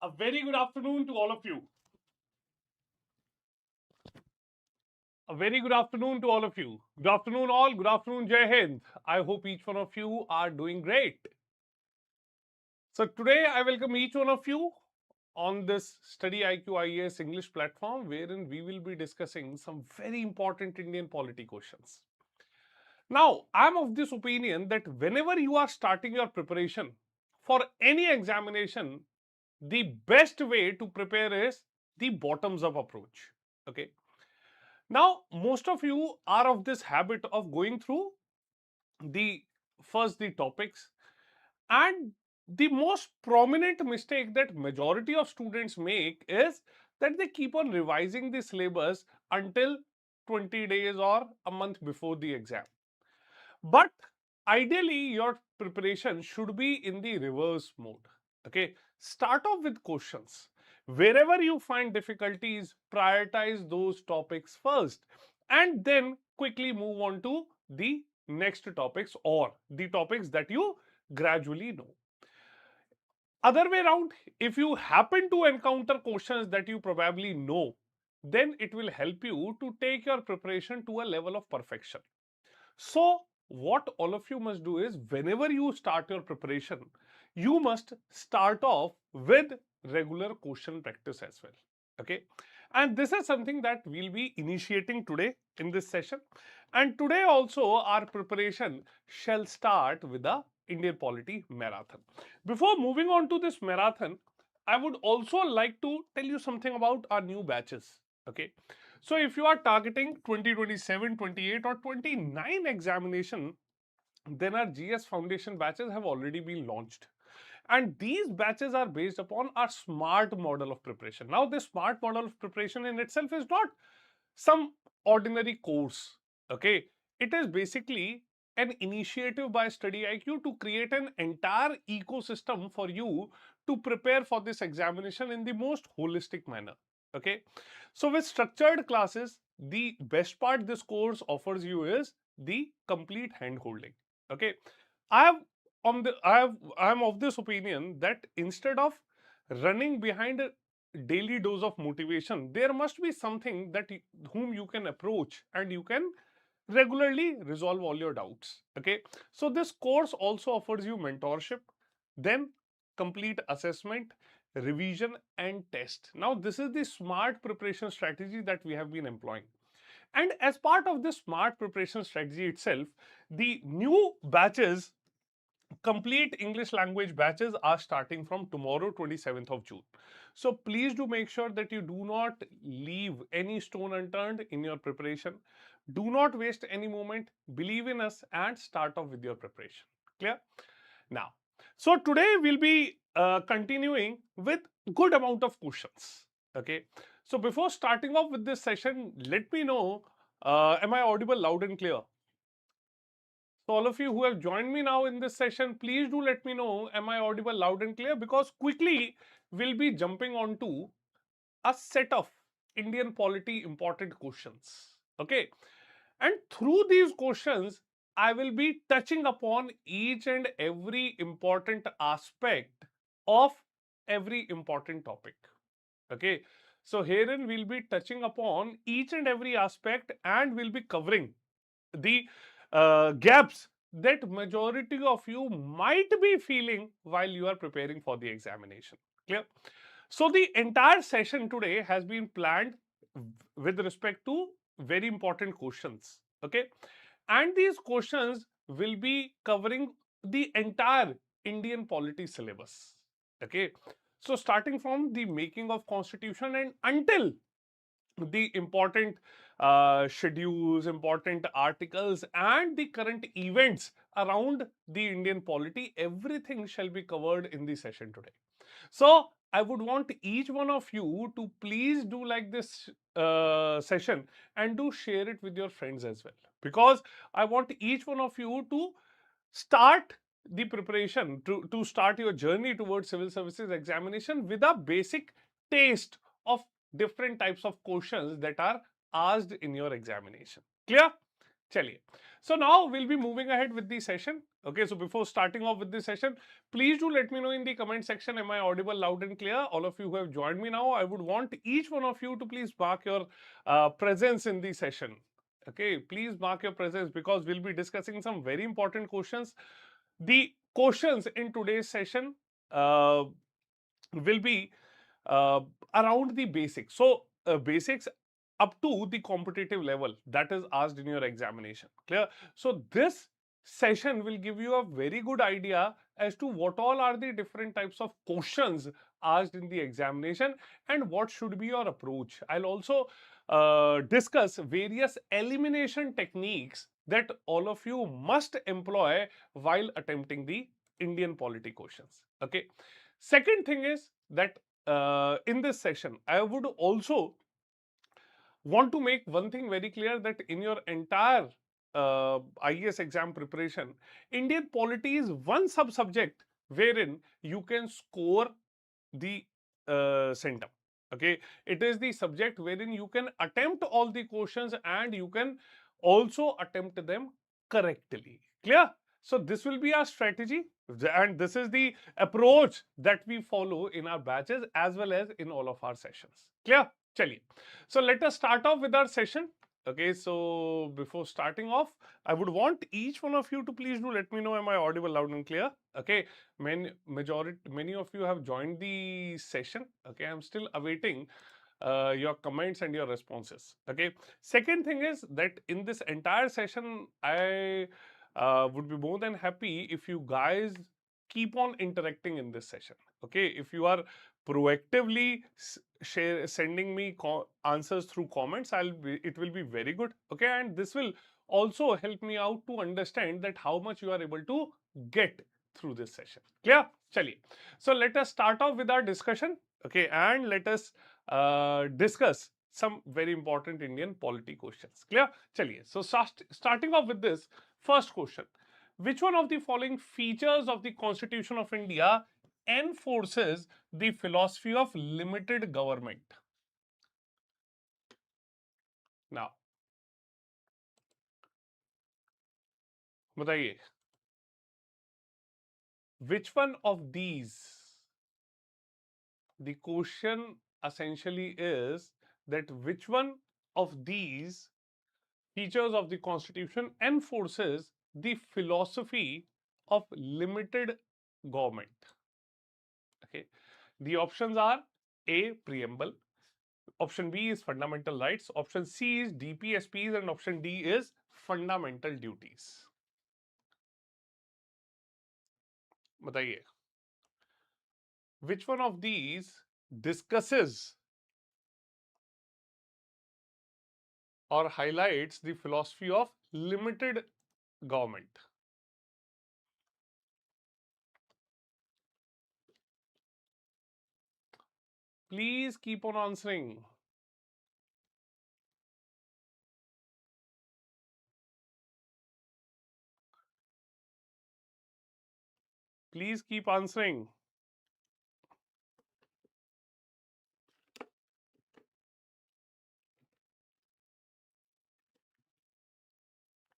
A very good afternoon to all of you. A very good afternoon to all of you. Good afternoon, all. Good afternoon, Jai Hind. I hope each one of you are doing great. So, today I welcome each one of you on this StudyIQ IAS English platform, wherein we will be discussing some very important Indian polity questions. Now, I'm of this opinion that whenever you are starting your preparation for any examination, the best way to prepare is the bottoms up approach. Okay. Now, most of you are of this habit of going through the the topics, and the most prominent mistake that majority of students make is that they keep on revising the syllabus until 20 days or a month before the exam. But ideally, your preparation should be in the reverse mode. Okay, start off with questions. Wherever you find difficulties, prioritize those topics first and then quickly move on to the next topics or the topics that you gradually know. Other way around, if you happen to encounter questions that you probably know, then it will help you to take your preparation to a level of perfection. So, what all of you must do is whenever you start your preparation, you must start off with regular question practice as well. Okay. And this is something that we'll be initiating today in this session. And today also our preparation shall start with the Indian Polity Marathon. Before moving on to this marathon, I would also like to tell you something about our new batches. Okay. So if you are targeting 2027, 28 or 29 examination, then our GS Foundation batches have already been launched. And these batches are based upon our SMART model of preparation. Now, this SMART model of preparation in itself is not some ordinary course. Okay. It is basically an initiative by StudyIQ to create an entire ecosystem for you to prepare for this examination in the most holistic manner. Okay. So with structured classes, the best part this course offers you is the complete hand holding. Okay. I have I'm of this opinion that instead of running behind a daily dose of motivation, there must be something that whom you can approach and you can regularly resolve all your doubts. Okay. So this course also offers you mentorship, then complete assessment, revision and test. Now this is the smart preparation strategy that we have been employing. And as part of this smart preparation strategy itself, the new batches, complete English language batches, are starting from tomorrow, 27th of June. So please do make sure that you do not leave any stone unturned in your preparation. Do not waste any moment. Believe in us and start off with your preparation. Clear? Now, so today we'll be continuing with good amount of questions. Okay. So before starting off with this session, let me know, am I audible loud and clear? So all of you who have joined me now in this session, please do let me know, am I audible loud and clear? Because quickly we'll be jumping on to a set of Indian polity important questions. Okay. And through these questions, I will be touching upon each and every important aspect of every important topic. Okay. So herein we'll be touching upon each and every aspect and we'll be covering the gaps that majority of you might be feeling while you are preparing for the examination. Clear? So the entire session today has been planned with respect to very important questions. Okay. And these questions will be covering the entire Indian polity syllabus. Okay. So starting from the making of constitution and until the important schedules, important articles and the current events around the Indian polity, everything shall be covered in the session today. So I would want each one of you to please do like this session and do share it with your friends as well, because I want each one of you to start the preparation to start your journey towards civil services examination with a basic taste of different types of questions that are asked in your examination. Clear? Chaliye. So now we'll be moving ahead with the session. Okay, so before starting off with this session, please do let me know in the comment section, am I audible loud and clear? All of you who have joined me now, I would want each one of you to please mark your presence in the session. Okay, please mark your presence because we'll be discussing some very important questions. The questions in today's session will be uh, around the basics. So, basics up to the competitive level that is asked in your examination. Clear? So, this session will give you a very good idea as to what all are the different types of questions asked in the examination and what should be your approach. I'll also discuss various elimination techniques that all of you must employ while attempting the Indian polity questions. Okay. Second thing is that in this session, I would also want to make one thing very clear that in your entire IAS exam preparation, Indian polity is one sub-subject wherein you can score the center. Okay, it is the subject wherein you can attempt all the questions and you can also attempt them correctly. Clear? So this will be our strategy and this is the approach that we follow in our batches as well as in all of our sessions. Clear? Chaliye. So let us start off with our session. Okay, so before starting off, I would want each one of you to please do let me know, am I audible loud and clear? Okay, many of you have joined the session. Okay, I'm still awaiting your comments and your responses. Okay, second thing is that in this entire session, I would be more than happy if you guys keep on interacting in this session. Okay, if you are proactively sending me answers through comments, it will be very good. Okay, and this will also help me out to understand that how much you are able to get through this session. Clear? Chaliye. So let us start off with our discussion. Okay, and let us discuss some very important Indian polity questions. Clear? Chaliye. So starting off with this first question. Which one of the following features of the Constitution of India enforces the philosophy of limited government? Now, बताइए, which one of these? The question essentially is that which one of these features of the Constitution enforces the philosophy of limited government? Okay, the options are A. Preamble, option B is fundamental rights, option C is DPSPs, and option D is fundamental duties. बताइए, which one of these discusses or highlights the philosophy of limited government? Please keep on answering. Please keep answering.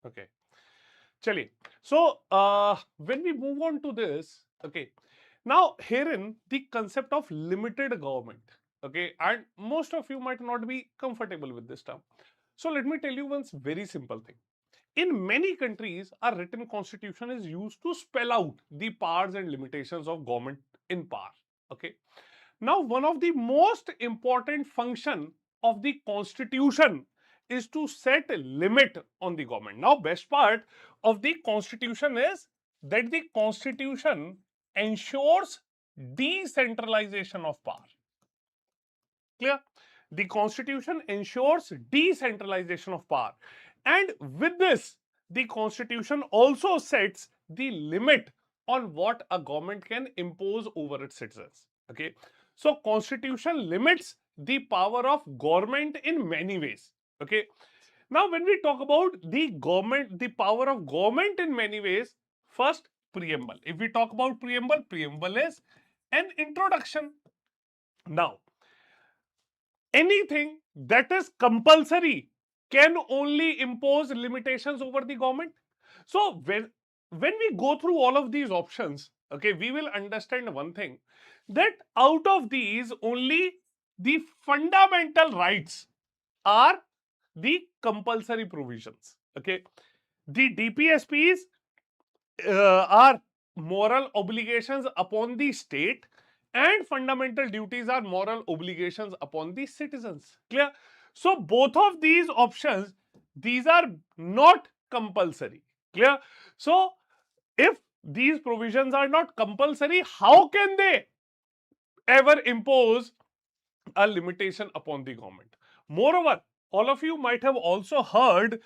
Okay. Chaliye. So, when we move on to this, okay, now herein the concept of limited government, okay, and most of you might not be comfortable with this term. So, let me tell you one very simple thing. In many countries, a written constitution is used to spell out the powers and limitations of government in power. Okay. Now, one of the most important function of the constitution is to set a limit on the government. Now, best part of the constitution is that the constitution ensures decentralization of power. Clear? The constitution ensures decentralization of power. And with this, the constitution also sets the limit on what a government can impose over its citizens. Okay. So constitution limits the power of government in many ways. Okay. Now, when we talk about the government, the power of government in many ways, first preamble. If we talk about preamble, preamble is an introduction. Now, anything that is compulsory can only impose limitations over the government. So when we go through all of these options, okay, we will understand one thing, that out of these only the fundamental rights are the compulsory provisions. Okay, the DPSPs are moral obligations upon the state, and fundamental duties are moral obligations upon the citizens. Clear? So both of these options, these are not compulsory. Clear? So if these provisions are not compulsory, how can they ever impose a limitation upon the government? Moreover, all of you might have also heard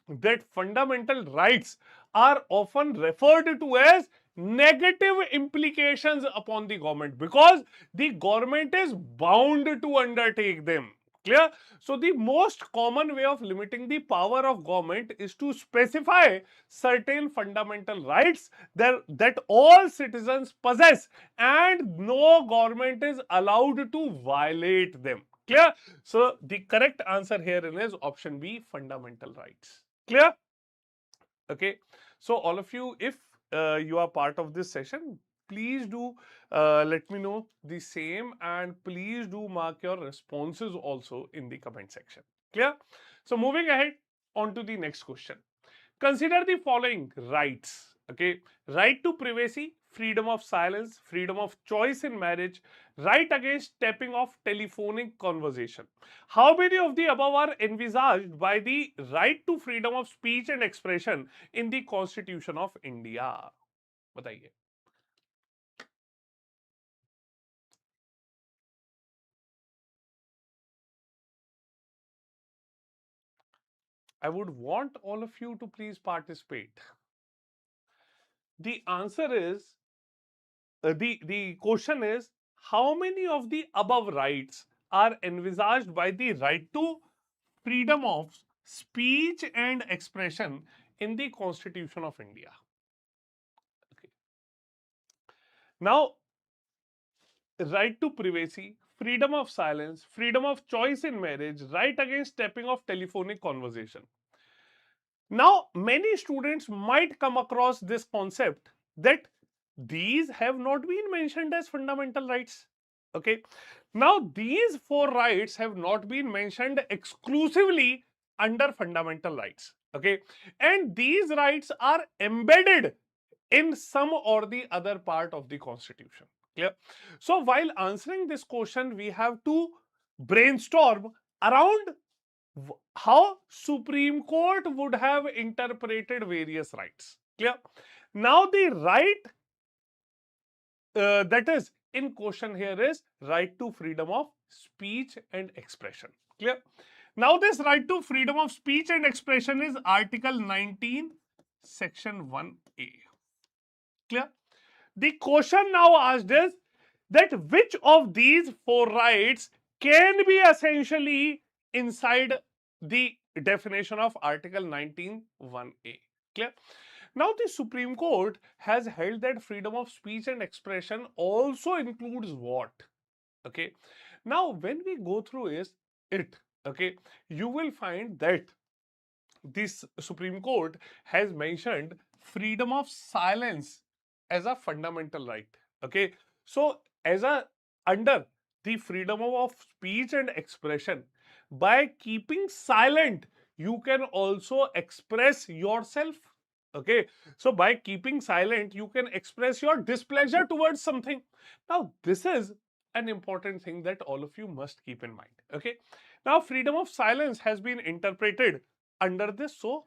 that fundamental rights are often referred to as negative implications upon the government, because the government is bound to undertake them. Clear? So the most common way of limiting the power of government is to specify certain fundamental rights that all citizens possess, and no government is allowed to violate them. Clear? So the correct answer here is option B, fundamental rights. Clear? Okay. So all of you, if you are part of this session, please do let me know the same, and please do mark your responses also in the comment section. Clear? So moving ahead on to the next question. Consider the following rights. Okay, right to privacy, freedom of silence, freedom of choice in marriage, right against tapping of telephonic conversation. How many of the above are envisaged by the right to freedom of speech and expression in the Constitution of India? बताइए. I would want all of you to please participate. The answer is the question is, how many of the above rights are envisaged by the right to freedom of speech and expression in the Constitution of India? Okay. Now, right to privacy, freedom of silence, freedom of choice in marriage, right against tapping of telephonic conversation. Now, many students might come across this concept that these have not been mentioned as fundamental rights. Okay. Now, these four rights have not been mentioned exclusively under fundamental rights. Okay. And these rights are embedded in some or the other part of the Constitution. Clear? So, while answering this question, we have to brainstorm around how Supreme Court would have interpreted various rights. Clear? Now the right that is in question here is right to freedom of speech and expression. Clear? Now this right to freedom of speech and expression is Article 19, Section 1A. Clear? The question now asked is that which of these four rights can be essentially inside the definition of Article 19 1A. Clear? Now, the Supreme Court has held that freedom of speech and expression also includes what? Okay. Now, when we go through it, okay, you will find that this Supreme Court has mentioned freedom of silence as a fundamental right. Okay. So, as a under the freedom of speech and expression, by keeping silent, you can also express yourself. Okay. So, by keeping silent, you can express your displeasure towards something. Now, this is an important thing that all of you must keep in mind. Okay. Now, freedom of silence has been interpreted under this, so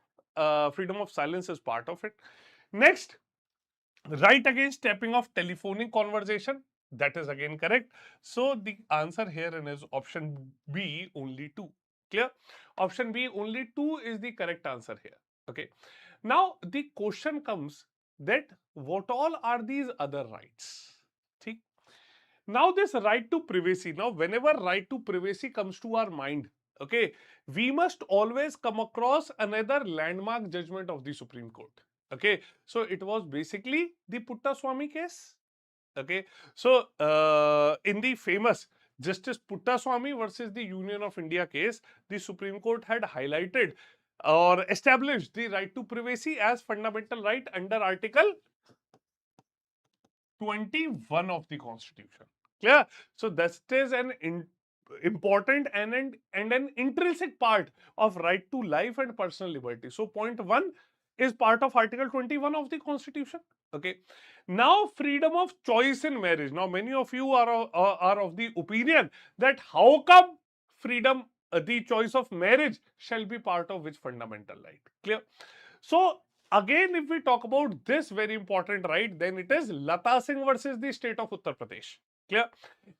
freedom of silence is part of it. Next, right against tapping of telephonic conversation, that is again correct. So the answer here is option B, only 2. Clear? Option B, only 2 is the correct answer here. Okay. Now the question comes that what all are these other rights? See? Now this right to privacy, now whenever right to privacy comes to our mind, okay, we must always come across another landmark judgment of the Supreme Court. Okay, so it was basically the Puttaswamy case. Okay, so in the famous Justice Puttaswamy versus the Union of India case, the Supreme Court had highlighted or established the right to privacy as fundamental right under Article 21 of the Constitution. Clear? So that is an important and an intrinsic part of right to life and personal liberty. So point 1 is part of Article 21 of the Constitution. Okay. Now freedom of choice in marriage. Now many of you are of the opinion that how come freedom, the choice of marriage shall be part of which fundamental right. Clear? So again, if we talk about this very important right, then it is Lata Singh versus the state of Uttar Pradesh. Clear?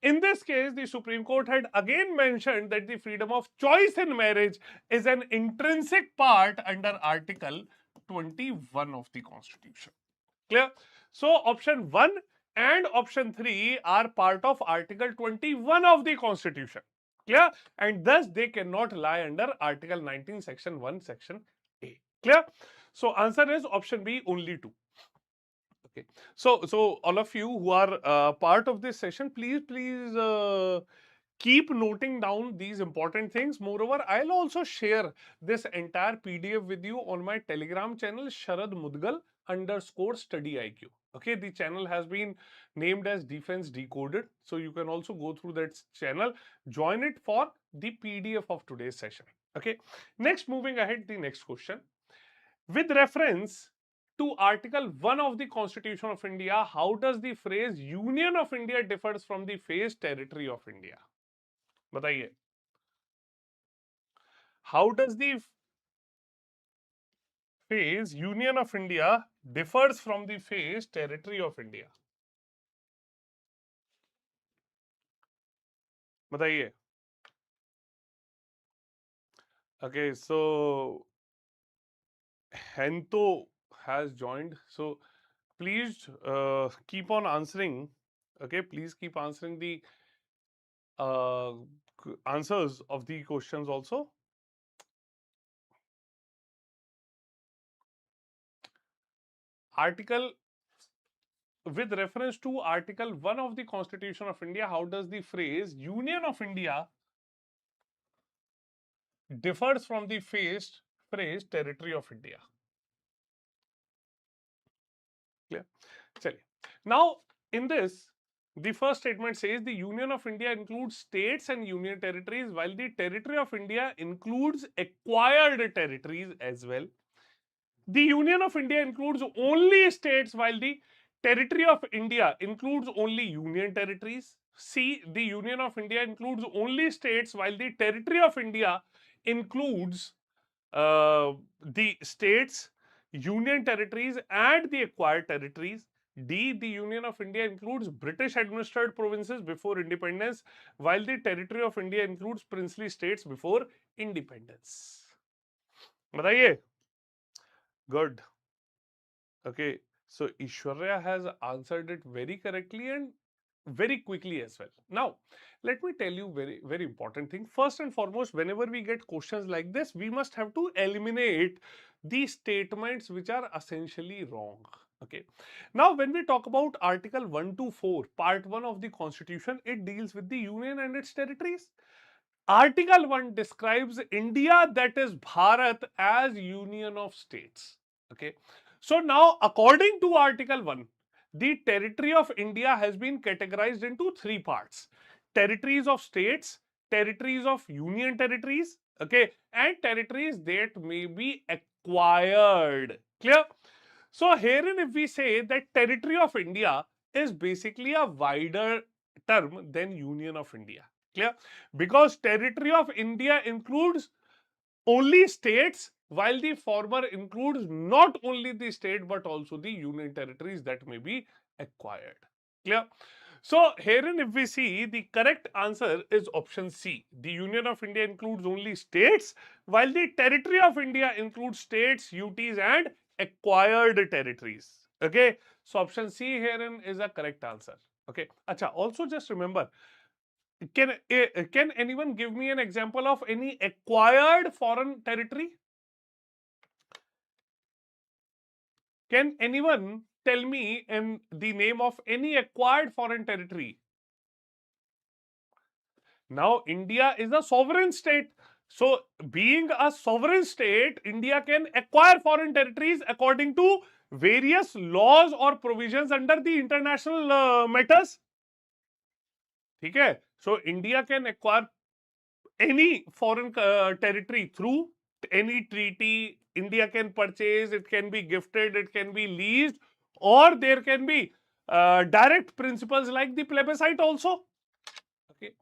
In this case, the Supreme Court had again mentioned that the freedom of choice in marriage is an intrinsic part under Article 21 of the Constitution. Clear? So option 1 and option 3 are part of Article 21 of the Constitution. Clear? And thus they cannot lie under Article 19, Section 1, Section A. Clear? So answer is option B, only 2. Okay. So all of you who are part of this session, please keep noting down these important things. Moreover, I'll also share this entire PDF with you on my Telegram channel, Sharad Mudgal _StudyIQ. Okay, the channel has been named as Defense Decoded. So you can also go through that channel, join it for the PDF of today's session. Okay, next, moving ahead, the next question. With reference to Article 1 of the Constitution of India, how does the phrase Union of India differs from the phrase Territory of India? बताइए. How does the phrase Union of India differs from the phrase Territory of India? बताइए. Okay, so Hento has joined. So please keep on answering. Okay, please keep answering the answers of the questions also. With reference to Article 1 of the Constitution of India, how does the phrase Union of India differs from the phrase Territory of India? Clear? Now, in this, the first statement says the Union of India includes states and union territories, while the Territory of India includes acquired territories as well. The Union of India includes only states, while the Territory of India includes only union territories. C. The Union of India includes only states, while the Territory of India includes the states, union territories, and the acquired territories. D. The Union of India includes British administered provinces before independence, while the Territory of India includes princely states before independence. बताइए. Good. Okay, so Ishwarya has answered it very correctly and very quickly as well. Now, let me tell you very important thing. First and foremost, whenever we get questions like this, we must have to eliminate the statements which are essentially wrong. Okay. Now, when we talk about Article 1 to 4, Part 1 of the Constitution, it deals with the Union and its territories. Article 1 describes India, that is Bharat, as Union of States. Okay. So now, according to Article 1, the territory of India has been categorized into 3 parts: territories of states, territories of union territories, okay, and territories that may be acquired. Clear? So herein, if we say that territory of India is basically a wider term than Union of India. Clear? Because territory of India includes only states, while the former includes not only the state but also the union territories that may be acquired. Clear? So herein, if we see, the correct answer is option C. The Union of India includes only states, while the Territory of India includes states, UTs, and acquired territories. Okay, so option C herein is a correct answer. Okay, acha, also just remember, can anyone give me an example of any acquired foreign territory? Can anyone tell me in the name of any acquired foreign territory? Now, India is a sovereign state. So, being a sovereign state, India can acquire foreign territories according to various laws or provisions under the international matters. ठीक है? So, India can acquire any foreign territory through any treaty. India can purchase, it can be gifted, it can be leased, or there can be direct principles like the plebiscite also. Okay.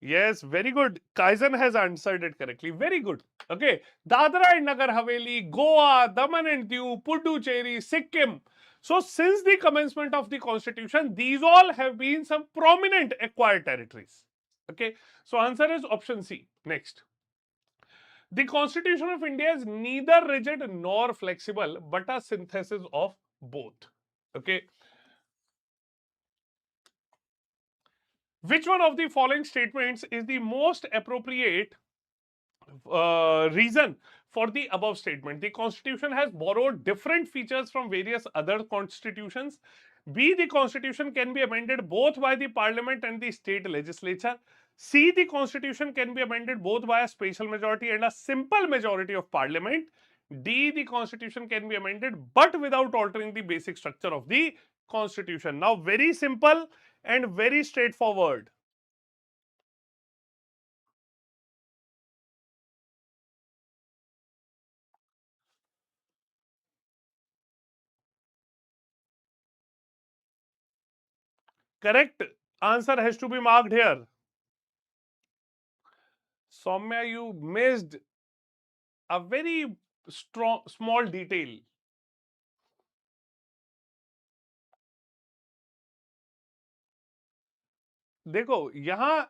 Yes, very good. Kaizen has answered it correctly. Very good. Okay. Dadra and Nagar Haveli, Goa, Daman and Diu, Puducherry, Sikkim. So, since the commencement of the constitution, these all have been some prominent acquired territories. Okay. So, answer is option C. Next. The Constitution of India is neither rigid nor flexible, but a synthesis of both. Okay. Which one of the following statements is the most appropriate reason for the above statement? The Constitution has borrowed different features from various other constitutions. B. The Constitution can be amended both by the Parliament and the state legislature. C. The Constitution can be amended both by a special majority and a simple majority of Parliament. D. The Constitution can be amended but without altering the basic structure of the Constitution. Now, very simple and very straightforward. Correct answer has to be marked here. Soumya, you missed a very small detail. देखो यहाँ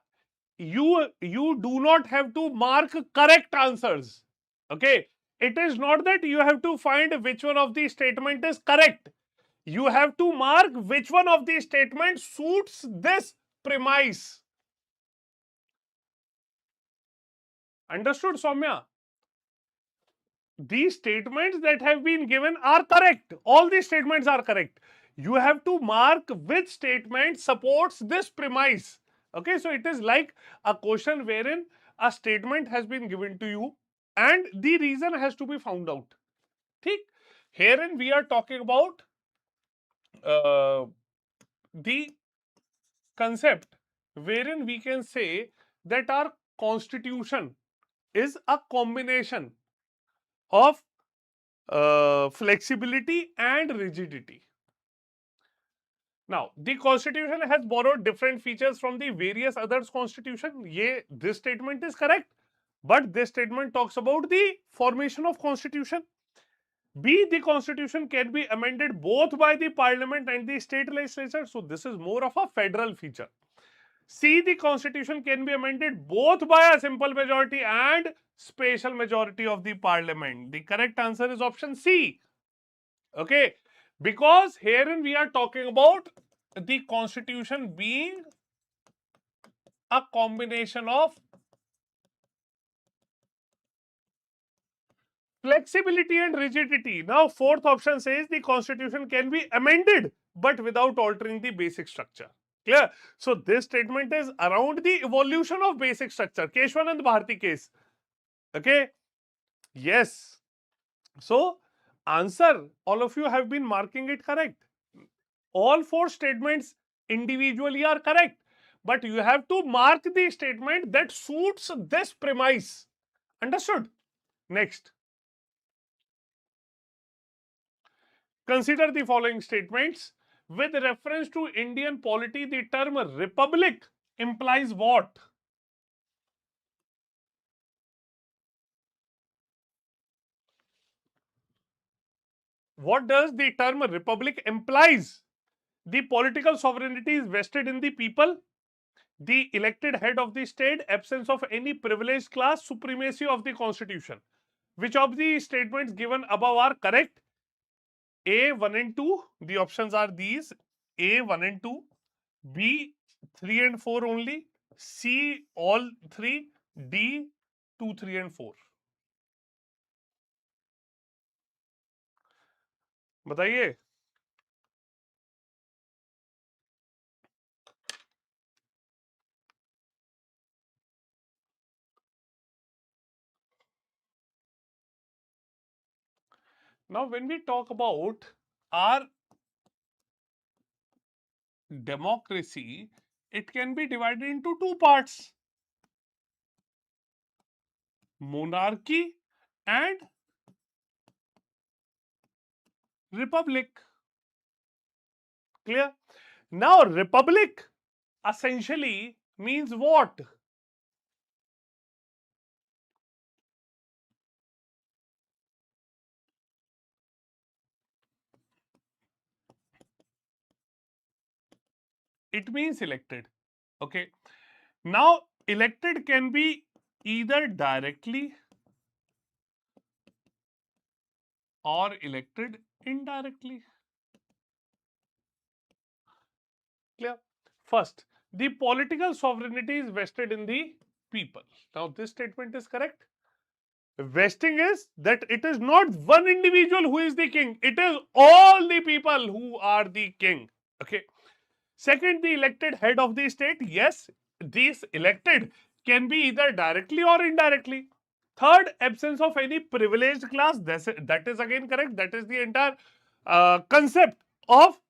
you do not have to mark correct answers. Okay, it is not that you have to find which one of the statement is correct. You have to mark which one of the statement suits this premise. Understood, Soumya? These statements that have been given are correct. All these statements are correct. You have to mark which statement supports this premise. Okay, so it is like a question wherein a statement has been given to you and the reason has to be found out. ठीक? Herein we are talking about the concept wherein we can say that our constitution is a combination of flexibility and rigidity. Now, the constitution has borrowed different features from the various others constitution. This statement is correct, but this statement talks about the formation of constitution. B, the constitution can be amended both by the parliament and the state legislature. So, this is more of a federal feature. C, the constitution can be amended both by a simple majority and special majority of the parliament. The correct answer is option C. Okay, because herein we are talking about the constitution being a combination of flexibility and rigidity. Now, fourth option says the constitution can be amended but without altering the basic structure. Clear? So, this statement is around the evolution of basic structure. Keshwanand Bharti case. Okay? Yes. So, answer, all of you have been marking it correct. All four statements individually are correct, but you have to mark the statement that suits this premise. Understood? Next. Consider the following statements. With reference to Indian polity, the term republic implies what? What does the term republic implies? The political sovereignty is vested in the people, the elected head of the state, absence of any privileged class, supremacy of the constitution. Which of the statements given above are correct? A, 1 and 2. The options are these. A, 1 and 2. B, 3 and 4 only. C, all 3. D, 2, 3 and 4. बताइए. Now, when we talk about our democracy, it can be divided into two parts: monarchy and republic. Clear? Now, republic essentially means what? It means elected. Okay. Now, elected can be either directly or elected indirectly. Clear? First, the political sovereignty is vested in the people. Now, this statement is correct. Vesting is that it is not one individual who is the king, it is all the people who are the king. Okay. Second, the elected head of the state. Yes, these elected can be either directly or indirectly. Third, absence of any privileged class. That is again correct. That is the entire concept of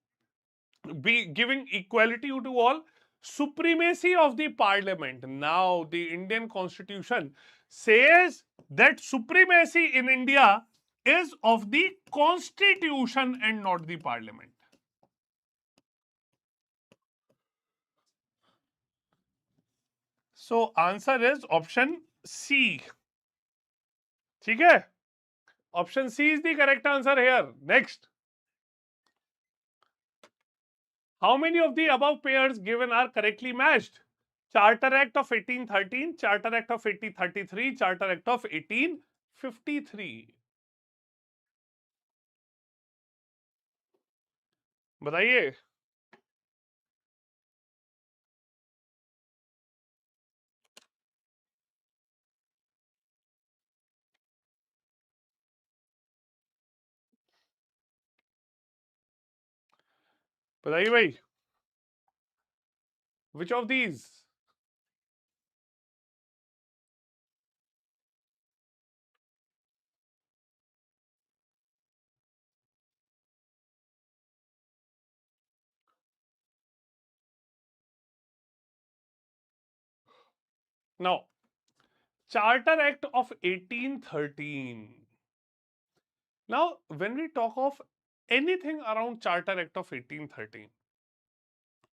be giving equality to all. Supremacy of the parliament. Now, the Indian constitution says that supremacy in India is of the constitution and not the parliament. So, answer is option C. ठीक है? Option C is the correct answer here. Next. How many of the above pairs given are correctly matched? Charter Act of 1813, Charter Act of 1833, Charter Act of 1853. बताइए. बताइए भाई. Which of these? Now, Charter Act of 1813. Now, when we talk of anything around Charter Act of 1813,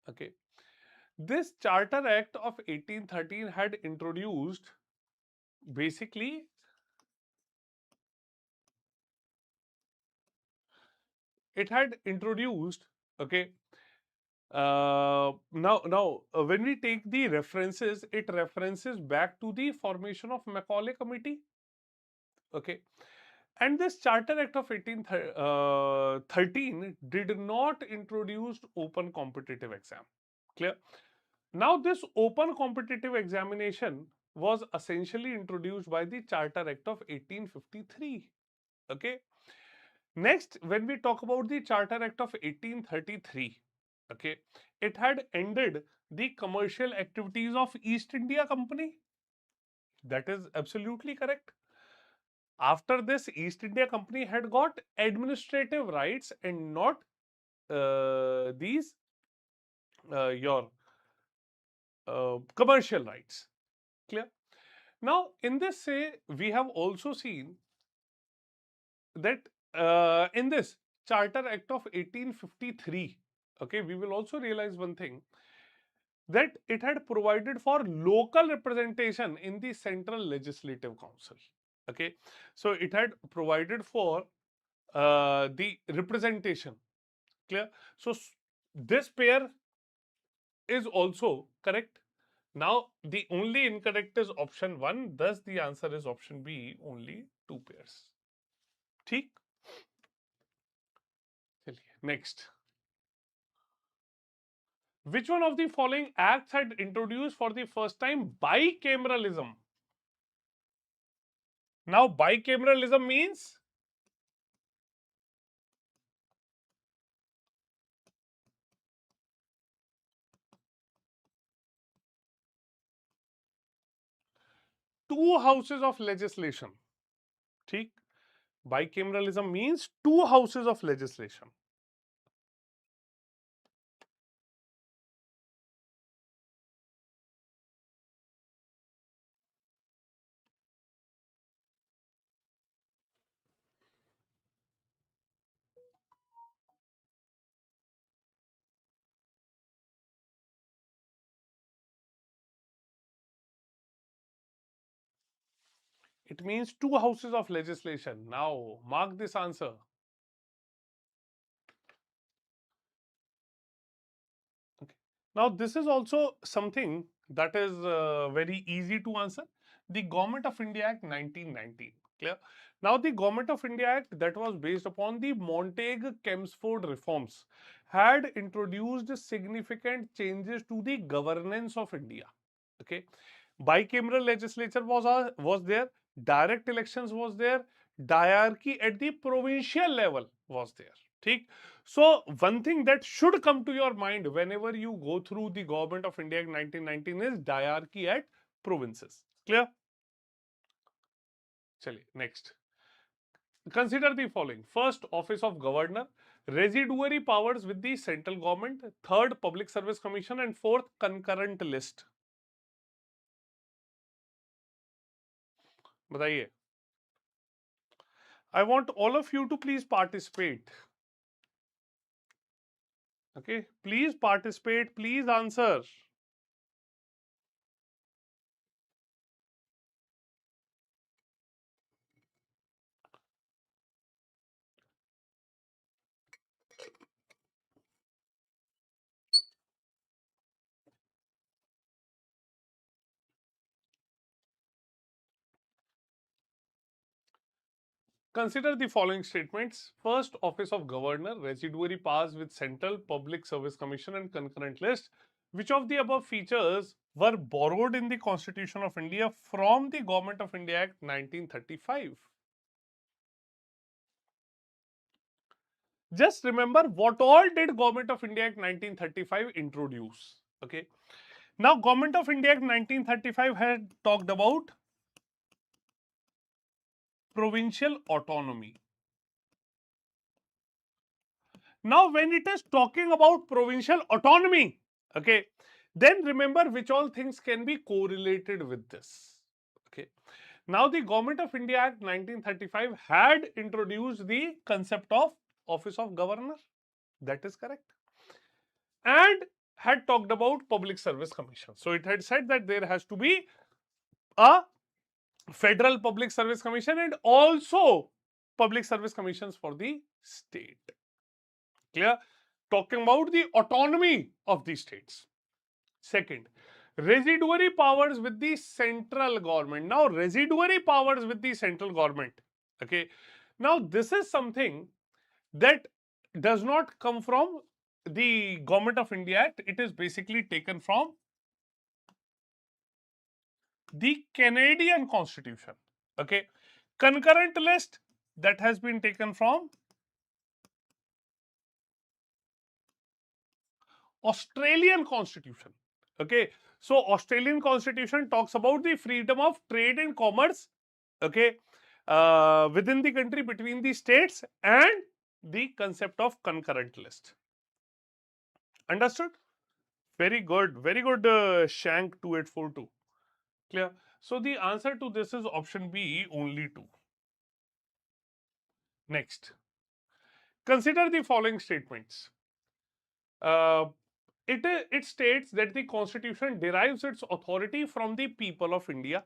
okay, this Charter Act of 1813 had introduced basically it had introduced okay when we take the references, it references back to the formation of Macaulay Committee. Okay. And this Charter Act of 1813 did not introduce open competitive exam. Clear? Now, this open competitive examination was essentially introduced by the Charter Act of 1853. Okay. Next, when we talk about the Charter Act of 1833, okay, it had ended the commercial activities of East India Company. That is absolutely correct. After this, East India Company had got administrative rights and not these your commercial rights. Clear? Now, in this say, we have also seen that in this Charter Act of 1853, okay, we will also realize one thing, that it had provided for local representation in the Central Legislative Council. Okay, so it had provided for the representation. Clear? So this pair is also correct. Now the only incorrect is option 1. Thus the answer is option B, only 2 pairs. ठीक? चलिए next. Which one of the following acts had introduced for the first time bicameralism? Now bicameralism means two houses of legislation. ठीक? Bicameralism means two houses of legislation. It means two houses of legislation. Now, mark this answer. Okay. Now, this is also something that is very easy to answer. The Government of India Act 1919. Clear? Now, the Government of India Act that was based upon the Montague-Chelmsford reforms had introduced significant changes to the governance of India. Okay. Bicameral legislature was there, direct elections was there, diarchy at the provincial level was there. ठीक? So one thing that should come to your mind whenever you go through the Government of India Act 1919 is diarchy at provinces. Clear? Chaliye, next. Consider the following. First, Office of Governor, residuary powers with the central government. Third, Public Service Commission, and fourth, concurrent list. बताइए. I want all of you to please participate. Okay, please participate, please answer. Consider the following statements. First, Office of Governor, residuary powers with Central Public Service Commission and concurrent list. Which of the above features were borrowed in the Constitution of India from the Government of India Act 1935? Just remember what all did Government of India Act 1935 introduce. Okay. Now, Government of India Act 1935 had talked about provincial autonomy. Now, when it is talking about provincial autonomy, okay, then remember which all things can be correlated with this. Okay. Now, the Government of India Act 1935 had introduced the concept of Office of Governor. That is correct. And had talked about Public Service Commission. So, it had said that there has to be a Federal Public Service Commission and also Public Service Commissions for the state. Clear? Talking about the autonomy of the states. Second, residuary powers with the central government. Now, residuary powers with the central government. Okay. Now, this is something that does not come from the Government of India Act. It is basically taken from the Canadian Constitution. Okay. Concurrent list that has been taken from Australian Constitution. Okay. So, Australian Constitution talks about the freedom of trade and commerce. Okay. Within the country, between the states, and the concept of concurrent list. Understood? Very good. Very good, Shank 2842. Clear? So, the answer to this is option B, only 2. Next. Consider the following statements. It states that the Constitution derives its authority from the people of India.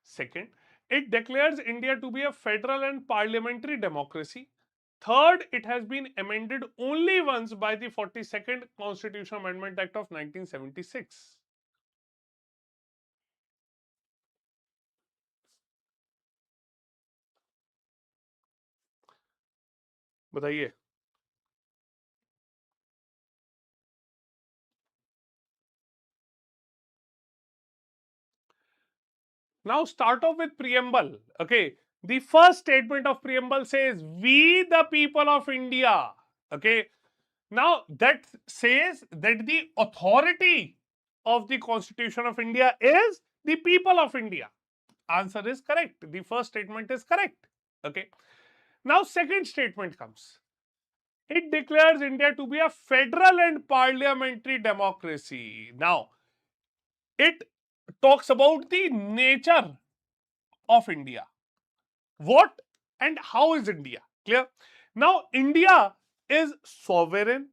Second, it declares India to be a federal and parliamentary democracy. Third, it has been amended only once by the 42nd Constitutional Amendment Act of 1976. बताइए. Now start off with preamble. Okay. The first statement of preamble says, "We the people of India." Okay. Now that says that the authority of the Constitution of India is the people of India. Answer is correct. The first statement is correct. Okay. Now, second statement comes. It declares India to be a federal and parliamentary democracy. Now, it talks about the nature of India. What and how is India? Clear? Now, India is sovereign,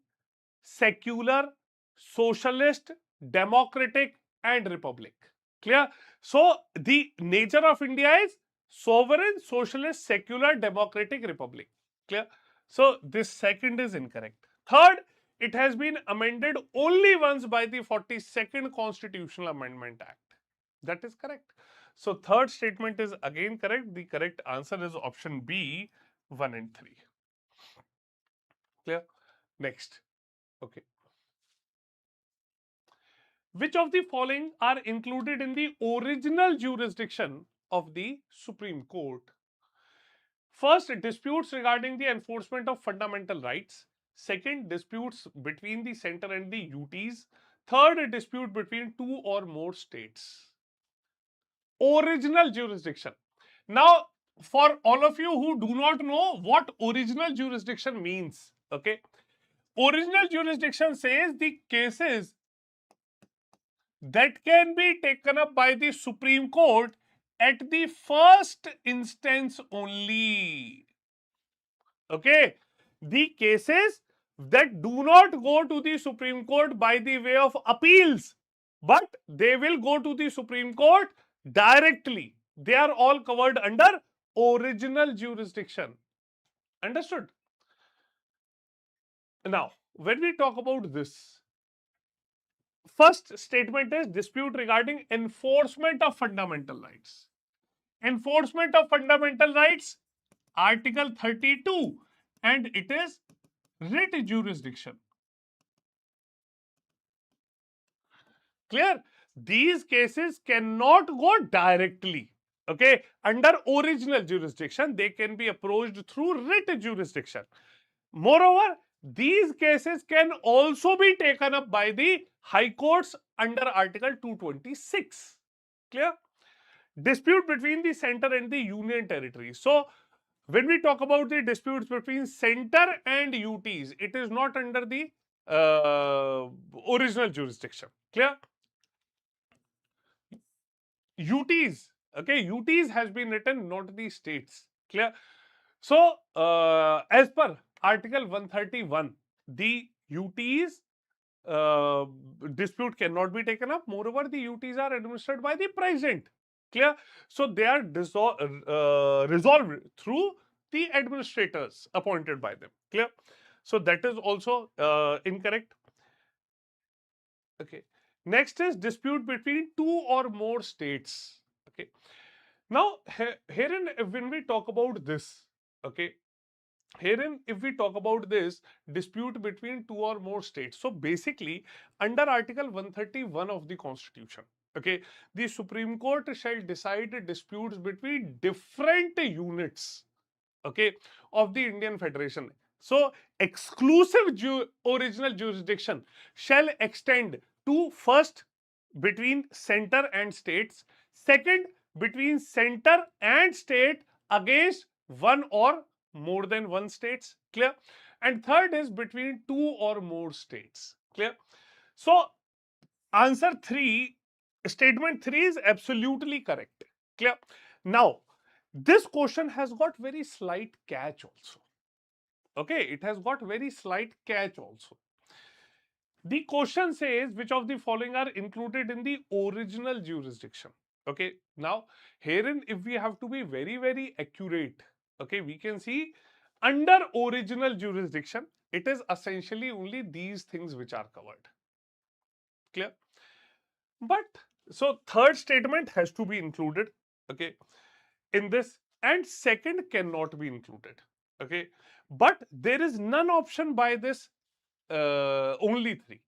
secular, socialist, democratic, and republic. Clear? So, the nature of India is sovereign, socialist, secular, democratic, republic. Clear? So, this second is incorrect. Third, it has been amended only once by the 42nd Constitutional Amendment Act. That is correct. So, third statement is again correct. The correct answer is option B, 1 and 3. Clear? Next. Okay. Which of the following are included in the original jurisdiction of the Supreme Court? First, disputes regarding the enforcement of fundamental rights. Second, disputes between the center and the UTs. Third, dispute between two or more states. Original jurisdiction. Now, for all of you who do not know what original jurisdiction means, okay, original jurisdiction says the cases that can be taken up by the Supreme Court at the first instance only. Okay, the cases that do not go to the Supreme Court by the way of appeals, but they will go to the Supreme Court directly. They are all covered under original jurisdiction. Understood? Now, when we talk about this, first statement is dispute regarding enforcement of fundamental rights. Enforcement of fundamental rights, Article 32, and it is writ jurisdiction. Clear? These cases cannot go directly. Okay, under original jurisdiction, they can be approached through writ jurisdiction. Moreover, these cases can also be taken up by the high courts under Article 226. Clear? Dispute between the center and the union territory. So, when we talk about the disputes between center and UTs, it is not under the original jurisdiction. Clear? UTs, okay, UTs has been written, not the states. Clear? So, as per Article 131, the UTs dispute cannot be taken up. Moreover, the UTs are administered by the president. Clear? So, they are resolved through the administrators appointed by them. Clear? So, that is also incorrect. Okay. Next is dispute between two or more states. Okay. Now, herein, when we talk about this, okay, herein, if we talk about this dispute between two or more states, so basically, under Article 131 of the Constitution, okay, the Supreme Court shall decide disputes between different units, okay, of the Indian Federation. So, exclusive original jurisdiction shall extend to first between center and states, second between center and state against one or more than one states. Clear? And third is between two or more states. Clear? So, answer 3, statement 3 is absolutely correct. Clear? Now, this question has got very slight catch also. Okay, it has got very slight catch also. The question says which of the following are included in the original jurisdiction. Okay, now herein if we have to be very accurate, okay, we can see under original jurisdiction it is essentially only these things which are covered. Clear? But so third statement has to be included, okay, in this, and second cannot be included. Okay, but there is none option by this only 3.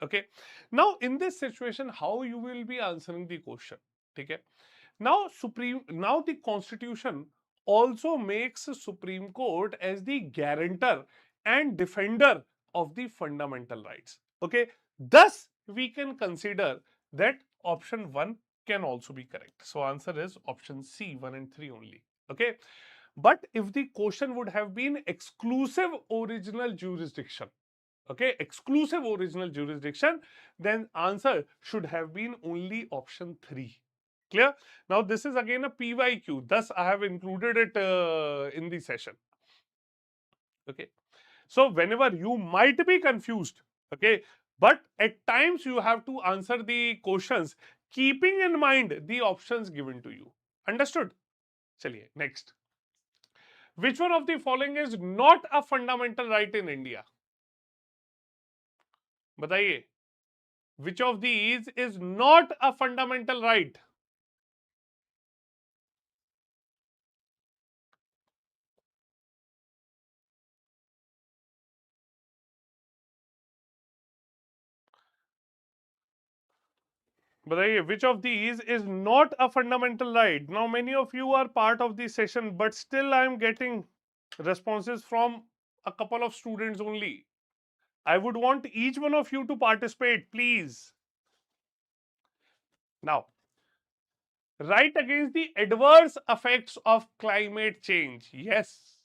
Okay, now in this situation how you will be answering the question? Okay, now the Constitution also makes Supreme Court as the guarantor and defender of the fundamental rights. Okay, thus we can consider that option 1 can also be correct. So answer is option C, 1 and 3 only. Okay, But if the question would have been exclusive original jurisdiction, okay, exclusive original jurisdiction, then answer should have been only option 3. Clear? Now this is again a PYQ, thus I have included it in the session. Okay, so whenever you might be confused, okay, but at times you have to answer the questions keeping in mind the options given to you. Understood? Chaliye, next. Which one of the following is not a fundamental right in India? बताइए. Which of these is not a fundamental right? बताइए, which of these is not a fundamental right? Now, many of you are part of the session, but still I am getting responses from a couple of students only. I would want each one of you to participate, please. Now, right against the adverse effects of climate change. Yes.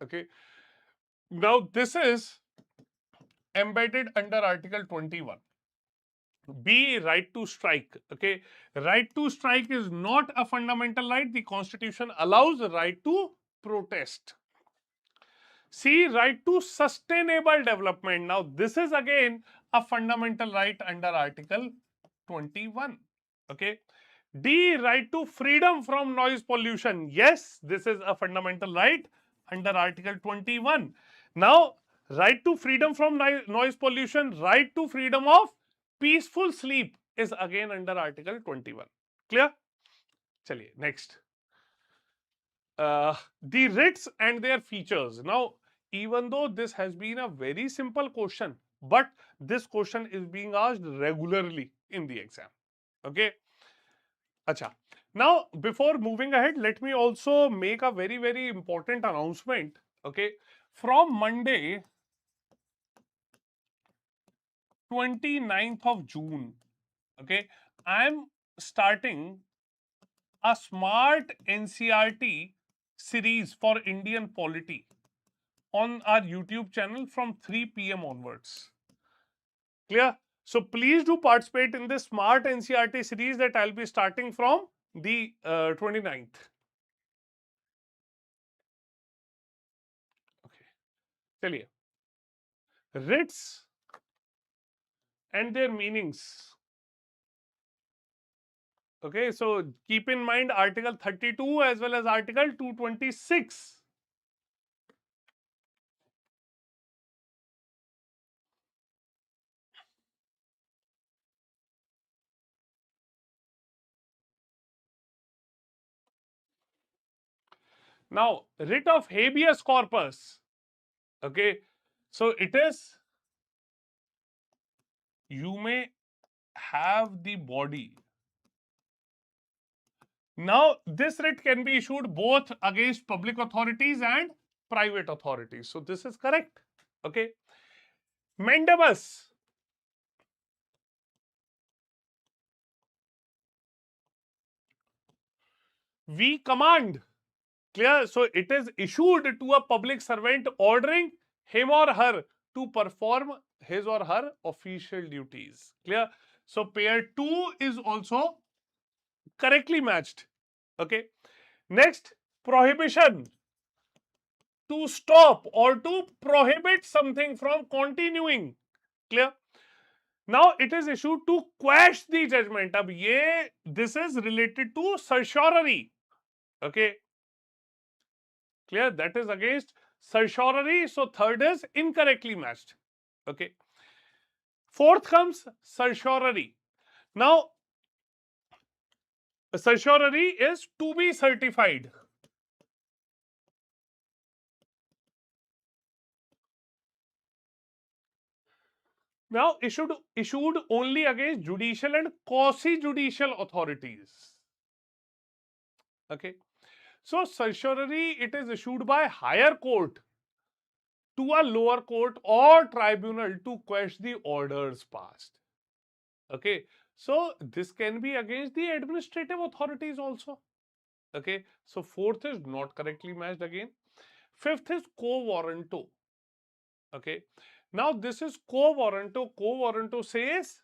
Okay. Now, this is embedded under Article 21. B, right to strike. Okay, right to strike is not a fundamental right. The Constitution allows the right to protest. C, right to sustainable development. Now, this is again a fundamental right under Article 21. Okay. D, right to freedom from noise pollution. Yes, this is a fundamental right under Article 21. Now, right to freedom from noise pollution, right to freedom of peaceful sleep is again under Article 21. Clear? Chaliye, next. The writs and their features. Now, even though this has been a very simple question, but this question is being asked regularly in the exam. Okay. Acha. Now, before moving ahead, let me also make a very, very important announcement. Okay. From Monday, 29th of June, okay, I am starting a smart NCRT series for Indian polity on our YouTube channel from 3 p.m. onwards. Clear? So please do participate in this smart NCRT series that I'll be starting from the 29th. Okay. Chaliye. Writs and their meanings. Okay, so keep in mind Article 32 as well as Article 226. Now, writ of habeas corpus. Okay, so it is, you may have the body. Now, this writ can be issued both against public authorities and private authorities. So, this is correct. Okay. Mandibus. We command. Clear? So, it is issued to a public servant ordering him or her to perform his or her official duties. Clear? So, pair 2 is also correctly matched. Okay. Next, prohibition. To stop or to prohibit something from continuing. Clear? Now it is issued to quash the judgment. Ab ye, this is related to certiorari. Okay. Clear? That is against certiorari. So third is incorrectly matched. Okay. Fourth comes certiorari. Now, certiorari is to be certified. Now, issued only against judicial and quasi-judicial authorities. Okay. So, certiorari, it is issued by higher court to a lower court or tribunal to quash the orders passed. Okay. So, this can be against the administrative authorities also. Okay, so fourth is not correctly matched again. Fifth is quo warranto. Okay, now this is quo warranto. Quo warranto says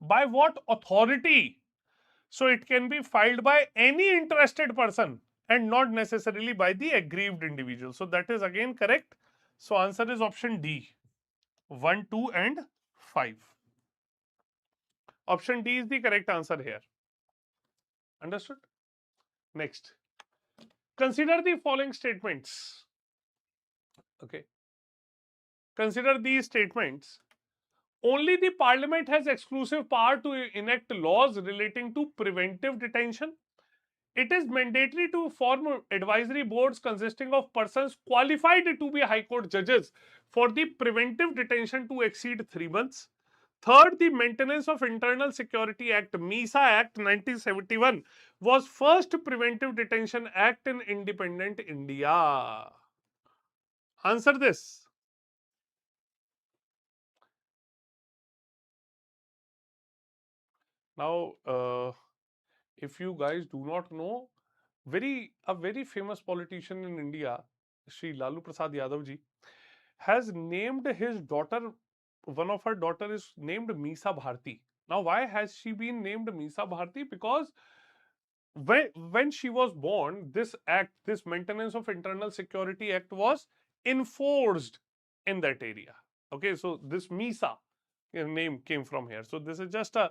by what authority. So it can be filed by any interested person and not necessarily by the aggrieved individual. So that is again correct. So answer is option D. 1, 2 and 5. Option D is the correct answer here. Understood? Next. Consider the following statements. Okay. Consider these statements. Only the Parliament has exclusive power to enact laws relating to preventive detention. It is mandatory to form advisory boards consisting of persons qualified to be High Court judges for the preventive detention to exceed 3 months. Third, the Maintenance of Internal Security Act, MISA Act 1971, was first preventive detention act in independent India. Answer this. Now, if you guys do not know, a very famous politician in India, Shri Lalu Prasad Yadav ji, has named his daughter, one of her daughter is named Misa Bharti. Now, why has she been named Misa Bharti? Because when she was born, this act, this Maintenance of Internal Security Act was enforced in that area. Okay, so this Misa name came from here. So this is just a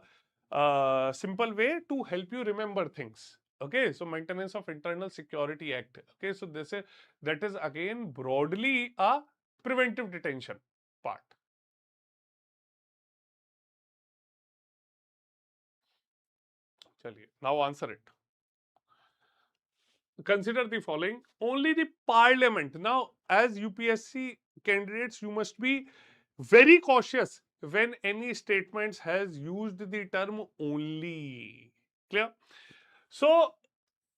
simple way to help you remember things. Okay, so Maintenance of Internal Security Act. Okay, so that is again broadly a preventive detention part. Chaliye, now answer it. Consider the following. Only the Parliament. Now, as UPSC candidates, you must be very cautious when any statements has used the term only. Clear? So,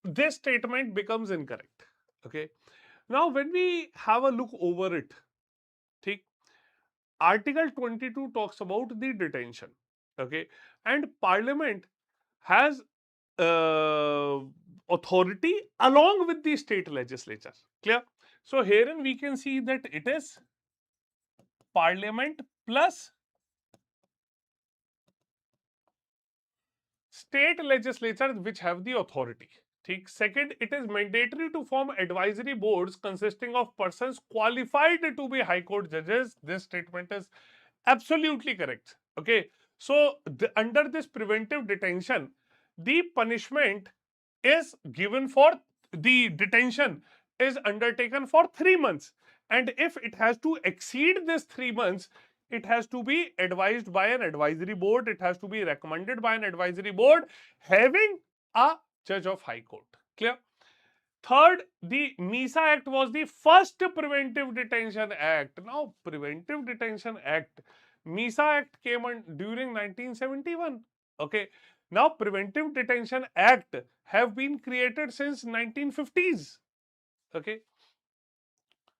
this statement becomes incorrect. Okay. Now, when we have a look over it, ठीक, Article 22 talks about the detention. Okay. And Parliament has authority along with the state legislature. Clear? So herein we can see that it is Parliament plus state legislature which have the authority. Second, it is mandatory to form advisory boards consisting of persons qualified to be High Court judges. This statement is absolutely correct. Okay, so under this preventive detention, the punishment is given for the detention is undertaken for 3 months, and if it has to exceed this 3 months, it has to be advised by an advisory board, it has to be recommended by an advisory board having a judge of High Court. Clear? Third, the MISA Act was the first Preventive Detention Act. Now, Preventive Detention Act, MISA Act came on during 1971. Okay. Now, Preventive Detention Act have been created since 1950s. Okay.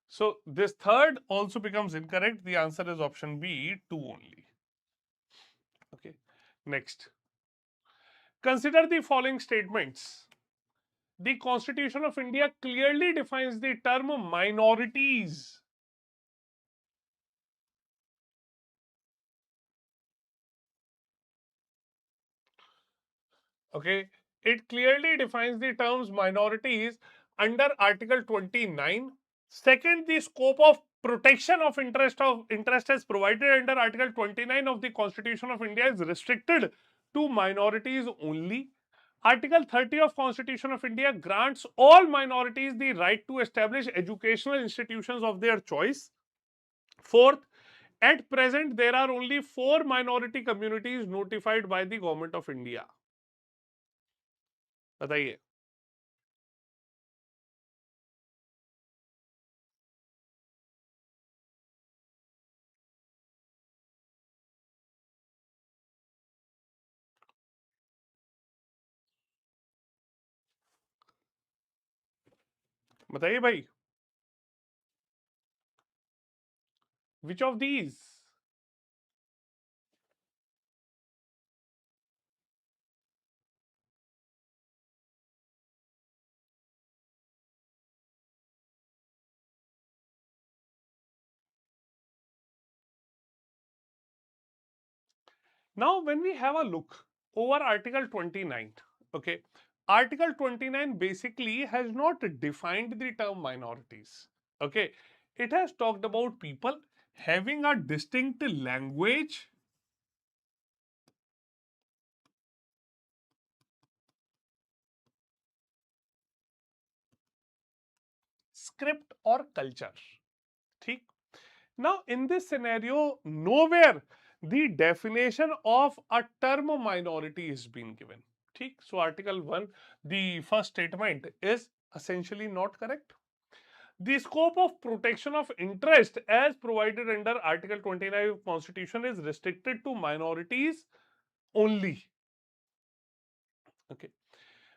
So, this third also becomes incorrect. The answer is option B, 2 only. Okay. Next. Consider the following statements. The Constitution of India clearly defines the term minorities. Okay, it clearly defines the terms minorities under Article 29. Second, the scope of protection of interest as provided under Article 29 of the Constitution of India is restricted to minorities only. Article 30 of Constitution of India grants all minorities the right to establish educational institutions of their choice. Fourth, at present there are only 4 minority communities notified by the Government of India. बताइए. बताइए भाई. Which of these? Now, when we have a look over Article 29, okay, Article 29 basically has not defined the term minorities. Okay, it has talked about people having a distinct language, script, or culture. ठीक? Now, in this scenario, nowhere the definition of a term minority is being given. ठीक? So, Article 1, the first statement is essentially not correct. The scope of protection of interest as provided under Article 29 of Constitution is restricted to minorities only. Okay.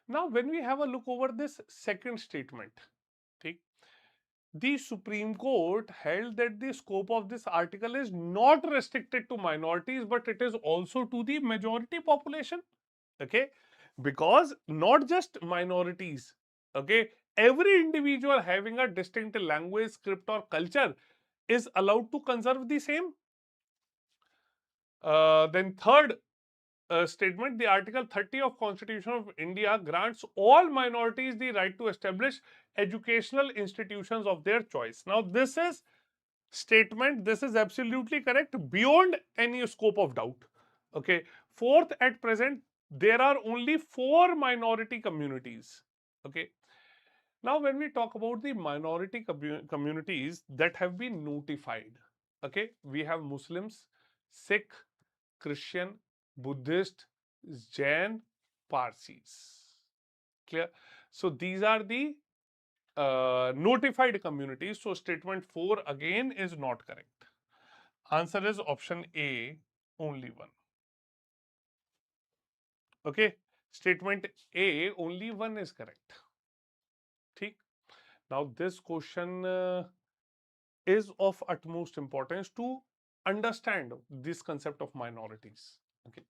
Now, when we have a look over this second statement, okay, the Supreme Court held that the scope of this article is not restricted to minorities, but it is also to the majority population. Okay, because not just minorities. Okay, every individual having a distinct language, script, or culture is allowed to conserve the same. Then third statement, the Article 30 of Constitution of India grants all minorities the right to establish educational institutions of their choice. Now, this is statement, this is absolutely correct beyond any scope of doubt. Okay. Fourth, at present, there are only 4 minority communities. Okay. Now, when we talk about the minority communities that have been notified, okay, we have Muslims, Sikh, Christian, Buddhist, Jain, Parsis. Clear? So, these are the notified communities. So, statement 4 again is not correct. Answer is option A, only one. Okay. Statement A, only one is correct. ठीक? Now, this question is of utmost importance to understand this concept of minorities. Okay.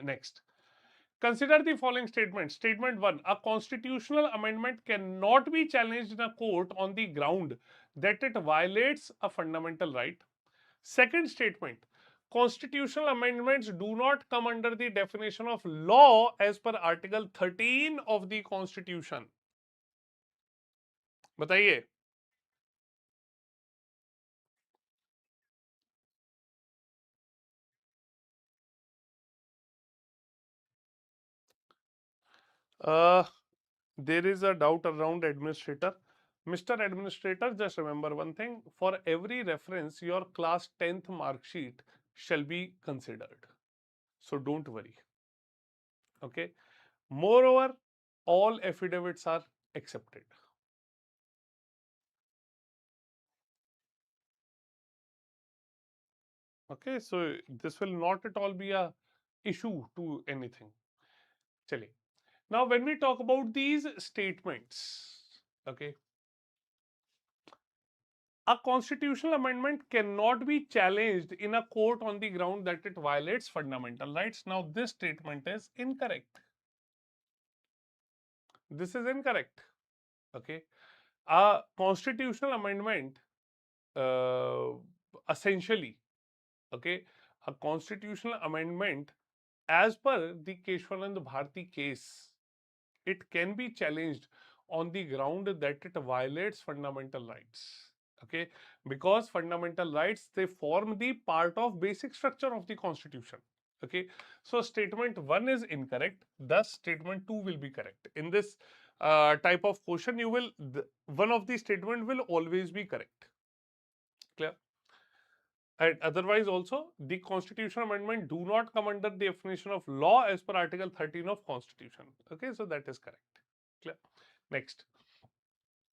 Next. Consider the following statement. Statement 1. A constitutional amendment cannot be challenged in a court on the ground that it violates a fundamental right. Second statement. Constitutional amendments do not come under the definition of law as per Article 13 of the Constitution. बताइए. There is a doubt around administrator. Mr. Administrator, just remember one thing. For every reference, your class 10th mark sheet shall be considered. So don't worry. Okay. Moreover, all affidavits are accepted. Okay. So this will not at all be a issue to anything. Chale. Now, when we talk about these statements, okay, a constitutional amendment cannot be challenged in a court on the ground that it violates fundamental rights. Now, this statement is incorrect. This is incorrect. Okay. A constitutional amendment essentially, okay, a constitutional amendment as per the Keshwanand Bharti case, it can be challenged on the ground that it violates fundamental rights. Okay, because fundamental rights, they form the part of basic structure of the constitution. Okay, so statement 1 is incorrect, thus statement 2 will be correct. In this type of question, you will one of the statement will always be correct. Clear? And otherwise also, the constitutional amendment do not come under the definition of law as per Article 13 of Constitution. Okay, so that is correct. Clear? Next.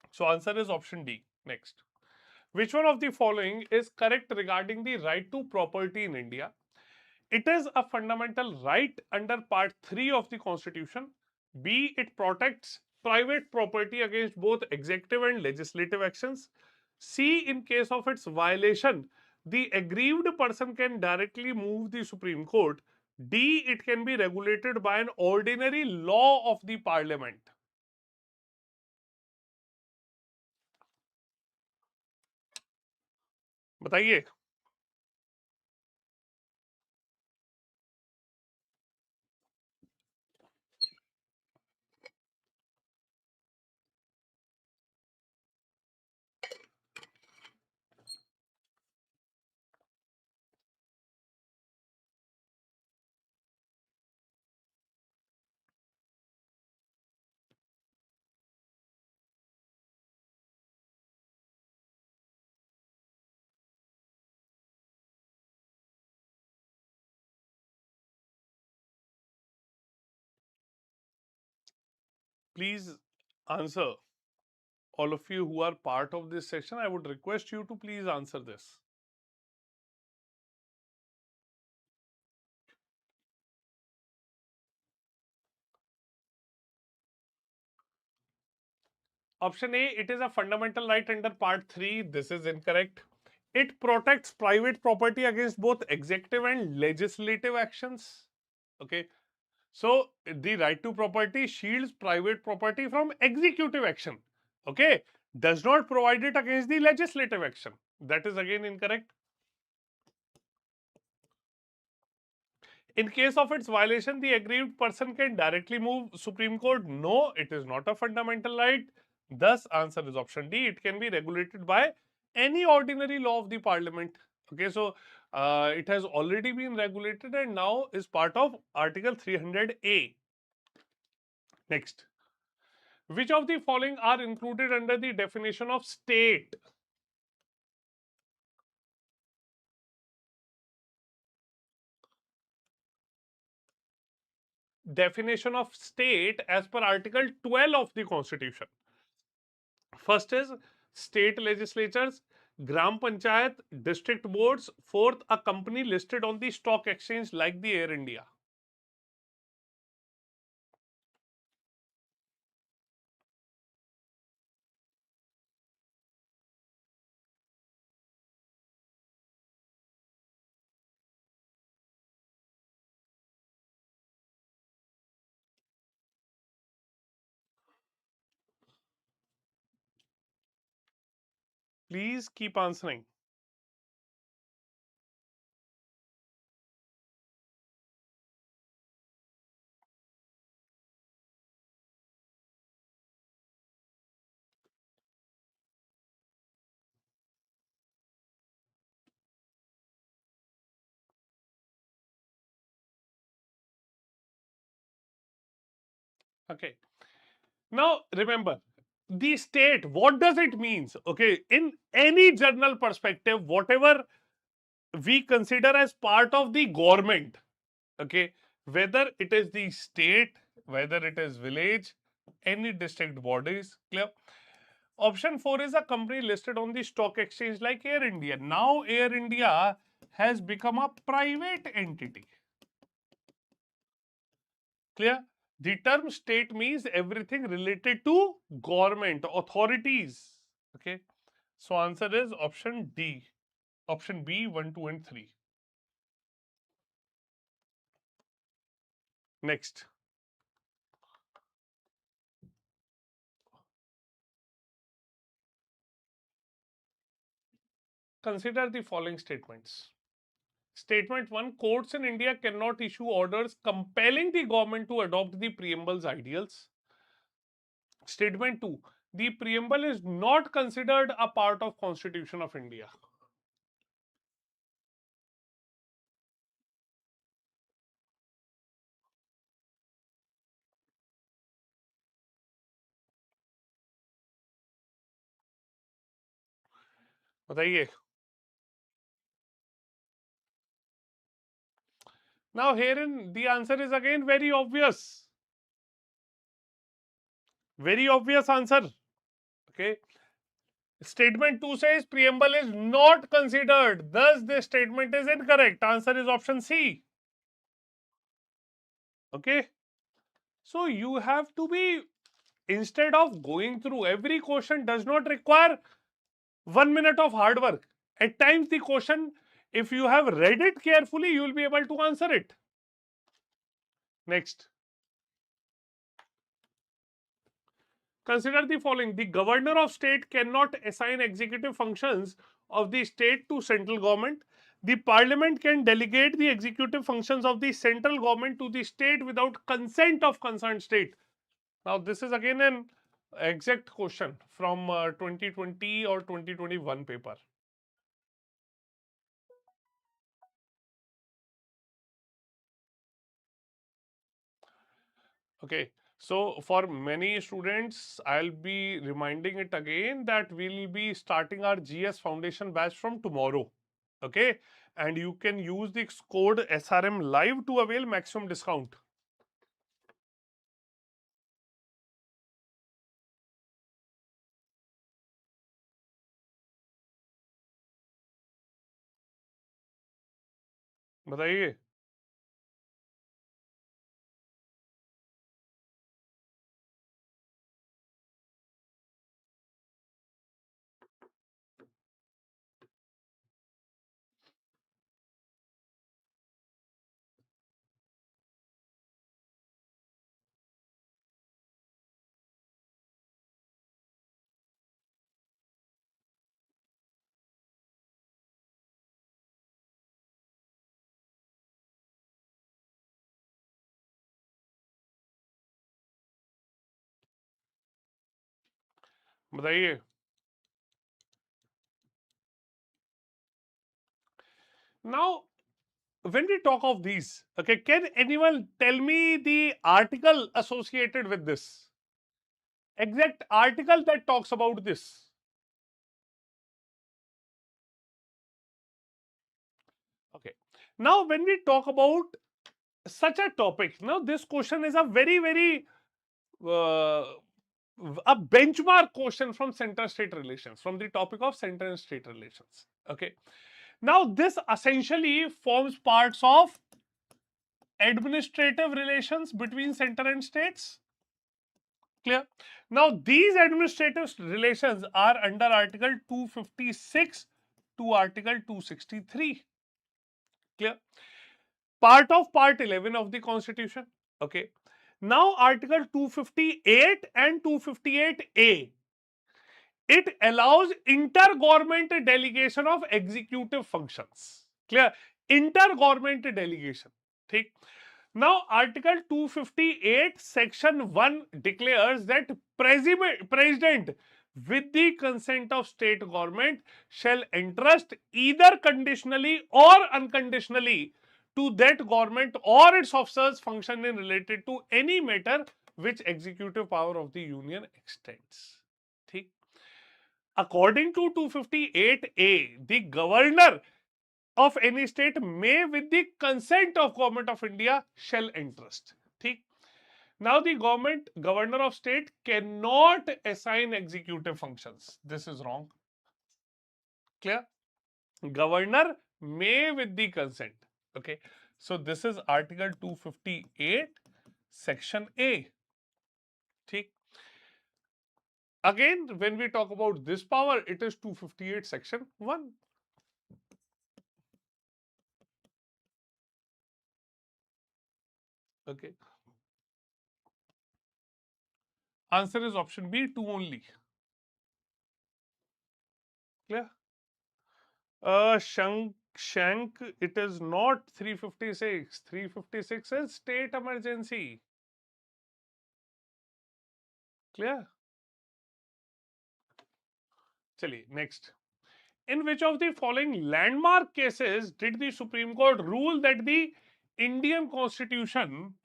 So answer is option D. Next. Which one of the following is correct regarding the right to property in India? It is a fundamental right under Part 3 of the Constitution. B. It protects private property against both executive and legislative actions. C. In case of its violation, the aggrieved person can directly move the Supreme Court. D, it can be regulated by an ordinary law of the Parliament. बताइए. Please answer. All of you who are part of this session, I would request you to please answer this. Option A, it is a fundamental right under Part 3. This is incorrect. It protects private property against both executive and legislative actions. Okay. So, the right to property shields private property from executive action. Okay. Does not provide it against the legislative action. That is again incorrect. In case of its violation, the aggrieved person can directly move Supreme Court. No, it is not a fundamental right. Thus, answer is option D. It can be regulated by any ordinary law of the Parliament. Okay, so it has already been regulated and now is part of Article 300A. Next. Which of the following are included under the definition of state? Definition of state as per Article 12 of the Constitution. First is state legislatures, gram panchayat, district boards. Fourth, a company listed on the stock exchange like the Air India. Please keep answering. Okay. Now remember, the state, what does it means? Okay, in any general perspective, whatever we consider as part of the government, okay, whether it is the state, whether it is village, any district bodies, clear? Option 4 is a company listed on the stock exchange like Air India. Now Air India has become a private entity. Clear? The term state means everything related to government, authorities. Okay. So answer is option D. Option B, 1, 2, and 3. Next. Consider the following statements. Statement 1, courts in India cannot issue orders compelling the government to adopt the preamble's ideals. Statement 2, the preamble is not considered a part of Constitution of India. बताइए. Now herein the answer is again very obvious. Very obvious answer. Okay. Statement 2 says preamble is not considered. Thus, this statement is incorrect. Answer is option C. Okay. So, you have to be, instead of going through every question, does not require 1 minute of hard work At times the question, if you have read it carefully, you will be able to answer it. Next. Consider the following. The governor of state cannot assign executive functions of the state to central government. The parliament can delegate the executive functions of the central government to the state without consent of concerned state. Now, this is again an exact question from 2020 or 2021 paper. Okay. So, for many students, I'll be reminding it again that we'll be starting our GS Foundation batch from tomorrow. Okay. And you can use the code SRM Live to avail maximum discount. बताइए. बताइए. Now, when we talk of these, okay, can anyone tell me the article associated with this? Exact article that talks about this. Okay. Now, when we talk about such a topic, now this question is a very uh, a benchmark question from center-state relations, from the topic of center and state relations. Okay. Now, this essentially forms parts of administrative relations between center and states. Clear? Now, these administrative relations are under Article 256 to Article 263. Clear? Part of Part 11 of the Constitution. Okay. Now, Article 258 and 258A, it allows inter-government delegation of executive functions. Clear? Inter-government delegation. ठीक? Now, Article 258, Section 1 declares that President, with the consent of state government, shall entrust either conditionally or unconditionally to that government or its officers function in related to any matter which executive power of the union extends. ठीक? According to 258A, the governor of any state may, with the consent of government of India, shall entrust. ठीक? Now, the governor of state cannot assign executive functions. This is wrong. Clear? Governor may with the consent. Okay. So, this is Article 258, Section A. ठीक? Again, when we talk about this power, it is 258, Section 1. Okay. Answer is option B, 2 only. Clear? Shank, it is not 356. 356 is state emergency. Clear? Chaliye, next. In which of the following landmark cases did the Supreme Court rule that the Indian Constitution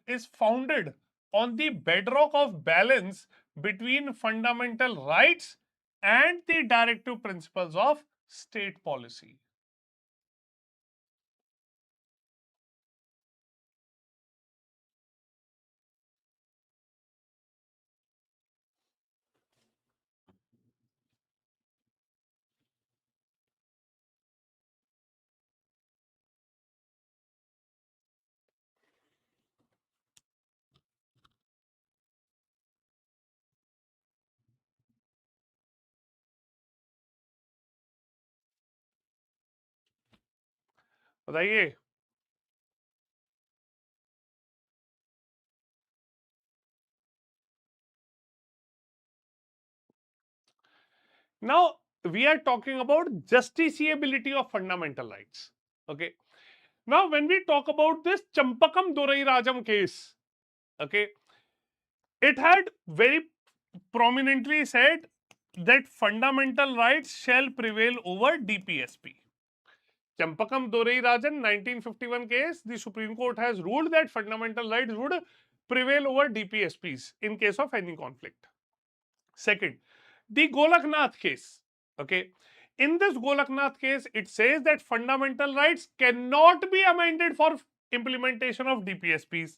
is founded on the bedrock of balance between fundamental rights and the directive principles of state policy? बताइए। Now we are talking about justiciability of fundamental rights. Okay. Now when we talk about this Champakam Dorai Rajam case, okay, it had very prominently said that fundamental rights shall prevail over DPSP. Champakam Dorai Rajan 1951 case, the Supreme Court has ruled that fundamental rights would prevail over DPSPs in case of any conflict. Second, the Golaknath case. Okay. In this Golaknath case, it says that fundamental rights cannot be amended for implementation of DPSPs.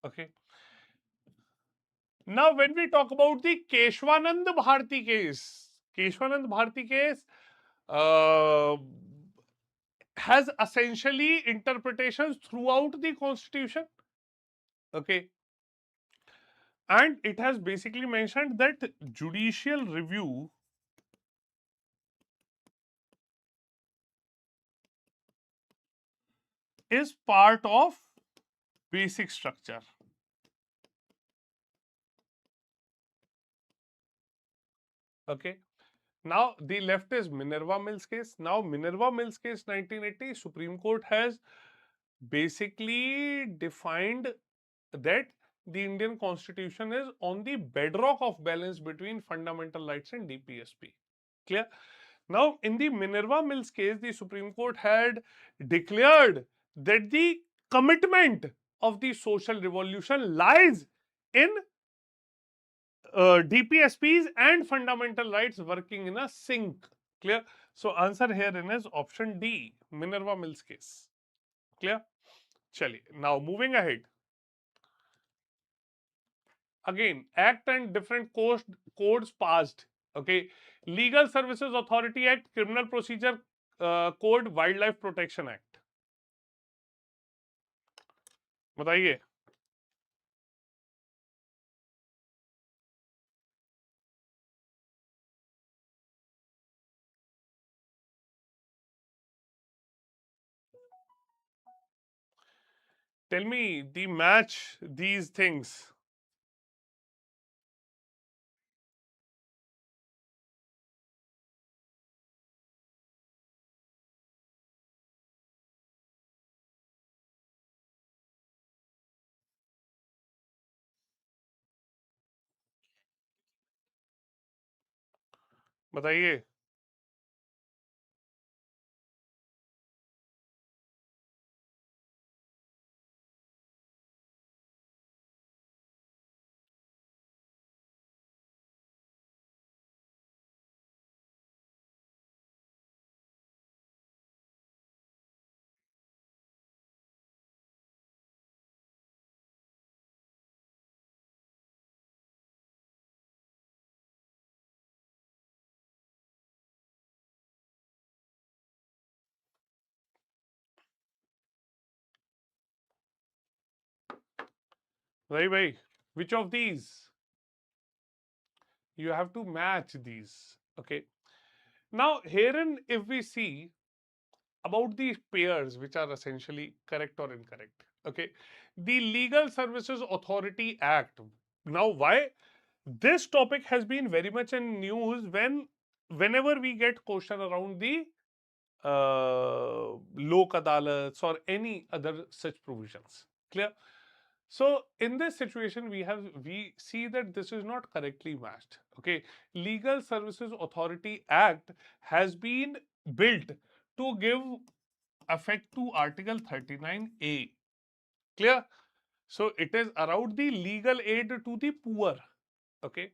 Okay. Now, when we talk about the Keshwanand Bharti case uh, has essentially interpretations throughout the constitution. Okay. And it has basically mentioned that judicial review is part of basic structure. Okay. Now the left is Minerva Mills case. Now Minerva Mills case 1980, Supreme Court has basically defined that the Indian Constitution is on the bedrock of balance between fundamental rights and DPSP. Clear? Now, in the Minerva Mills case, the Supreme Court had declared that the commitment of the social revolution lies in DPSPs and fundamental rights working in a sync. Clear? So, answer here is option D, Minerva Mills case. Clear? Chali. Now, moving ahead. Again, Act and different codes passed. Okay. Legal Services Authority Act, Criminal Procedure Code, Wildlife Protection Act. बताइए. Tell me the match these things. बताइए. भाई, which of these? You have to match these. Okay. Now, herein, if we see about these pairs, which are essentially correct or incorrect. Okay. The Legal Services Authority Act. Now, why this topic has been very much in news whenever we get question around the lok adalats or any other such provisions. Clear? So in this situation, we see that this is not correctly matched. Okay, Legal Services Authority Act has been built to give effect to Article 39A. Clear? So it is around the legal aid to the poor. Okay.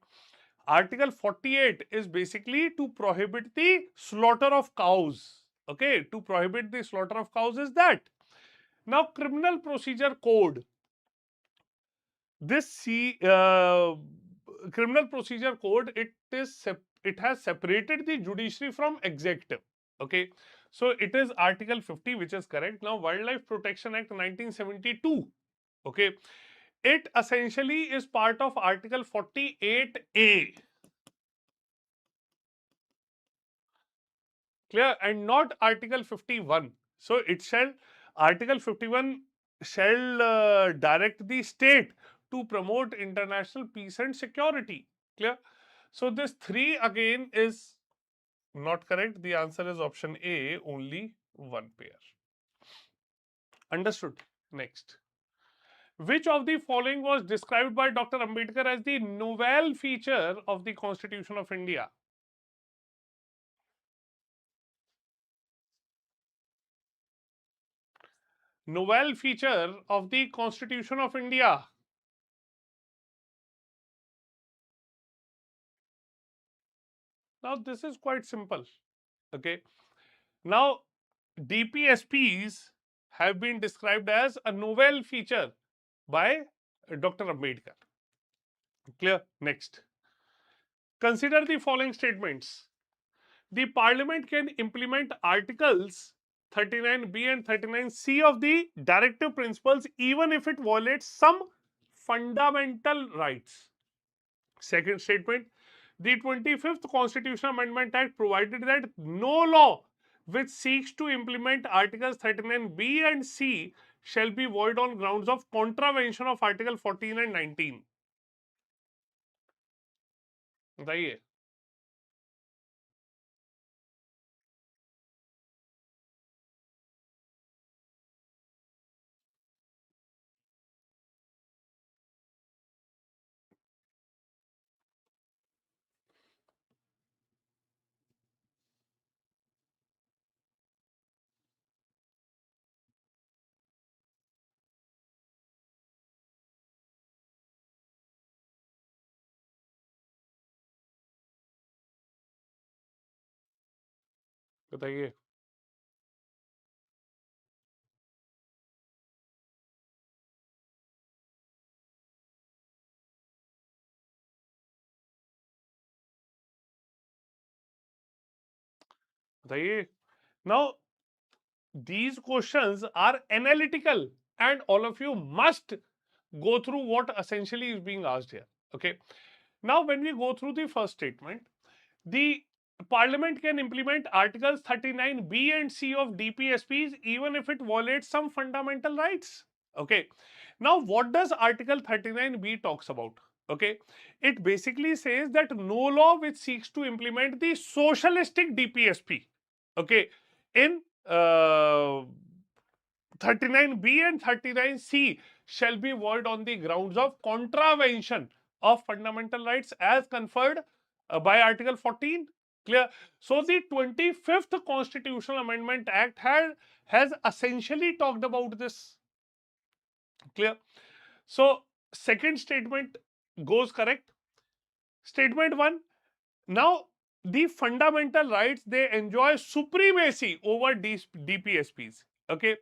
Article 48 is basically to prohibit the slaughter of cows. Okay, to prohibit the slaughter of cows is that. Now, Criminal Procedure Code. This Criminal Procedure Code, it has separated the judiciary from executive. Okay, so it is Article 50, which is correct. Now, Wildlife Protection Act 1972. Okay, it essentially is part of Article 48A. Clear? And not Article 51. So it shall, Article 51 shall direct the state to promote international peace and security. Clear? So this 3 again is not correct. The answer is option A, only one pair. Understood? Next. Which of the following was described by Dr. Ambedkar as the novel feature of the Constitution of India? Novel feature of the Constitution of India. Now, this is quite simple. Okay. Now, DPSPs have been described as a novel feature by Dr. Ambedkar. Clear? Next. Consider the following statements. The Parliament can implement Articles 39B and 39C of the directive principles even if it violates some fundamental rights. Second statement, the 25th Constitutional Amendment Act provided that no law which seeks to implement Articles 39B and C shall be void on grounds of contravention of Article 14 and 19. बताइए. बताइए. बताइए. Now, these questions are analytical and all of you must go through what essentially is being asked here. Okay. Now, when we go through the first statement, the Parliament can implement Articles 39B and C of DPSPs even if it violates some fundamental rights. Okay. Now, what does Article 39B talks about? Okay. It basically says that no law which seeks to implement the socialistic DPSP, okay, in 39B and 39C shall be void on the grounds of contravention of fundamental rights as conferred by Article 14. Clear? So the 25th Constitutional Amendment Act has essentially talked about this. Clear? So second statement goes correct. Statement 1. Now, the fundamental rights, they enjoy supremacy over DPSPs. Okay.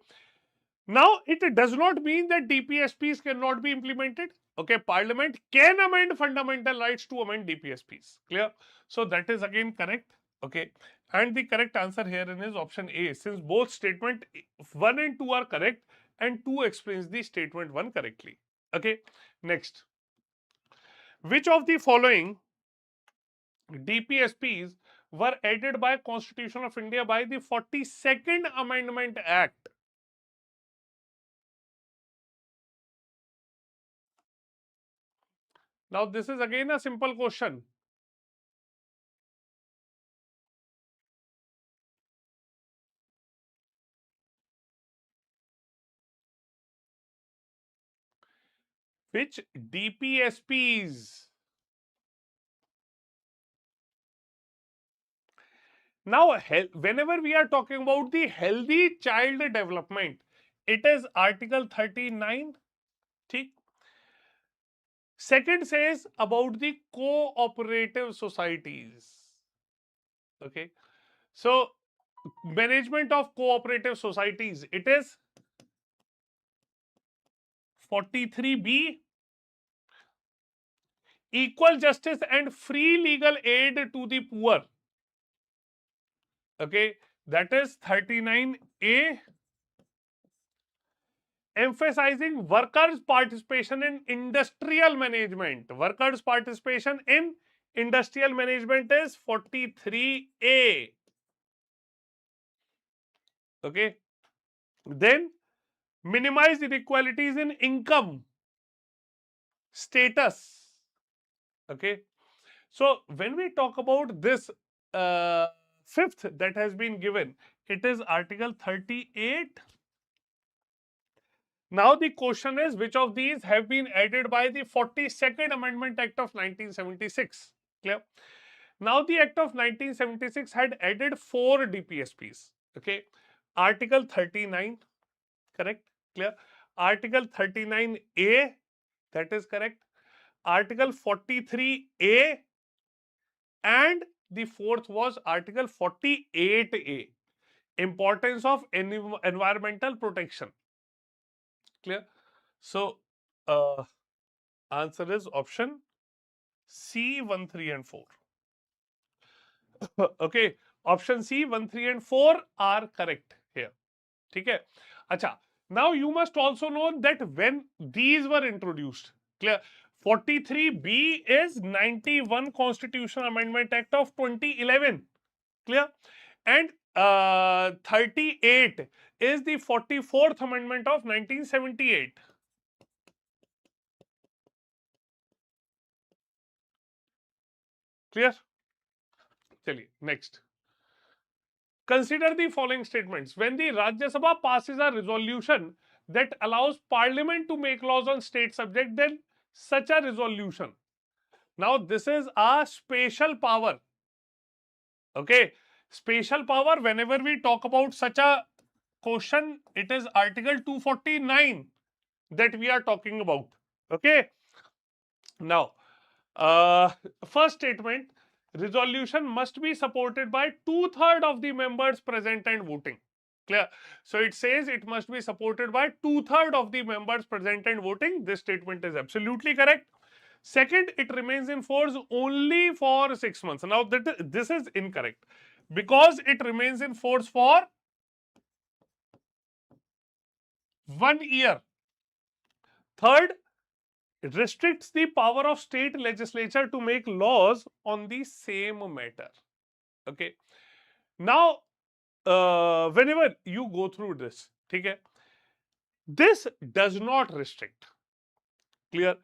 Now, it does not mean that DPSPs cannot be implemented. Okay, Parliament can amend fundamental rights to amend DPSPs. Clear? So that is again correct. Okay, and the correct answer herein is option A, since both statement 1 and 2 are correct and 2 explains the statement 1 correctly. Okay, next. Which of the following DPSPs were added by Constitution of India by the 42nd Amendment Act? Now, this is again a simple question. Which DPSPs? Now, whenever we are talking about the healthy child development, it is Article 39. ठीक? Second says about the cooperative societies. Okay. So, management of cooperative societies, it is 43B. Equal justice and free legal aid to the poor. Okay, that is 39A. emphasizing workers' participation in industrial management. Workers' participation in industrial management is 43A. Okay. Then minimize inequalities in income, status. Okay. So when we talk about this fifth that has been given, it is Article 38. Now the question is, which of these have been added by the 42nd Amendment Act of 1976? Clear? Now the Act of 1976 had added 4 DPSPs. Okay. Article 39, correct? Clear? Article 39A, that is correct. Article 43A, and the fourth was Article 48A, importance of environmental protection. Clear? So, answer is option C, 1, 3 and 4. Okay, option C, 1, 3 and 4 are correct here. Okay. Acha. Now you must also know that when these were introduced, clear? 43B is 91 Constitution Amendment Act of 2011. Clear? And 38 is the 44th Amendment of 1978. Clear? Chaliye, next. Consider the following statements. When the Rajya Sabha passes a resolution that allows Parliament to make laws on state subject, then such a resolution. Now, this is a special power. Okay. Special power, whenever we talk about such a question, it is Article 249 that we are talking about. Okay. Now, first statement, resolution must be supported by 2/3 of the members present and voting. Clear? So it says it must be supported by 2/3 of the members present and voting. This statement is absolutely correct. Second, it remains in force only for 6 months. Now, this is incorrect because it remains in force for 1 year. Third, it restricts the power of state legislature to make laws on the same matter. Okay. Now, whenever you go through this, okay, this does not restrict. Clear?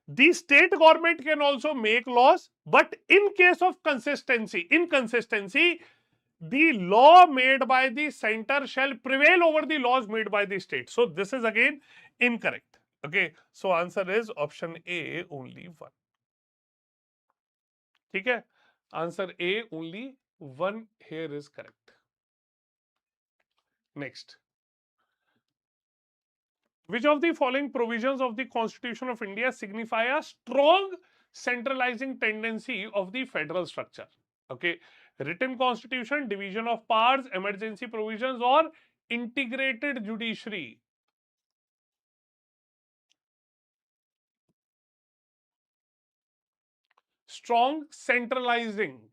The state government can also make laws, but in case of inconsistency, the law made by the center shall prevail over the laws made by the state. So this is again incorrect. Okay, so answer is option A, only 1. Okay, answer A, only 1 here is correct. Next. Which of the following provisions of the Constitution of India signify a strong centralizing tendency of the federal structure? Okay, written constitution, division of powers, emergency provisions, or integrated judiciary? Strong centralizing.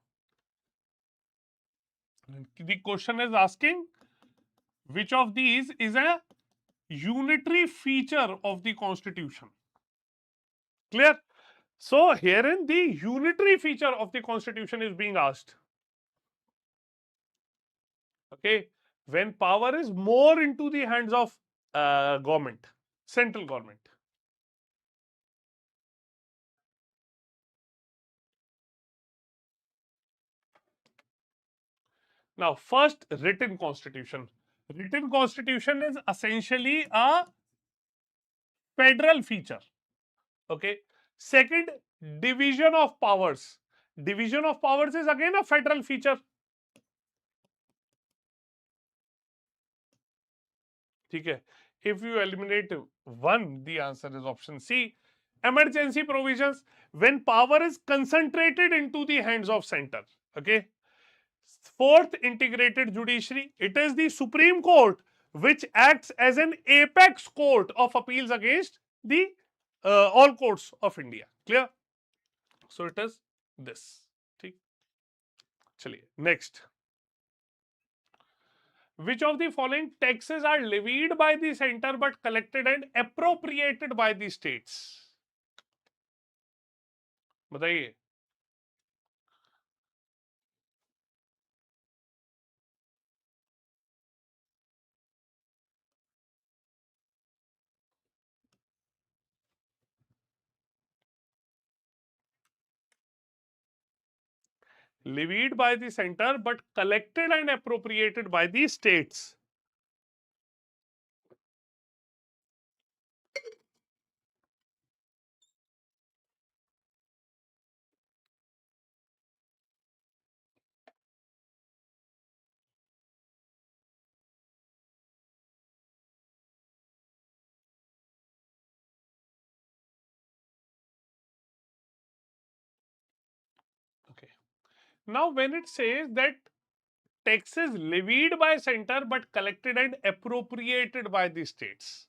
The question is asking which of these is a unitary feature of the Constitution. Clear? So, herein the unitary feature of the Constitution is being asked. Okay, when power is more into the hands of government, central government. Now, first, written constitution. Written constitution is essentially a federal feature. Okay. Second, division of powers. Division of powers is again a federal feature. Okay. If you eliminate one, the answer is option C. Emergency provisions, when power is concentrated into the hands of center. Okay. Fourth, integrated judiciary. It is the Supreme Court which acts as an apex court of appeals against the all courts of India. Clear? So it is this. Chaliye, next. Which of the following taxes are levied by the center but collected and appropriated by the states? बताइए. Levied by the center but collected and appropriated by the states. Okay. Now, when it says that taxes levied by center but collected and appropriated by the states,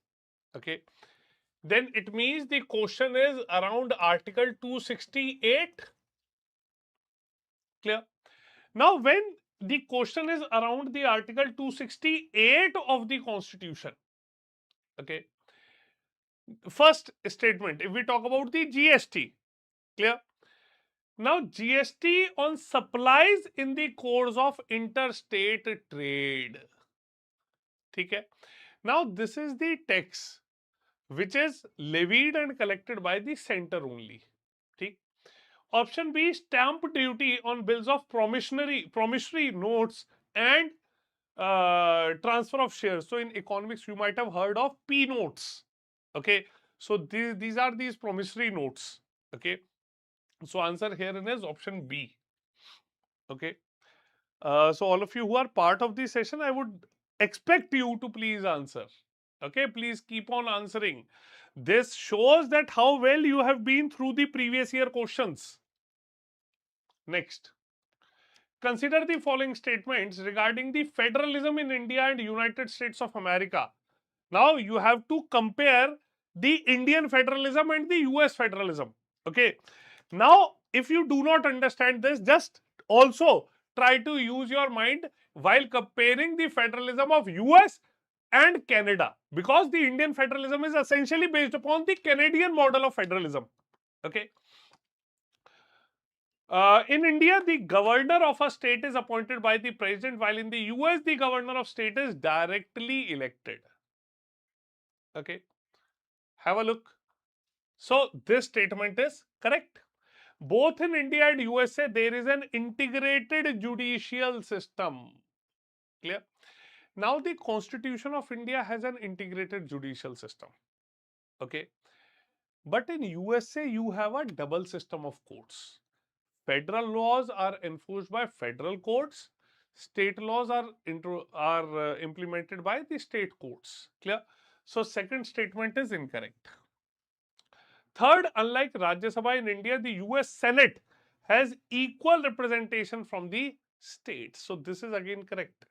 okay, then it means the question is around Article 268. Clear? Now, when the question is around the Article 268 of the Constitution, okay, first statement, if we talk about the GST, clear? Now, GST on supplies in the course of interstate trade. Okay. Now, this is the tax which is levied and collected by the center only. Okay. Option B, stamp duty on bills of promissory notes and transfer of shares. So, in economics, you might have heard of P notes. Okay. So, these are these promissory notes. Okay. So, answer here is option B. Okay. So, all of you who are part of this session, I would expect you to please answer. Okay, please keep on answering. This shows that how well you have been through the previous year questions. Next, consider the following statements regarding the federalism in India and United States of America. Now, you have to compare the Indian federalism and the US federalism. Okay. Now, if you do not understand this, just also try to use your mind while comparing the federalism of US and Canada, because the Indian federalism is essentially based upon the Canadian model of federalism. Okay. In India, the governor of a state is appointed by the president, while in the US, the governor of state is directly elected. Okay. Have a look. So, this statement is correct. Both in India and USA, there is an integrated judicial system. Clear? Now, the Constitution of India has an integrated judicial system. Okay. But in USA, you have a double system of courts. Federal laws are enforced by federal courts. State laws are implemented by the state courts. Clear? So, second statement is incorrect. Third, unlike Rajya Sabha in India, the US Senate has equal representation from the states. So, this is again correct.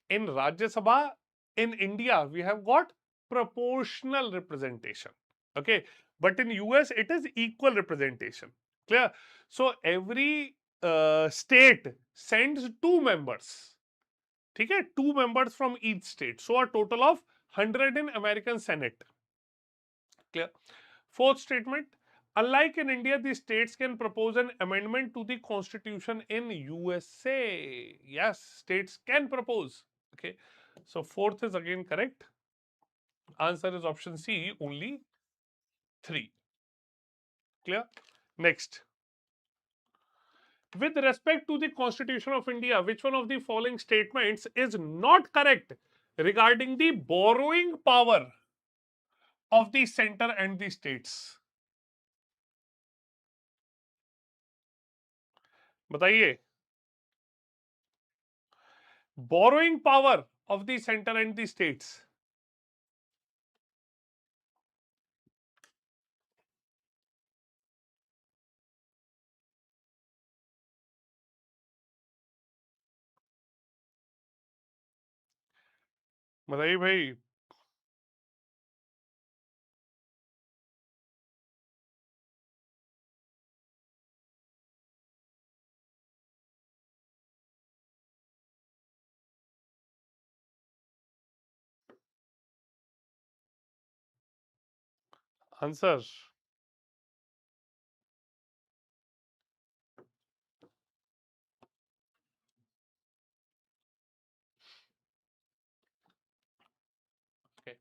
In Rajya Sabha in India, we have got proportional representation. Okay. But in US, it is equal representation. Clear? So, every state sends 2 members. Okay? 2 members from each state. So, a total of 100 in American Senate. Clear? Fourth statement, unlike in India, the states can propose an amendment to the constitution in USA. Yes, states can propose. Okay. So, fourth is again correct. Answer is option C, only 3. Clear? Next. With respect to the Constitution of India, which one of the following statements is not correct regarding the borrowing power of the center and the states? बताइए. Borrowing power of the center and the states. बताइए भाई. Answer. Okay.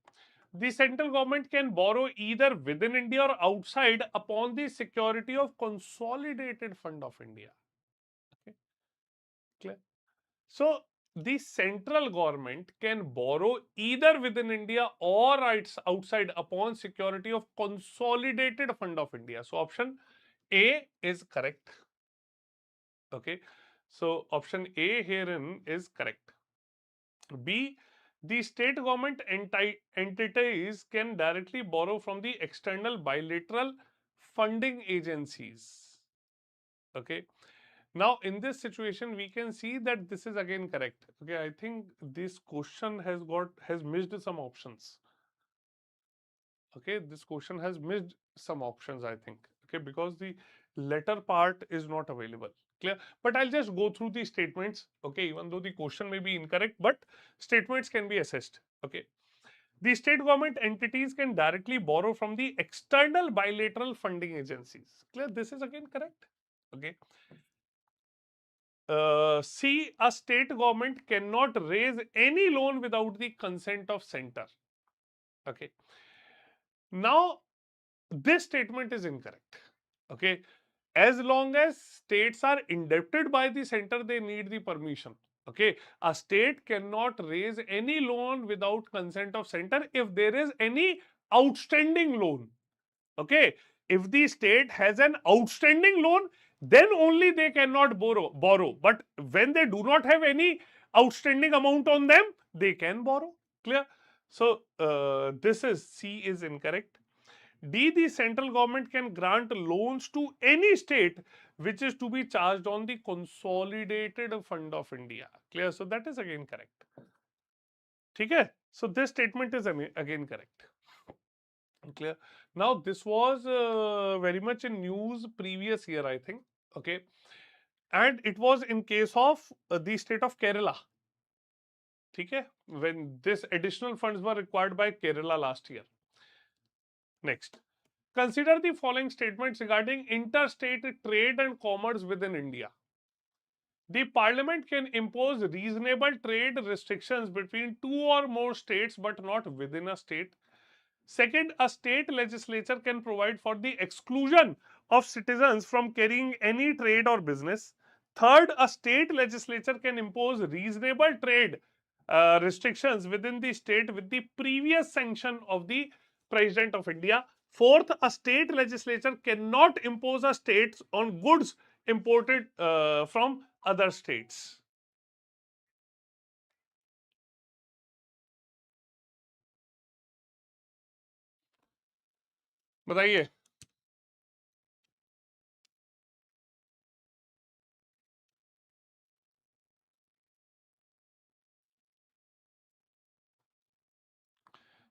The central government can borrow either within India or outside upon the security of consolidated fund of India. Okay. Clear? So the central government can borrow either within India or outside upon security of consolidated fund of India. So option A is correct. Okay. So option A herein is correct. B, the state government entities can directly borrow from the external bilateral funding agencies. Okay. Now, in this situation, we can see that this is again correct. Okay, I think this question has missed some options. Okay, this question has missed some options, I think. Okay, because the letter part is not available. Clear? But I'll just go through the statements. Okay, even though the question may be incorrect, but statements can be assessed. Okay. The state government entities can directly borrow from the external bilateral funding agencies. Clear? This is again correct. Okay. C, a state government cannot raise any loan without the consent of center. Okay. Now, this statement is incorrect. Okay. As long as states are indebted by the center, they need the permission. Okay. A state cannot raise any loan without consent of center if there is any outstanding loan. Okay. If the state has an outstanding loan, then only they cannot borrow. But when they do not have any outstanding amount on them, they can borrow. Clear? So this is C is incorrect. D, the central government can grant loans to any state which is to be charged on the consolidated fund of India. Clear? So that is again correct. Okay? So this statement is again correct. Clear. Now this was very much in news previous year, I think. Okay, and it was in case of the state of Kerala. Okay, when this additional funds were required by Kerala last year. Next, consider the following statements regarding interstate trade and commerce within India. The Parliament can impose reasonable trade restrictions between two or more states, but not within a state. Second, a state legislature can provide for the exclusion of citizens from carrying any trade or business. Third, a state legislature can impose reasonable trade restrictions within the state with the previous sanction of the President of India. Fourth, a state legislature cannot impose a state on goods imported from other states. बताइए.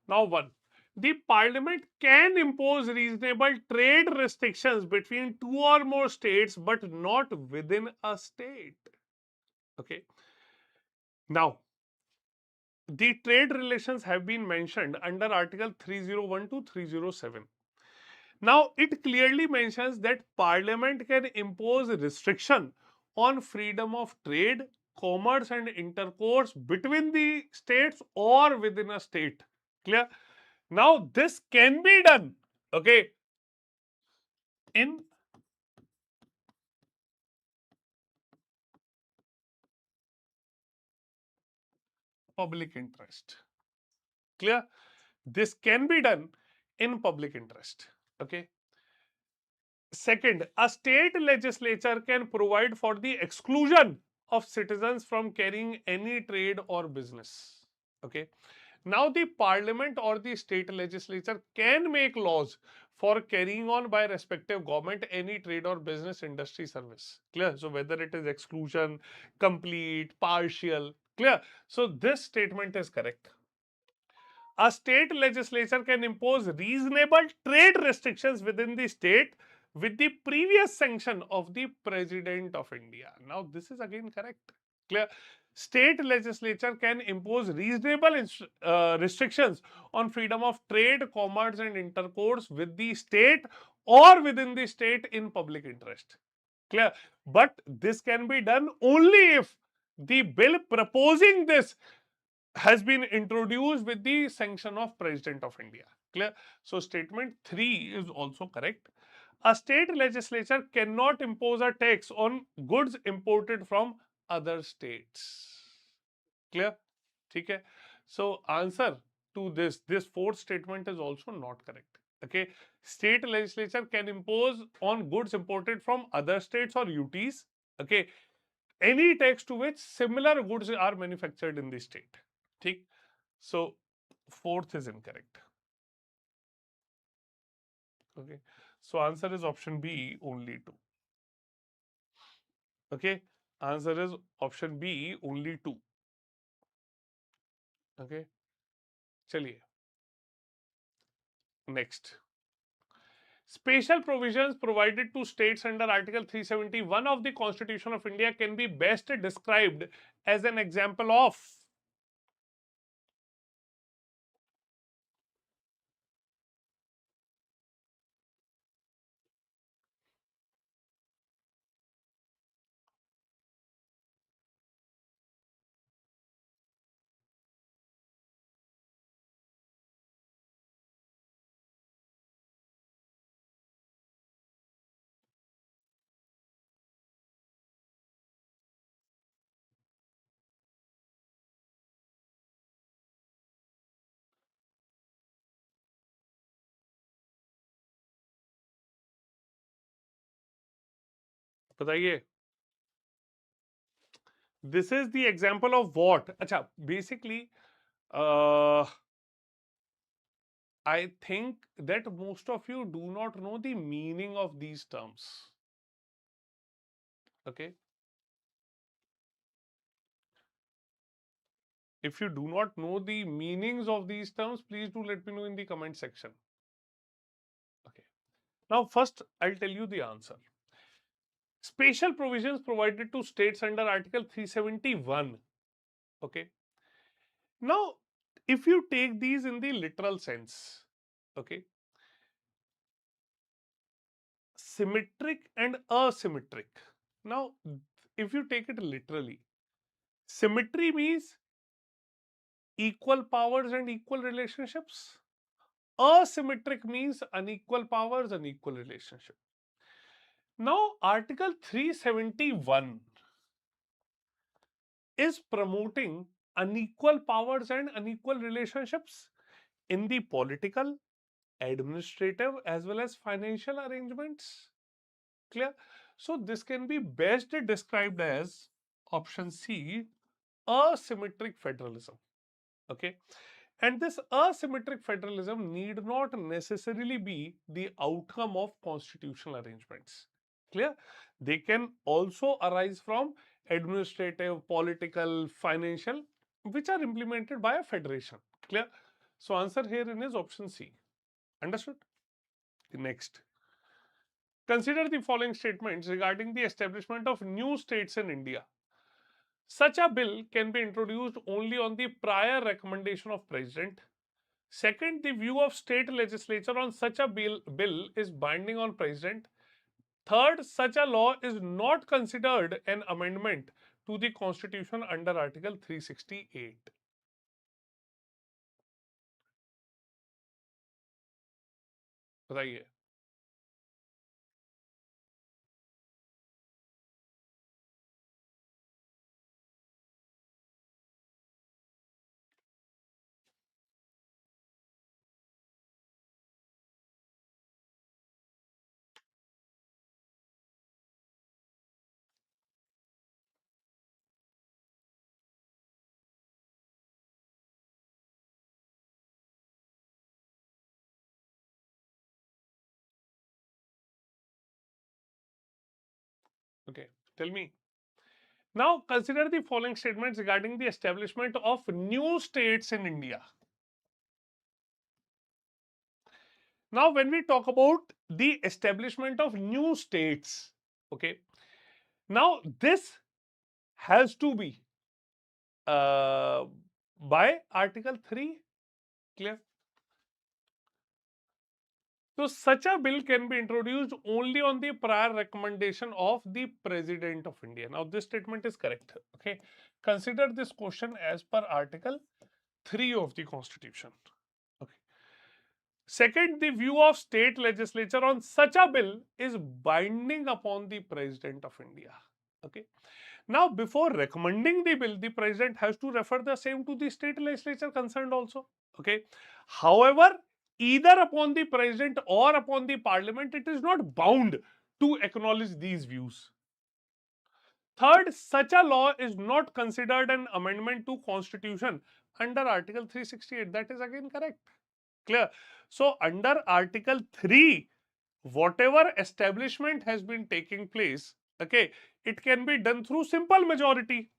Now, one, the Parliament can impose reasonable trade restrictions between two or more states, but not within a state. Okay. Now, the trade relations have been mentioned under Article 301 to 307. Now, it clearly mentions that Parliament can impose restriction on freedom of trade, commerce, and intercourse between the states or within a state. Clear? Now, this can be done, okay, in public interest. Clear? This can be done in public interest. Okay. Second, a state legislature can provide for the exclusion of citizens from carrying any trade or business. Okay. Now, the parliament or the state legislature can make laws for carrying on by respective government any trade or business industry service. Clear? So, whether it is exclusion, complete, partial. Clear? So, this statement is correct. A state legislature can impose reasonable trade restrictions within the state with the previous sanction of the President of India. Now, this is again correct. Clear? state legislature can impose reasonable restrictions on freedom of trade, commerce, and intercourse with the state or within the state in public interest. Clear? But this can be done only if the bill proposing this has been introduced with the sanction of President of India. Clear? So statement 3 is also correct. A state legislature cannot impose a tax on goods imported from other states. Clear? Okay. So answer to this fourth statement is also not correct. Okay. State legislature can impose on goods imported from other states or UTs. Okay. Any tax to which similar goods are manufactured in the state. Okay. So fourth is incorrect. Okay. So answer is option B, only 2. Okay. Answer is option B, only 2. Okay. Chaliye. Next. Special provisions provided to states under Article 371 of the Constitution of India can be best described as an example of. बताइए. This is the example of what? Acha, basically, I think that most of you do not know the meaning of these terms. Okay. If you do not know the meanings of these terms, please do let me know in the comment section. Okay. Now, first, I'll tell you the answer. Special provisions provided to states under Article 371. Okay. Now, if you take these in the literal sense, okay, symmetric and asymmetric. Now, if you take it literally, symmetry means equal powers and equal relationships. Asymmetric means unequal powers, unequal relationship. Now, Article 371 is promoting unequal powers and unequal relationships in the political, administrative, as well as financial arrangements. Clear? So, this can be best described as option C, asymmetric federalism. Okay. And this asymmetric federalism need not necessarily be the outcome of constitutional arrangements. Clear? They can also arise from administrative, political, financial, which are implemented by a federation. Clear? So answer here is option C. Understood? Next. Consider the following statements regarding the establishment of new states in India. Such a bill can be introduced only on the prior recommendation of President. Second, the view of state legislature on such a bill is binding on President. Third, such a law is not considered an amendment to the Constitution under Article 368. बताइए. Okay, tell me. Now consider the following statements regarding the establishment of new states in India. Now, when we talk about the establishment of new states, okay, now this has to be uh, by Article 3. Clear? So such a bill can be introduced only on the prior recommendation of the President of India. Now this statement is correct. Okay. Consider this question as per Article 3 of the Constitution. Okay. Second, the view of state legislature on such a bill is binding upon the President of India. Okay. Now, before recommending the bill, the President has to refer the same to the state legislature concerned also. Okay. However, either upon the President or upon the Parliament, it is not bound to acknowledge these views. Third, such a law is not considered an amendment to Constitution under Article 368. That is again correct. Clear? So, under Article 3, whatever establishment has been taking place, okay, it can be done through simple majority.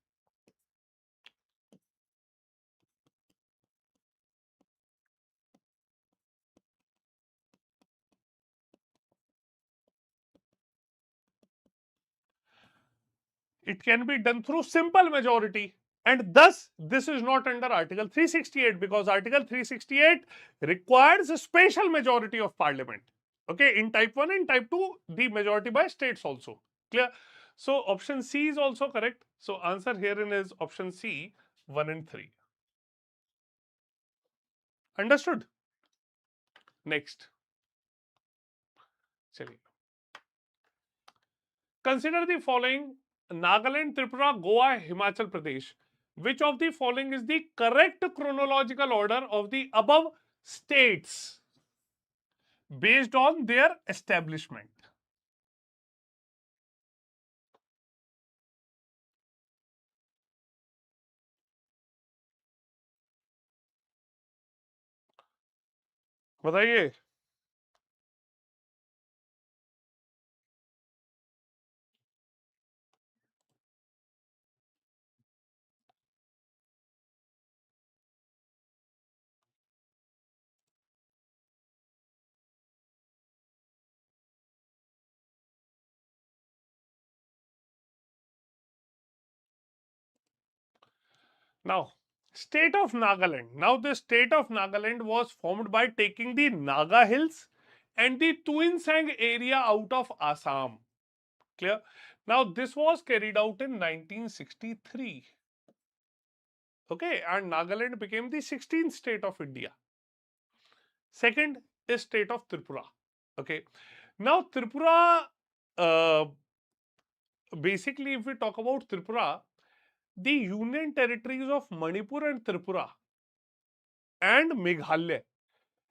It can be done through simple majority. And thus, this is not under Article 368 because Article 368 requires a special majority of Parliament. Okay, in type 1 and type 2, the majority by states also. Clear? So, option C is also correct. So, answer herein is option C, 1 and 3. Understood? Next. Chaliye. Consider the following: Nagaland, Tripura, Goa, Himachal Pradesh. Which of the following is the correct chronological order of the above states based on their establishment? बताइए. Now, state of Nagaland. Now, the state of Nagaland was formed by taking the Naga Hills and the Tuinsang area out of Assam. Clear? Now, this was carried out in 1963. Okay, and Nagaland became the 16th state of India. Second is state of Tripura. Okay, now Tripura, uh, basically, if we talk about Tripura, the union territories of Manipur and Tripura and Meghalaya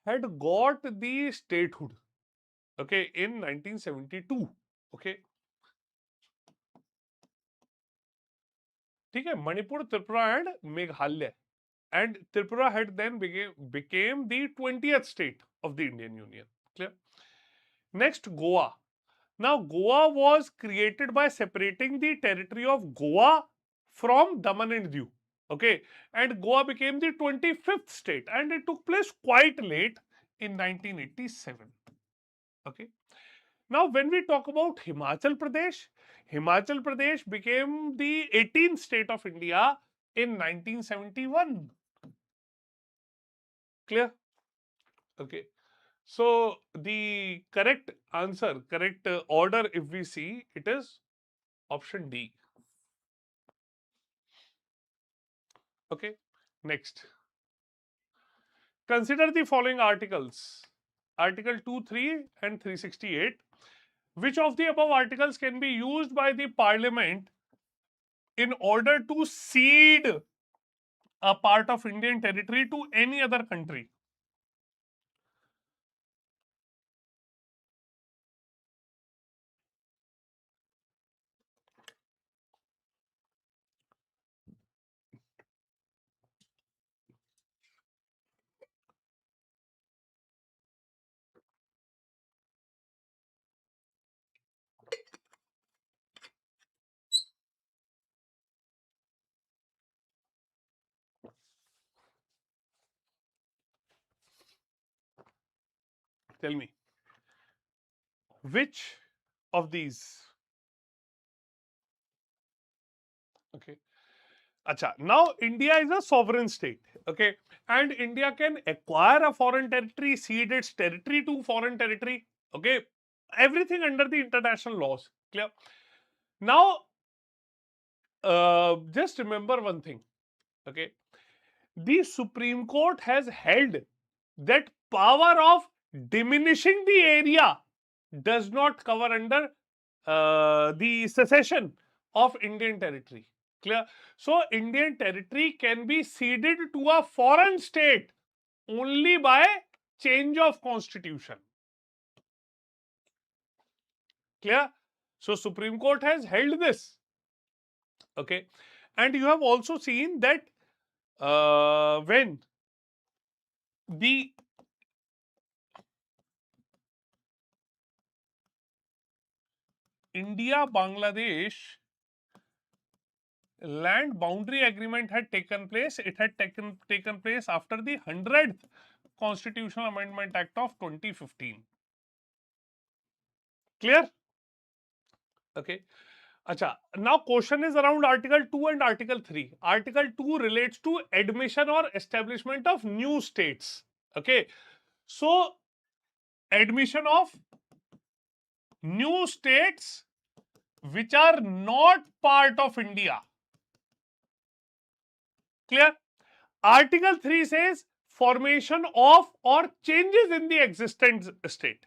had got the statehood. Okay, in 1972. Okay, ठीक है, Manipur, Tripura and Meghalaya, and Tripura had then became the 20th state of the Indian Union. Clear? Next, Goa. Now, Goa was created by separating the territory of Goa from Daman and Diu. Okay, and Goa became the 25th state, and it took place quite late in 1987. Okay. Now, when we talk about Himachal Pradesh became the 18th state of India in 1971. Clear? Okay. So, the correct answer, correct order, if we see, it is option D. Okay. Next. Consider the following articles. Article 2, 3 and 368. Which of the above articles can be used by the Parliament in order to cede a part of Indian territory to any other country? Tell me. Which of these? Okay. Acha, now India is a sovereign state, okay, and India can acquire a foreign territory, cede its territory to foreign territory, okay, everything under the international laws. Clear? Now, just remember one thing, okay, the Supreme Court has held that power of diminishing the area does not cover under the secession of Indian territory. Clear? So, Indian territory can be ceded to a foreign state only by change of constitution. Clear? So, Supreme Court has held this. Okay. And you have also seen that when the India-Bangladesh land boundary agreement had taken place, it had taken place after the 100th Constitutional Amendment Act of 2015. Clear? Okay. Acha, now question is around Article 2 and Article 3. Article 2 relates to admission or establishment of new states. Okay. So, admission of new states which are not part of India. Clear? Article 3 says formation of or changes in the existing state.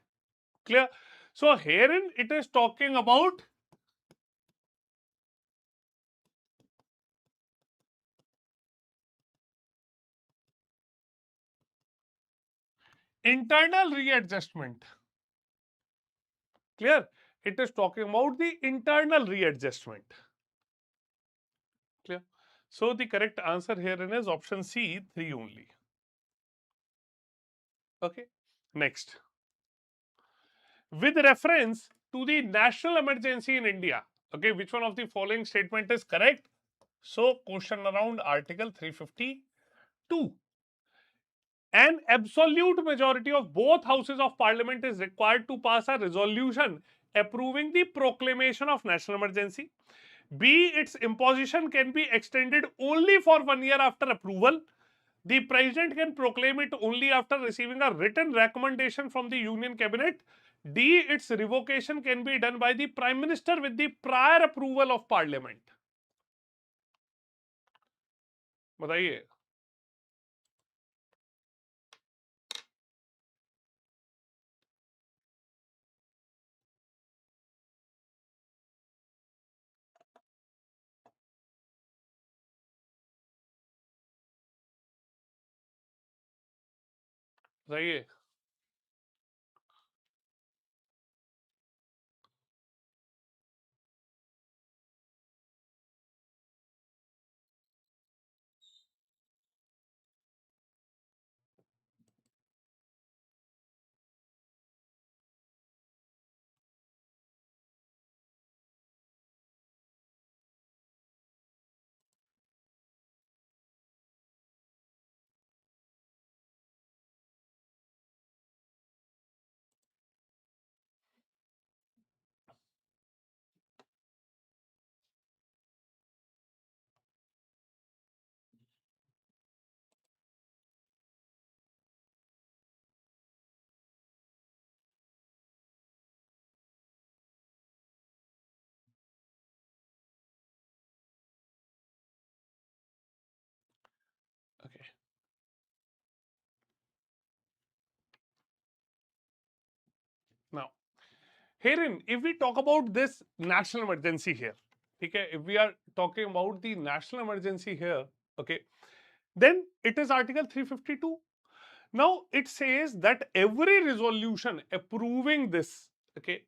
Clear? So, herein it is talking about internal readjustment. Clear? It is talking about the internal readjustment. Clear? So, the correct answer herein is option C, 3 only. Okay. Next. With reference to the national emergency in India, okay, which one of the following statement is correct? So, question around Article 352. An absolute majority of both houses of parliament is required to pass a resolution approving the proclamation of national emergency. B. Its imposition can be extended only for 1 year after approval. The president can proclaim it only after receiving a written recommendation from the union cabinet. D. Its revocation can be done by the prime minister with the prior approval of parliament. बताइए. बताइए. Okay. Now, herein, if we talk about this national emergency here, okay, if we are talking about the national emergency here, okay, then it is Article 352. Now, it says that every resolution approving this, okay,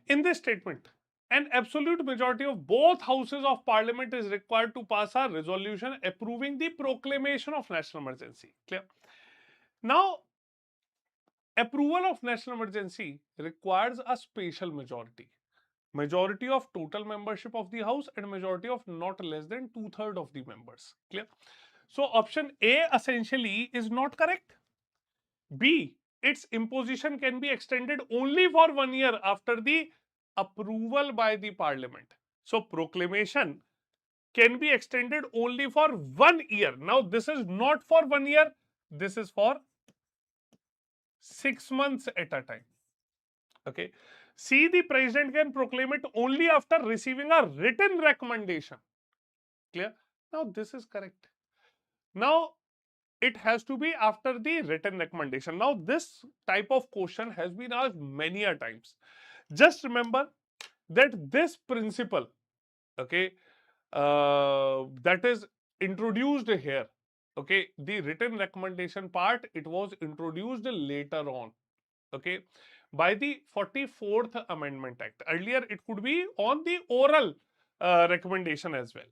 in this statement, an absolute majority of both houses of parliament is required to pass a resolution approving the proclamation of national emergency. Clear? Now, approval of national emergency requires a special majority. Majority of total membership of the house and majority of not less than 2/3 of the members. Clear? So, option A essentially is not correct. B. Its imposition can be extended only for 1 year after the approval by the parliament. So, proclamation can be extended only for 1 year. Now, this is not for 1 year, this is for 6 months at a time. Okay. C, the president can proclaim it only after receiving a written recommendation. Clear? Now, this is correct. Now, it has to be after the written recommendation. Now, this type of question has been asked many a times. Just remember that this principle, okay, that is introduced here, okay, the written recommendation part, it was introduced later on, okay, by the 44th Amendment Act. Earlier, it could be on the oral recommendation as well.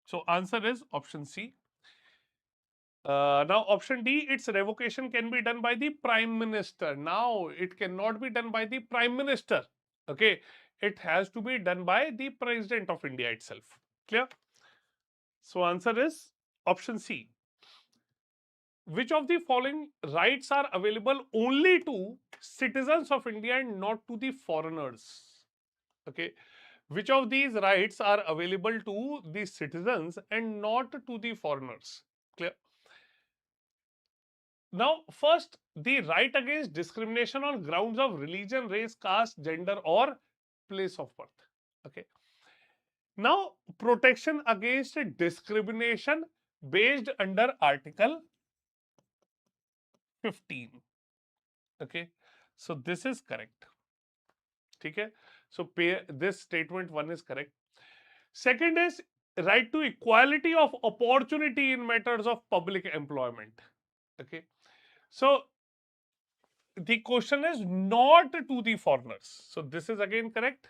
So, answer is option C. Now, option D, its revocation can be done by the Prime Minister. Now, it cannot be done by the Prime Minister. Okay, it has to be done by the President of India itself. Clear? So, answer is option C. Which of the following rights are available only to citizens of India and not to the foreigners? Okay, which of these rights are available to the citizens and not to the foreigners? Clear? Now, first, the right against discrimination on grounds of religion, race, caste, gender, or place of birth. Okay. Now, protection against discrimination based under Article 15. Okay. So, this is correct. Okay. So, this statement 1 is correct. Second is right to equality of opportunity in matters of public employment. Okay. So, the question is not to the foreigners. So, this is again correct.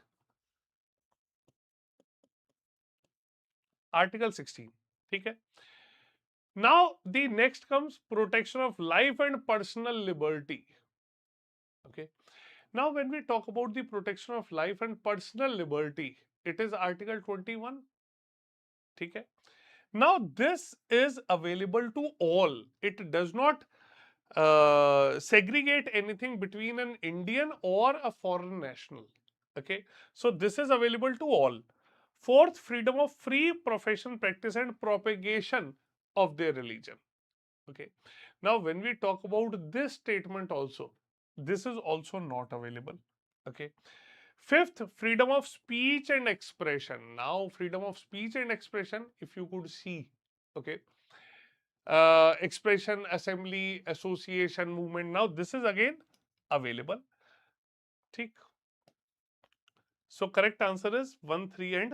Article 16. Okay. Now, the next comes protection of life and personal liberty. Okay. Now, when we talk about the protection of life and personal liberty, it is Article 21. Okay. Now, this is available to all. It does not segregate anything between an Indian or a foreign national. Okay. So, this is available to all. Fourth, freedom of free profession, practice and propagation of their religion. Okay. Now, when we talk about this statement also, this is also not available. Okay. Fifth, freedom of speech and expression. Now, freedom of speech and expression, if you could see, okay, expression, assembly, association, movement. Now, this is again available. Tick. So, correct answer is 1, 3 and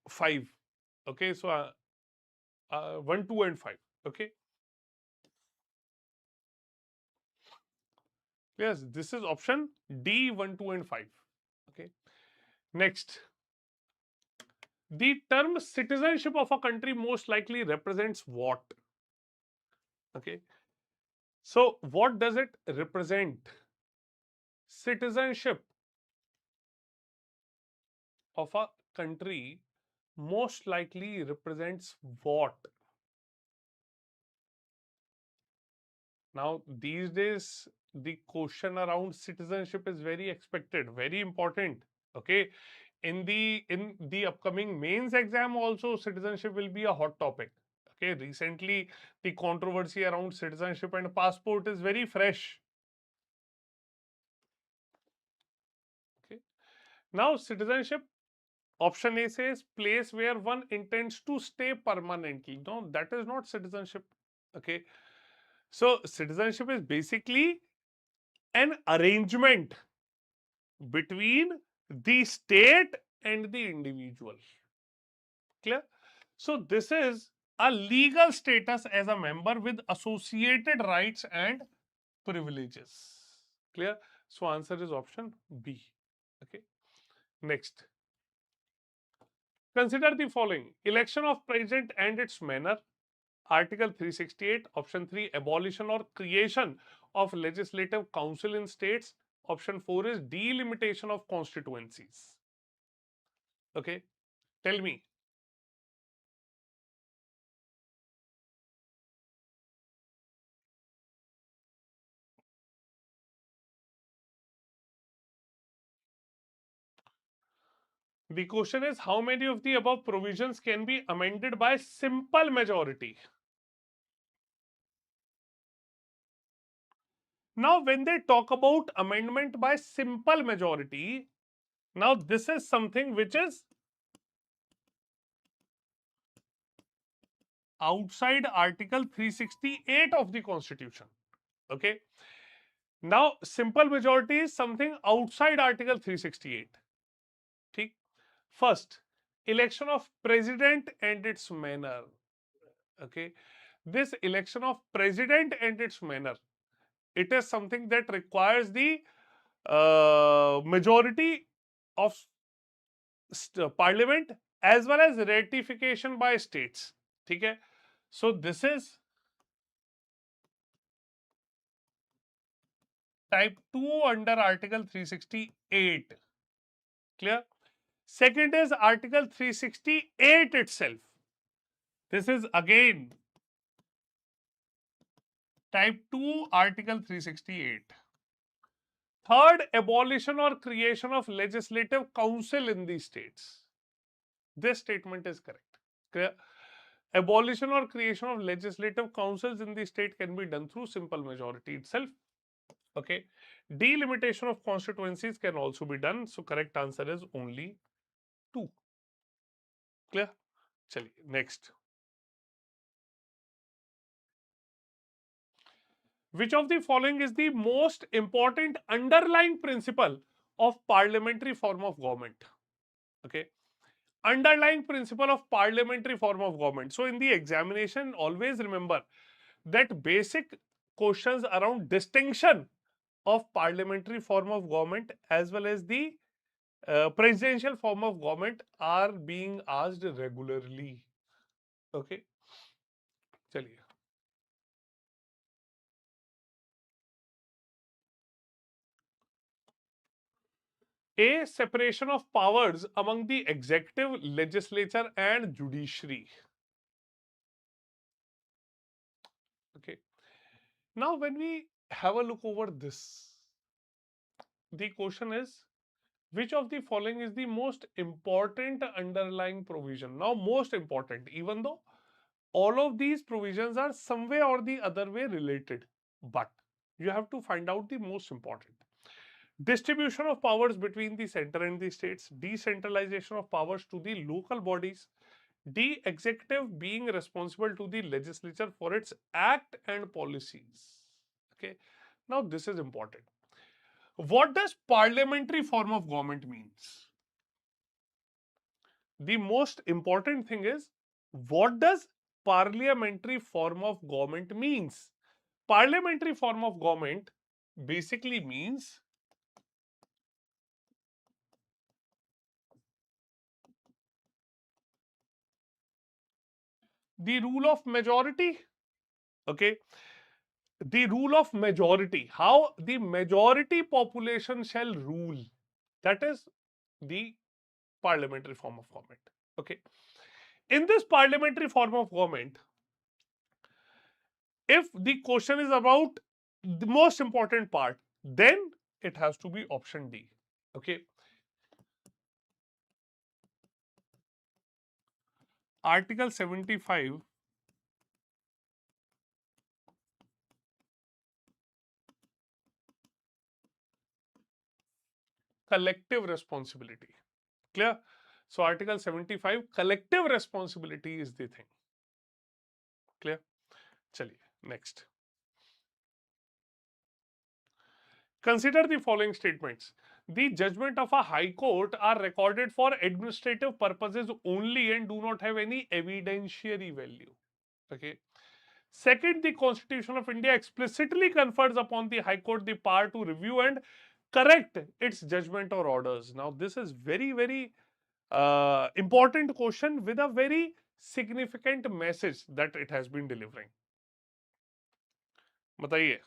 5. Okay. So, 1, 2 and 5. Okay. Yes, this is option D, 1, 2 and 5. Okay. Next, the term citizenship of a country most likely represents what? Okay. So, what does it represent? Citizenship of a country most likely represents what? Now, these days, the question around citizenship is very expected, very important. Okay. In the upcoming mains exam also, citizenship will be a hot topic. Okay. Recently, the controversy around citizenship and passport is very fresh. Okay. Now, citizenship, option A says place where one intends to stay permanently. No, that is not citizenship. Okay. So, citizenship is basically an arrangement between the state and the individual. Clear? So, this is a legal status as a member with associated rights and privileges. Clear? So, answer is option B. Okay. Next. Consider the following: election of president and its manner. Article 368, option 3, abolition or creation of legislative council in states. Option 4 is delimitation of constituencies. Okay, tell me. The question is, how many of the above provisions can be amended by simple majority? Now, when they talk about amendment by simple majority, now this is something which is outside Article 368 of the Constitution. Okay. Now, simple majority is something outside Article 368. Okay. First, election of president and its manner. Okay. This election of president and its manner, it is something that requires the majority of parliament as well as ratification by states. Okay. So this is type 2 under Article 368. Clear? Second is Article 368 itself. This is again type 2 Article 368. Third, abolition or creation of legislative council in the states. This statement is correct. Clear? Abolition or creation of legislative councils in the state can be done through simple majority itself. Okay. Delimitation of constituencies can also be done. So correct answer is only 2. Clear? Chaliye, next. Which of the following is the most important underlying principle of parliamentary form of government? Okay. Underlying principle of parliamentary form of government. So in the examination, always remember that basic questions around distinction of parliamentary form of government as well as the presidential form of government are being asked regularly. Okay. Chaliye. A, separation of powers among the executive, legislature and judiciary. Okay. Now, when we have a look over this, the question is, which of the following is the most important underlying provision? Now, most important, even though all of these provisions are some way or the other way related, but you have to find out the most important. Distribution of powers between the center and the states, decentralization of powers to the local bodies, the executive being responsible to the legislature for its act and policies. Okay. Now this is important. What does parliamentary form of government means? The most important thing is, what does parliamentary form of government means? Parliamentary form of government basically means the rule of majority. Okay. The rule of majority, how the majority population shall rule, that is the parliamentary form of government. Okay. In this parliamentary form of government, if the question is about the most important part, then it has to be option D. Okay. Article 75 collective responsibility. Clear? So Article 75 collective responsibility is the thing. Clear? Chaliye, next. Consider the following statements. The judgment of a high court are recorded for administrative purposes only and do not have any evidentiary value. Okay. Second, the Constitution of India explicitly confers upon the High Court the power to review and correct its judgment or orders. Now, this is very important question with a very significant message that it has been delivering. बताइए.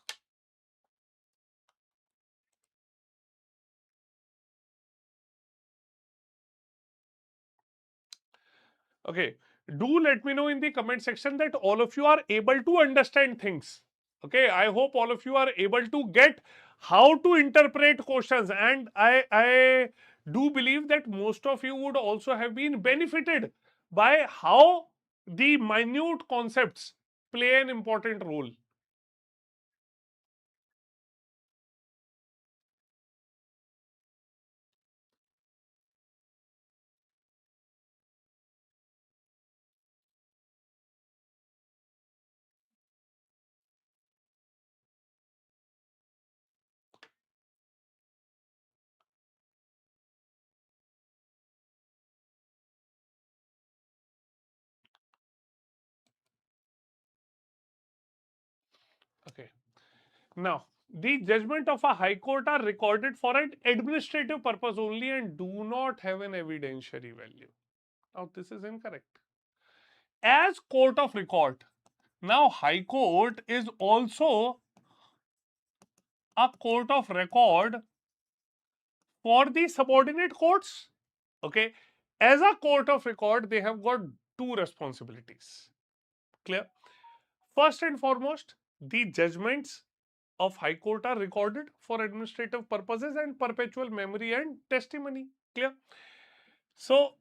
Okay, do let me know in the comment section that all of you are able to understand things. Okay, I hope all of you are able to get how to interpret questions, and I do believe that most of you would also have been benefited by how the minute concepts play an important role. Okay. Now, the judgment of a high court are recorded for an administrative purpose only and do not have an evidentiary value. Now, this is incorrect. As court of record, now high court is also a court of record for the subordinate courts. Okay. As a court of record, they have got two responsibilities. Clear? First and foremost, the judgments of High Court are recorded for administrative purposes and perpetual memory and testimony. Clear? So,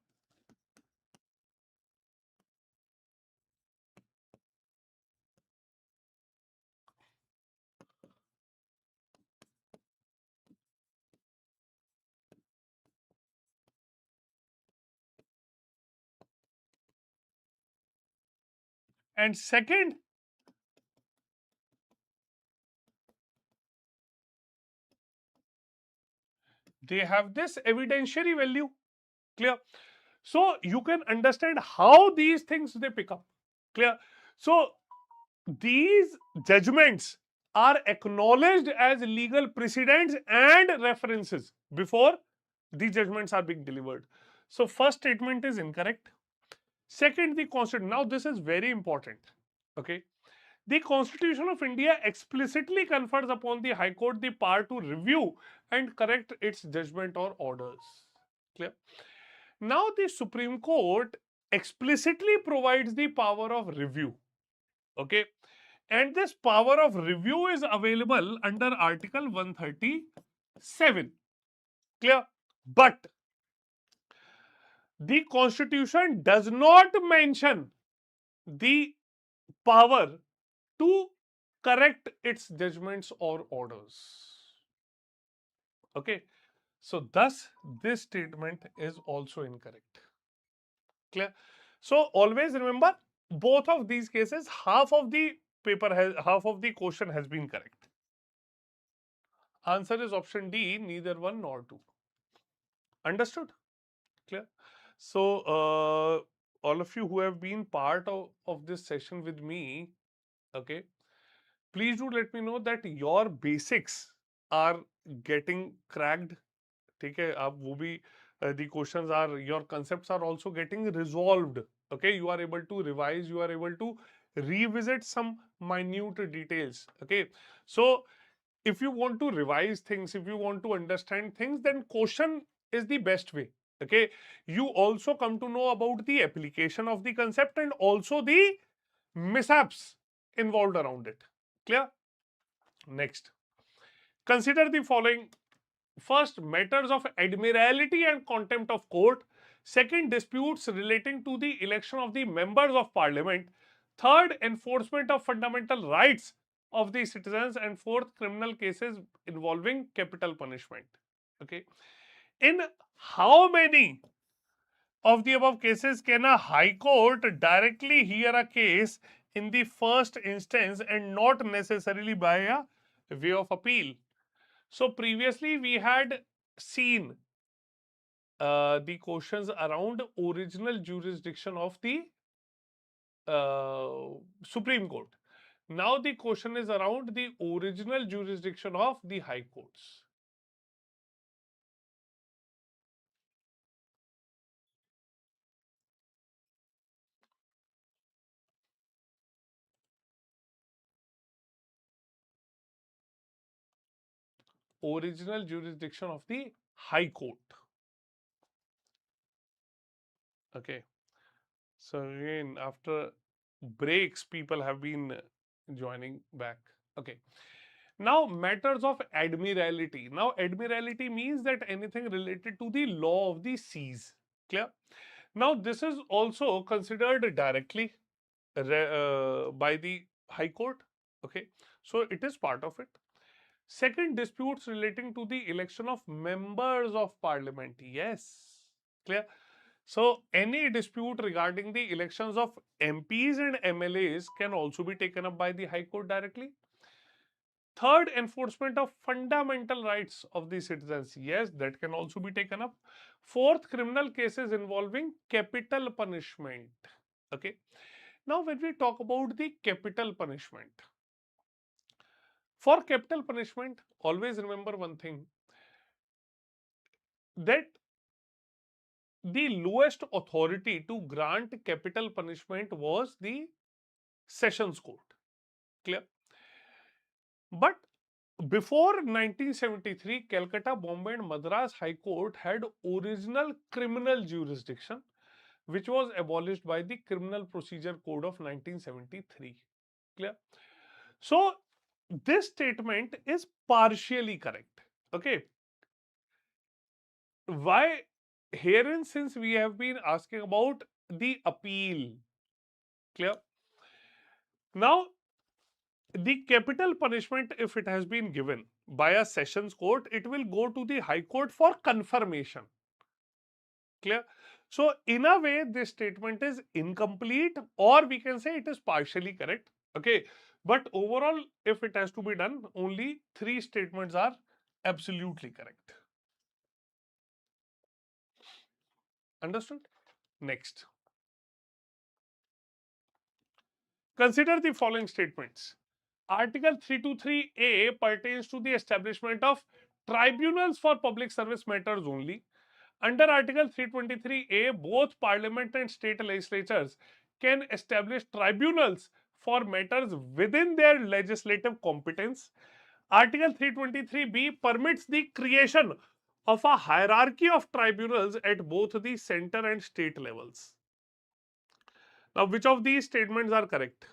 and second, they have this evidentiary value. Clear? So, you can understand how these things they pick up. Clear? So, these judgments are acknowledged as legal precedents and references before the judgments are being delivered. So, first statement is incorrect. Second, the Constitution. Now, this is very important. Okay. The Constitution of India explicitly confers upon the High Court the power to review and correct its judgment or orders. Clear? Now, the Supreme Court explicitly provides the power of review. Okay. And this power of review is available under Article 137. Clear? But the Constitution does not mention the power to correct its judgments or orders. Okay. So, thus, this statement is also incorrect. Clear? So, always remember both of these cases, half of the half of the question has been correct. Answer is option D, neither one nor two. Understood? Clear? So, all of you who have been part of this session with me, okay, please do let me know that your basics are getting cracked. ठीक है आप वो भी the questions are your concepts are also getting resolved. Okay, you are able to revise, you are able to revisit some minute details. Okay, so if you want to revise things, if you want to understand things, then question is the best way. Okay, you also come to know about the application of the concept and also the mishaps involved around it. Clear? Next, consider the following. First, matters of admiralty and contempt of court. Second, disputes relating to the election of the members of parliament. Third, enforcement of fundamental rights of the citizens. And fourth, criminal cases involving capital punishment. Okay. In how many of the above cases can a high court directly hear a case in the first instance and not necessarily by a way of appeal? So previously we had seen the questions around original jurisdiction of the Supreme Court. Now the question is around the original jurisdiction of the High Courts. Original jurisdiction of the High Court. Okay. So again, after breaks, people have been joining back. Okay. Now, matters of admiralty. Now, admiralty means that anything related to the law of the seas. Clear? Now, this is also considered directly by the High Court. Okay, so it is part of it. Second, disputes relating to the election of members of parliament. Yes, clear. So, any dispute regarding the elections of MPs and MLAs can also be taken up by the High Court directly. Third, enforcement of fundamental rights of the citizens. Yes, that can also be taken up. Fourth, criminal cases involving capital punishment. Okay. Now, when we talk about the capital punishment, for capital punishment, always remember one thing, that the lowest authority to grant capital punishment was the Sessions Court. Clear? But before 1973, Calcutta, Bombay and Madras High Court had original criminal jurisdiction, which was abolished by the Criminal Procedure Code of 1973. Clear? So, this statement is partially correct. Okay. Why? Herein, since we have been asking about the appeal. Clear? Now, the capital punishment, if it has been given by a sessions court, it will go to the High Court for confirmation. Clear? So, in a way, this statement is incomplete, or we can say it is partially correct. Okay. But overall, if it has to be done, only 3 statements are absolutely correct. Understood? Next. Consider the following statements. Article 323A pertains to the establishment of tribunals for public service matters only. Under Article 323A, both Parliament and state legislatures can establish tribunals for matters within their legislative competence. Article 323B permits the creation of a hierarchy of tribunals at both the center and state levels. Now, which of these statements are correct?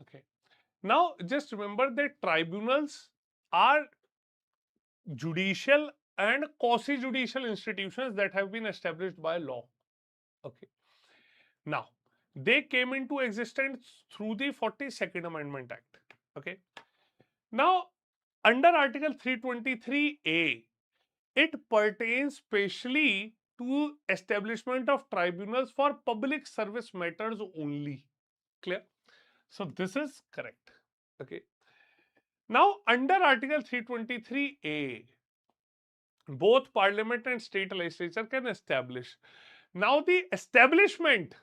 Okay. Now, just remember that tribunals are judicial and quasi-judicial institutions that have been established by law. Okay. Now, they came into existence through the 42nd Amendment Act. Okay. Now, under Article 323A, it pertains specially to establishment of tribunals for public service matters only. Clear? So, this is correct. Okay. Now, under Article 323A, both Parliament and state legislature can establish. Now, the establishment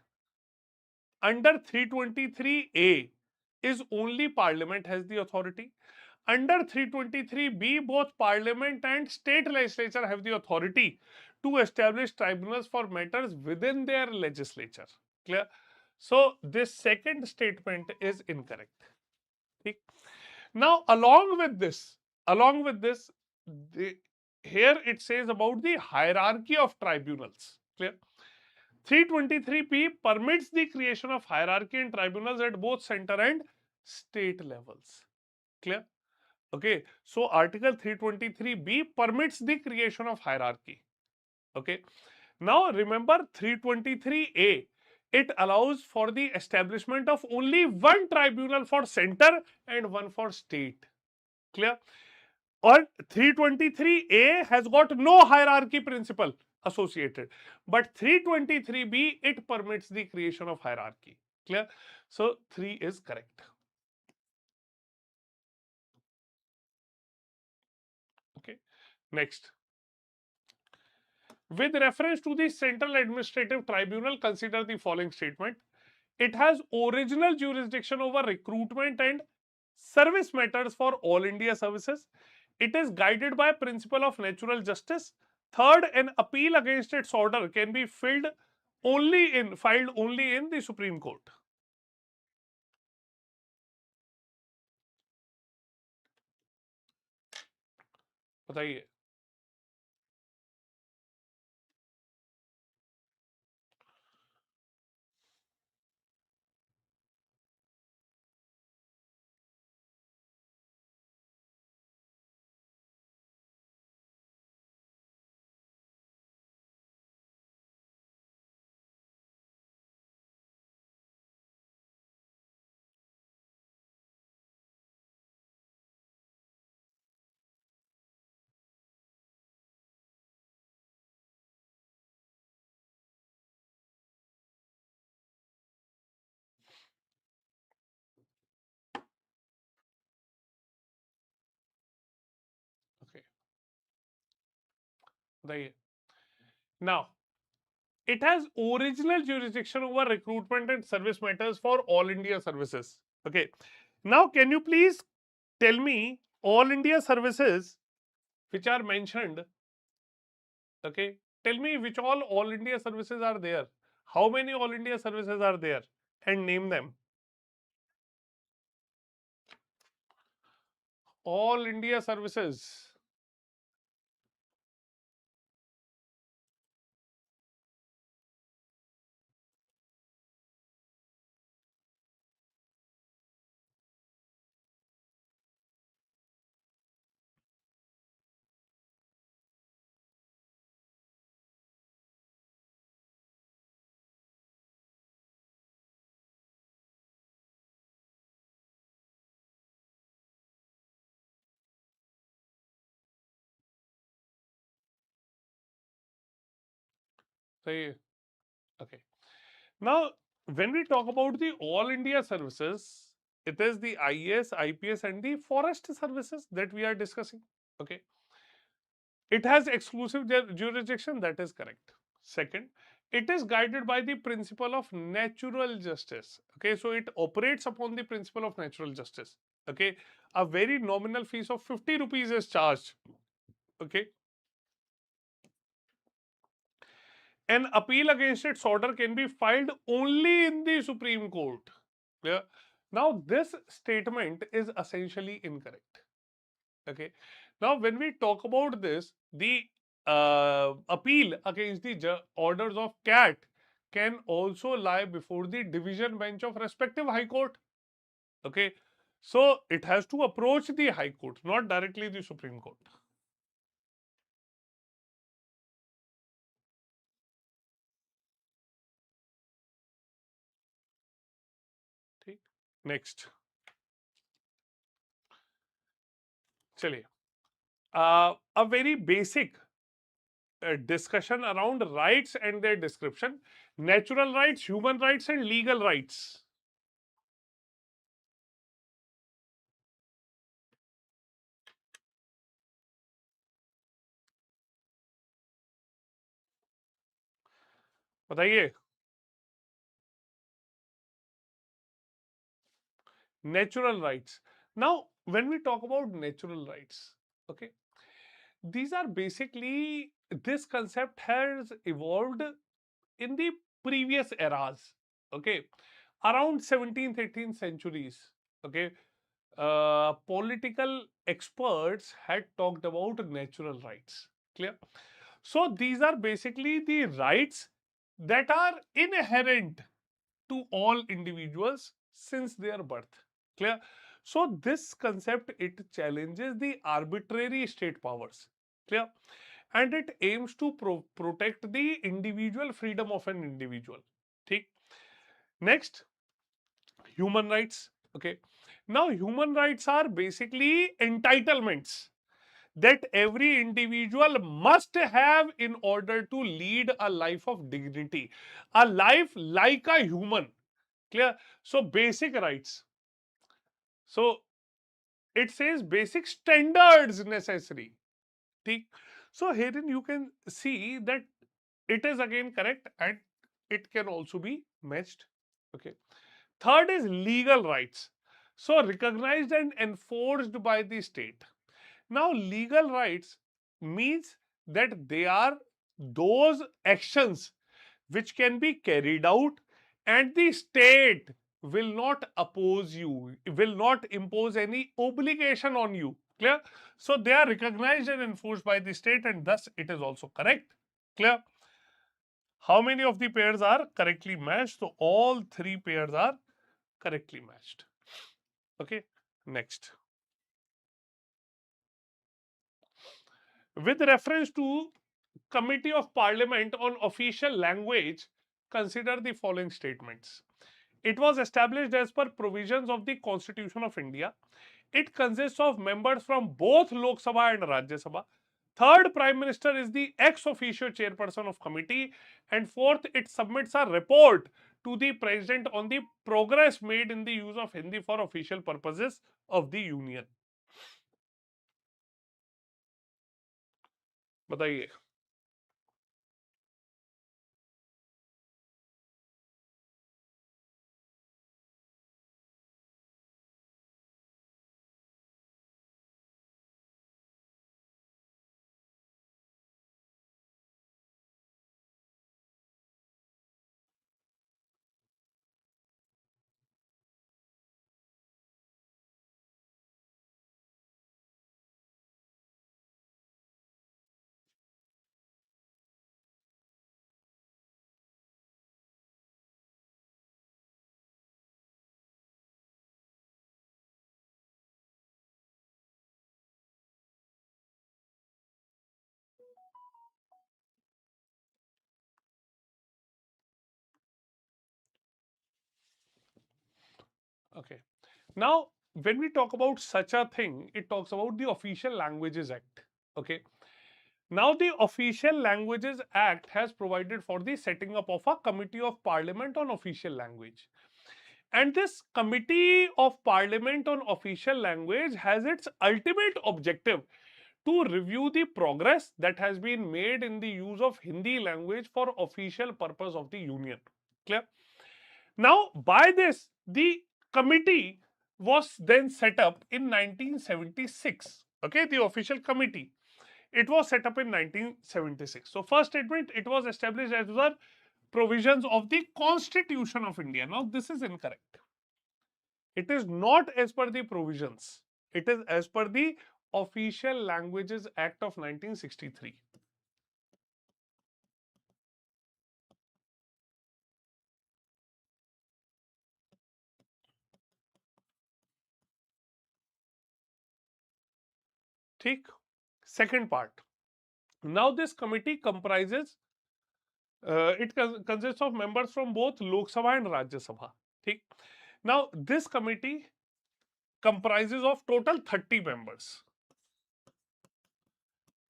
under 323A is only Parliament has the authority. Under 323B, both Parliament and state legislature have the authority to establish tribunals for matters within their legislature. Clear? So, this second statement is incorrect. Okay? Now, along with this, here it says about the hierarchy of tribunals. Clear? 323P permits the creation of hierarchy in tribunals at both center and state levels. Clear? Okay. So, Article 323B permits the creation of hierarchy. Okay. Now, remember 323A, it allows for the establishment of only one tribunal for center and one for state. Clear? Or 323A has got no hierarchy principle associated, but 323B, it permits the creation of hierarchy. Clear? So, 3 is correct. Okay. Next. With reference to the Central Administrative Tribunal, consider the following statement. It has original jurisdiction over recruitment and service matters for all India services. It is guided by principle of natural justice. Third, an appeal against its order can be filed only in the Supreme Court. बताइए. Okay. बताइए. Now, it has original jurisdiction over recruitment and service matters for all India services. Okay. Now, can you please tell me all India services which are mentioned? Okay. Tell me which all India services are there. How many all India services are there? And name them. All India services. Say, okay. Now, when we talk about the all India services, it is the IAS, IPS, and the forest services that we are discussing. Okay. It has exclusive jurisdiction, that is correct. Second, it is guided by the principle of natural justice. Okay, so it operates upon the principle of natural justice. Okay, a very nominal fees of 50 rupees is charged. Okay, an appeal against its order can be filed only in the Supreme Court. Clear? Now, this statement is essentially incorrect. Okay. Now, when we talk about this, the appeal against the orders of CAT can also lie before the division bench of respective High Court. Okay. So, it has to approach the High Court, not directly the Supreme Court. ठीक. Next. चलिए. A very basic discussion around rights and their description. Natural rights, human rights, and legal rights. बताइए. Natural rights. Now, when we talk about natural rights, okay, these are basically, this concept has evolved in the previous eras, okay, around 17th, 18th centuries, okay. Political experts had talked about natural rights. Clear? So, these are basically the rights that are inherent to all individuals since their birth. Clear? So this concept, it challenges the arbitrary state powers. Clear? And it aims to protect the individual freedom of an individual. ठीक? Next, human rights. Okay. Now, human rights are basically entitlements that every individual must have in order to lead a life of dignity, a life like a human. Clear? So, basic rights. So, it says basic standards necessary. ठीक? So, herein you can see that it is again correct and it can also be matched. Okay. Third is legal rights. So recognized and enforced by the state. Now legal rights means that they are those actions which can be carried out and the state will not oppose you, will not impose any obligation on you. Clear? So they are recognized and enforced by the state and thus it is also correct. Clear? How many of the pairs are correctly matched? So all three pairs are correctly matched. Okay, next. With reference to Committee of Parliament on Official Language, consider the following statements. It was established as per provisions of the Constitution of India. It consists of members from both Lok Sabha and Rajya Sabha. Third, Prime Minister is the ex officio chairperson of committee. And fourth, it submits a report to the President on the progress made in the use of Hindi for official purposes of the Union. बताइए. Okay. Now, when we talk about such a thing, it talks about the Official Languages Act. Okay. Now, the Official Languages Act has provided for the setting up of a Committee of Parliament on Official Language. And this Committee of Parliament on Official Language has its ultimate objective to review the progress that has been made in the use of Hindi language for official purpose of the Union. Clear? Now, by this, the committee was then set up in 1976. Okay, the official committee. It was set up in 1976. So, first statement, it was established as the provisions of the Constitution of India. Now, this is incorrect. It is not as per the provisions. It is as per the Official Languages Act of 1963. Take second part. Now, this committee comprises it consists of members from both Lok Sabha and Rajya Sabha. ठीक? Now, this committee comprises of total 30 members.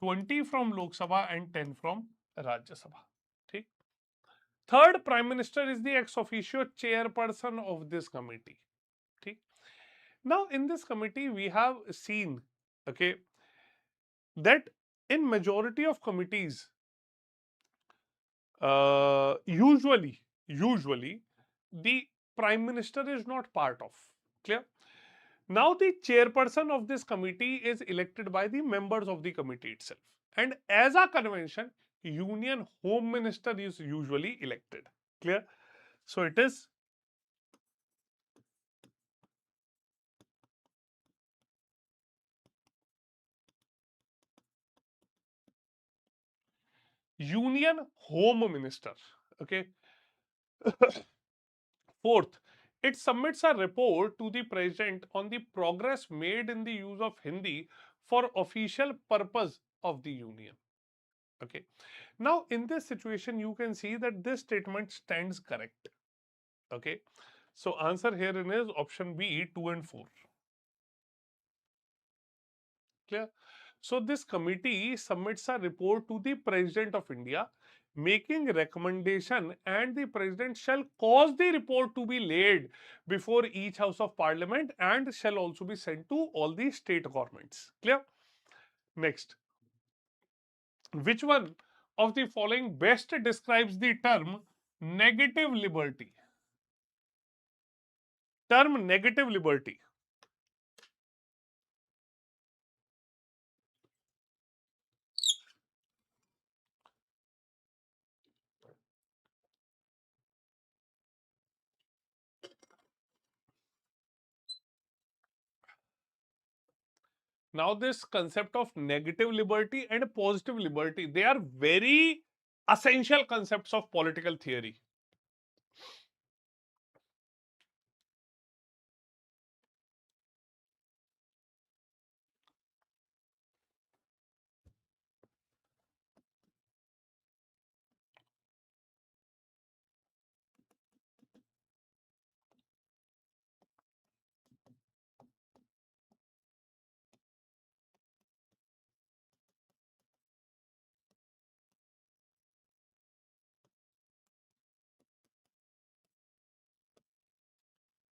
20 from Lok Sabha and 10 from Rajya Sabha. ठीक? Third, Prime Minister is the ex officio chairperson of this committee. ठीक? Now, in this committee, we have seen, okay, that in majority of committees, usually the Prime Minister is not part of. Clear? Now the chairperson of this committee is elected by the members of the committee itself. And as a convention, Union Home Minister is usually elected. Clear? So it is Union Home Minister. Okay. Fourth, it submits a report to the president on the progress made in the use of Hindi for official purpose of the union. Okay. Now, in this situation, you can see that this statement stands correct. Okay. So, answer herein is option B, 2 and 4. Clear? So, this committee submits a report to the President of India making recommendation and the President shall cause the report to be laid before each House of Parliament and shall also be sent to all the state governments. Clear? Next. Which one of the following best describes the term negative liberty? Term negative liberty. Now, this concept of negative liberty and positive liberty, they are very essential concepts of political theory.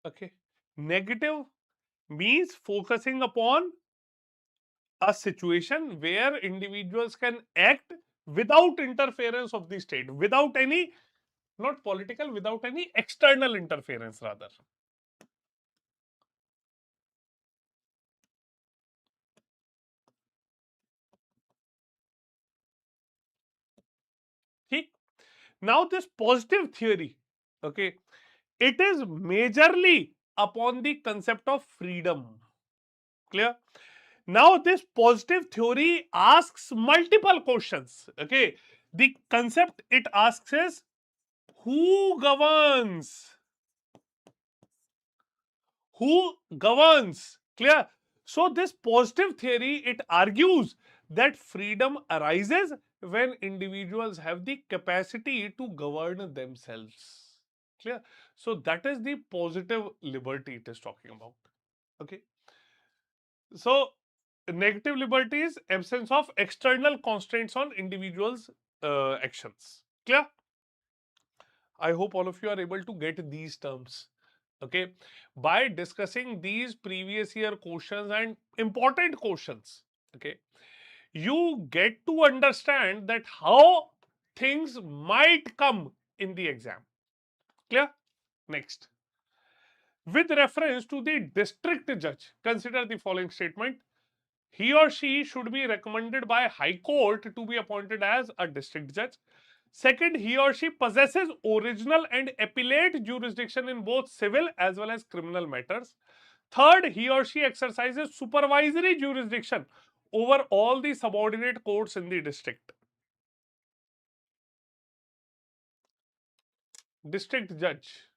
Okay. Negative means focusing upon a situation where individuals can act without interference of the state, without any, not political, without any external interference rather. See, now this positive theory, okay, it is majorly upon the concept of freedom. Clear? Now, this positive theory asks multiple questions. Okay, the concept it asks is who governs? Who governs? Clear? So, this positive theory it argues that freedom arises when individuals have the capacity to govern themselves. Clear? So, that is the positive liberty it is talking about. Okay. So, negative liberty is absence of external constraints on individuals' actions. Clear? I hope all of you are able to get these terms. Okay. By discussing these previous year questions and important questions, okay, you get to understand that how things might come in the exam. Clear? Next. With reference to the district judge, consider the following statement. He or she should be recommended by High Court to be appointed as a district judge. Second, he or she possesses original and appellate jurisdiction in both civil as well as criminal matters. Third, he or she exercises supervisory jurisdiction over all the subordinate courts in the district. District judge.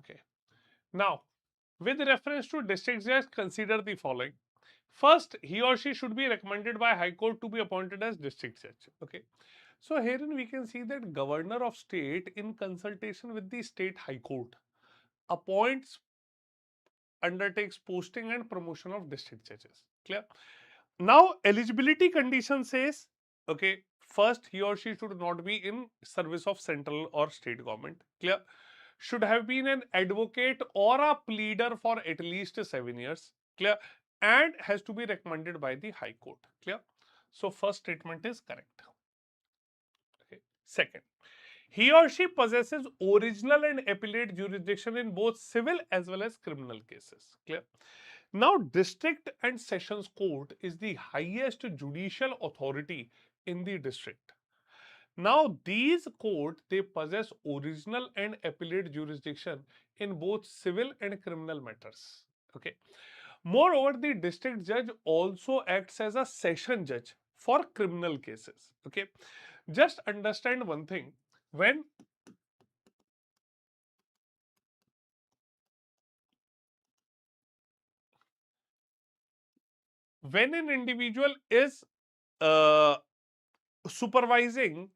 Okay. Now, with reference to district judge, consider the following. First, he or she should be recommended by High Court to be appointed as district judge. Okay. So herein we can see that governor of state in consultation with the state High Court appoints, undertakes posting and promotion of district judges. Clear? Now eligibility condition says, okay, first he or she should not be in service of central or state government. Clear? Should have been an advocate or a pleader for at least 7 years. Clear? And has to be recommended by the High Court. Clear? So first statement is correct. Okay. Second, he or she possesses original and appellate jurisdiction in both civil as well as criminal cases. Clear? Now, district and sessions court is the highest judicial authority in the district. Now, these courts, they possess original and appellate jurisdiction in both civil and criminal matters. Okay. Moreover, the district judge also acts as a session judge for criminal cases. Okay. Just understand one thing. When an individual is uh, supervising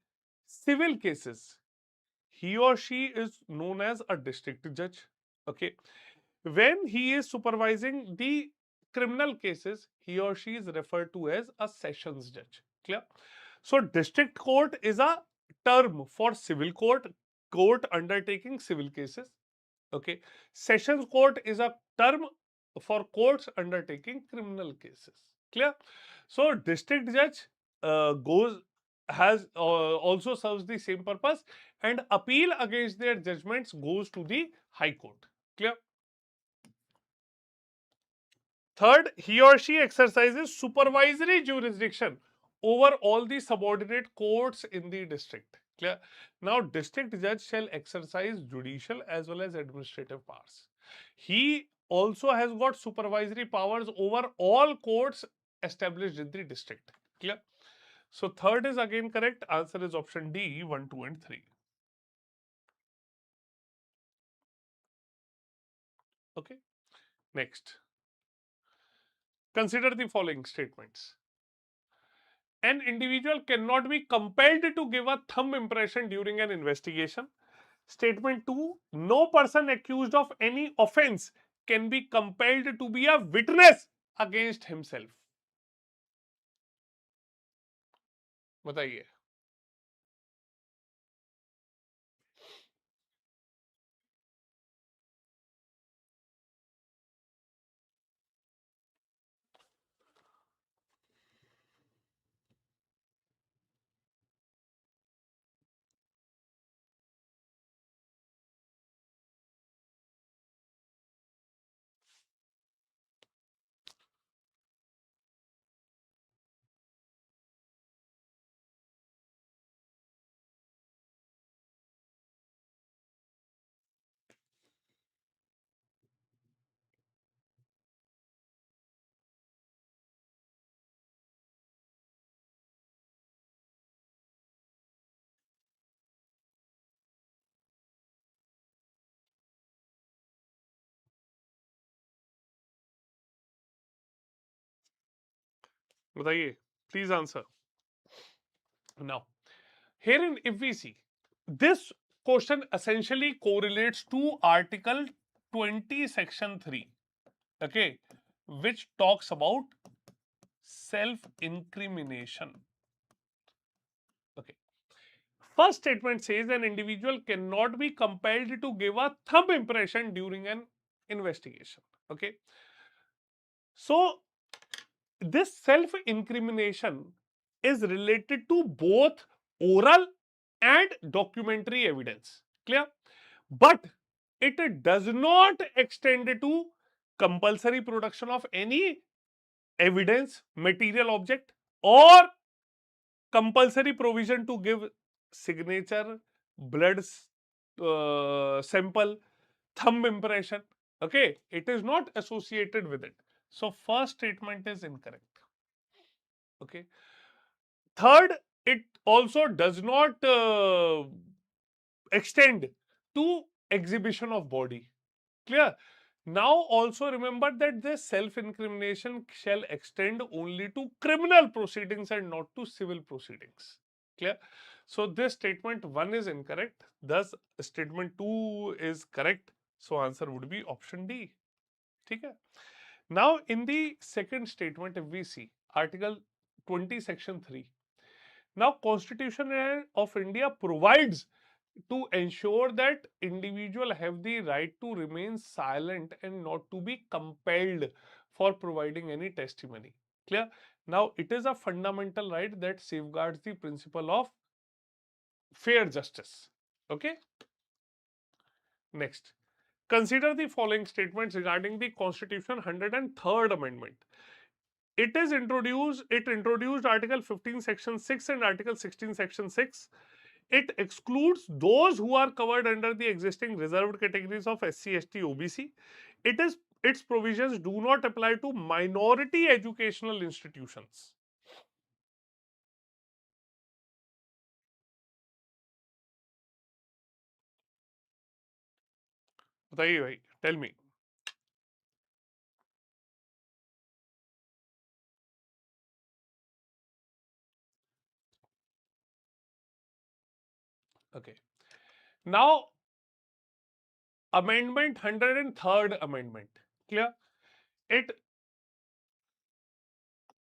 civil cases, he or she is known as a district judge. Okay. When he is supervising the criminal cases, he or she is referred to as a sessions judge. Clear? So, district court is a term for civil court undertaking civil cases. Okay. Sessions court is a term for courts undertaking criminal cases. Clear? So, district judge goes has also serves the same purpose, and appeal against their judgments goes to the high court. Clear? Third, he or she exercises supervisory jurisdiction over all the subordinate courts in the district. Clear? Now, district judge shall exercise judicial as well as administrative powers. He also has got supervisory powers over all courts established in the district. Clear? So, third is again correct. Answer is option D, 1, 2, and 3. Okay. Next, consider the following statements. An individual cannot be compelled to give a thumb impression during an investigation. Statement 2, no person accused of any offense can be compelled to be a witness against himself. बताइए. बताइए. Please answer. Now, herein, if we see, this question essentially correlates to Article 20, Section 3, okay, which talks about self-incrimination. Okay. First statement says an individual cannot be compelled to give a thumb impression during an investigation. Okay. So, this self-incrimination is related to both oral and documentary evidence. Clear? But it does not extend to compulsory production of any evidence, material object, or compulsory provision to give signature, blood sample, thumb impression. Okay, it is not associated with it. So, first statement is incorrect. Okay. Third, it also does not extend to exhibition of body. Clear? Now, also remember that this self-incrimination shall extend only to criminal proceedings and not to civil proceedings. Clear? So, this statement 1 is incorrect. Thus, statement 2 is correct. So, answer would be option D. Okay? Now, in the second statement, if we see Article 20, Section 3. Now, Constitution of India provides to ensure that individual have the right to remain silent and not to be compelled for providing any testimony. Clear? Now, it is a fundamental right that safeguards the principle of fair justice. Okay? Next, consider the following statements regarding the Constitution 103rd Amendment. it introduced Article 15 Section 6 and Article 16 Section 6. It excludes those who are covered under the existing reserved categories of SC, ST, OBC. Its provisions do not apply to minority educational institutions. बताइए भाई, tell me. Okay. Now, Amendment 103rd Amendment. Clear? It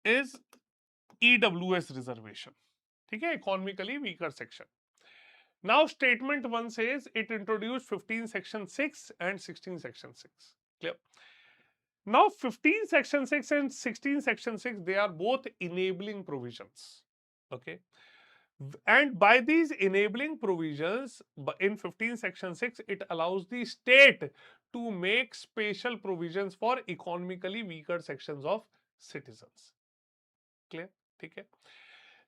is EWS reservation. ठीक है, economically weaker section. Now, Statement 1 says it introduced 15 Section 6 and 16 Section 6. Clear? Now, 15 Section 6 and 16 Section 6, they are both enabling provisions. Okay. And by these enabling provisions, in 15 Section 6, it allows the state to make special provisions for economically weaker sections of citizens. Clear? Okay.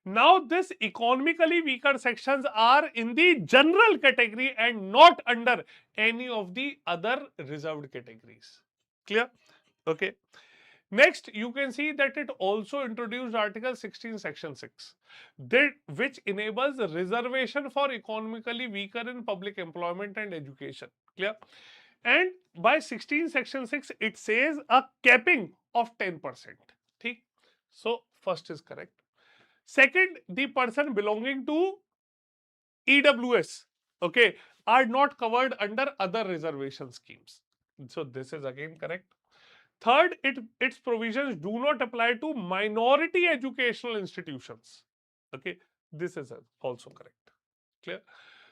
Now, this economically weaker sections are in the general category and not under any of the other reserved categories. Clear? Okay. Next, you can see that it also introduced Article 16 Section 6, which enables reservation for economically weaker in public employment and education. Clear? And by 16 Section 6, it says a capping of 10%. Okay? So, first is correct. Second, the person belonging to EWS, okay, are not covered under other reservation schemes. So, this is again correct. Third, its provisions do not apply to minority educational institutions. Okay, this is also correct. Clear?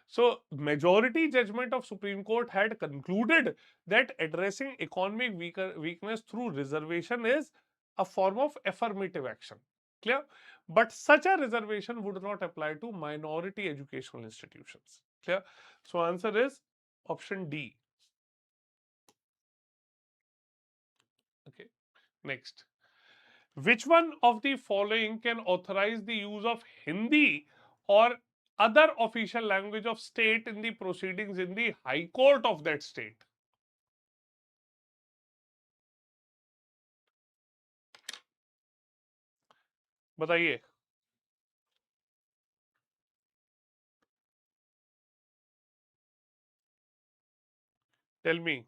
So, majority judgment of Supreme Court had concluded that addressing economic weakness through reservation is a form of affirmative action. Clear? But such a reservation would not apply to minority educational institutions. Clear? So, answer is option D. Okay. Next. Which one of the following can authorize the use of Hindi or other official language of state in the proceedings in the High Court of that state? बताइए. Tell me.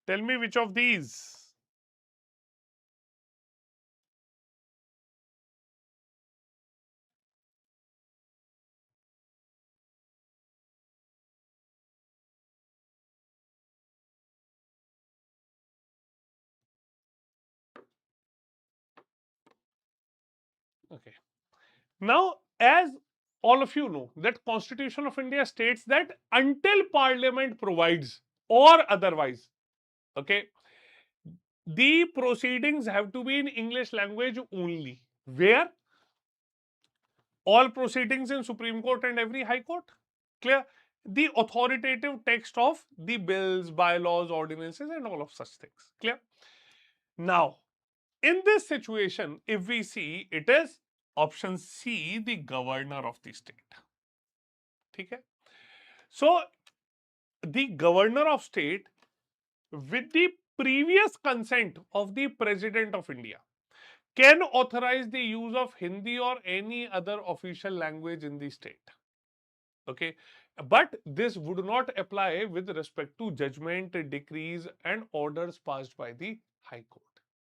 Tell me which of these. Okay. Now, as all of you know, that Constitution of India states that until Parliament provides or otherwise, okay, the proceedings have to be in English language only. Where? All proceedings in Supreme Court and every High Court. Clear? The authoritative text of the bills, bylaws, ordinances, and all of such things. Clear? Now, in this situation, if we see, it is option C, the governor of the state. Okay? So, the governor of state, with the previous consent of the President of India, can authorize the use of Hindi or any other official language in the state. Okay, but this would not apply with respect to judgment, decrees and orders passed by the High Court.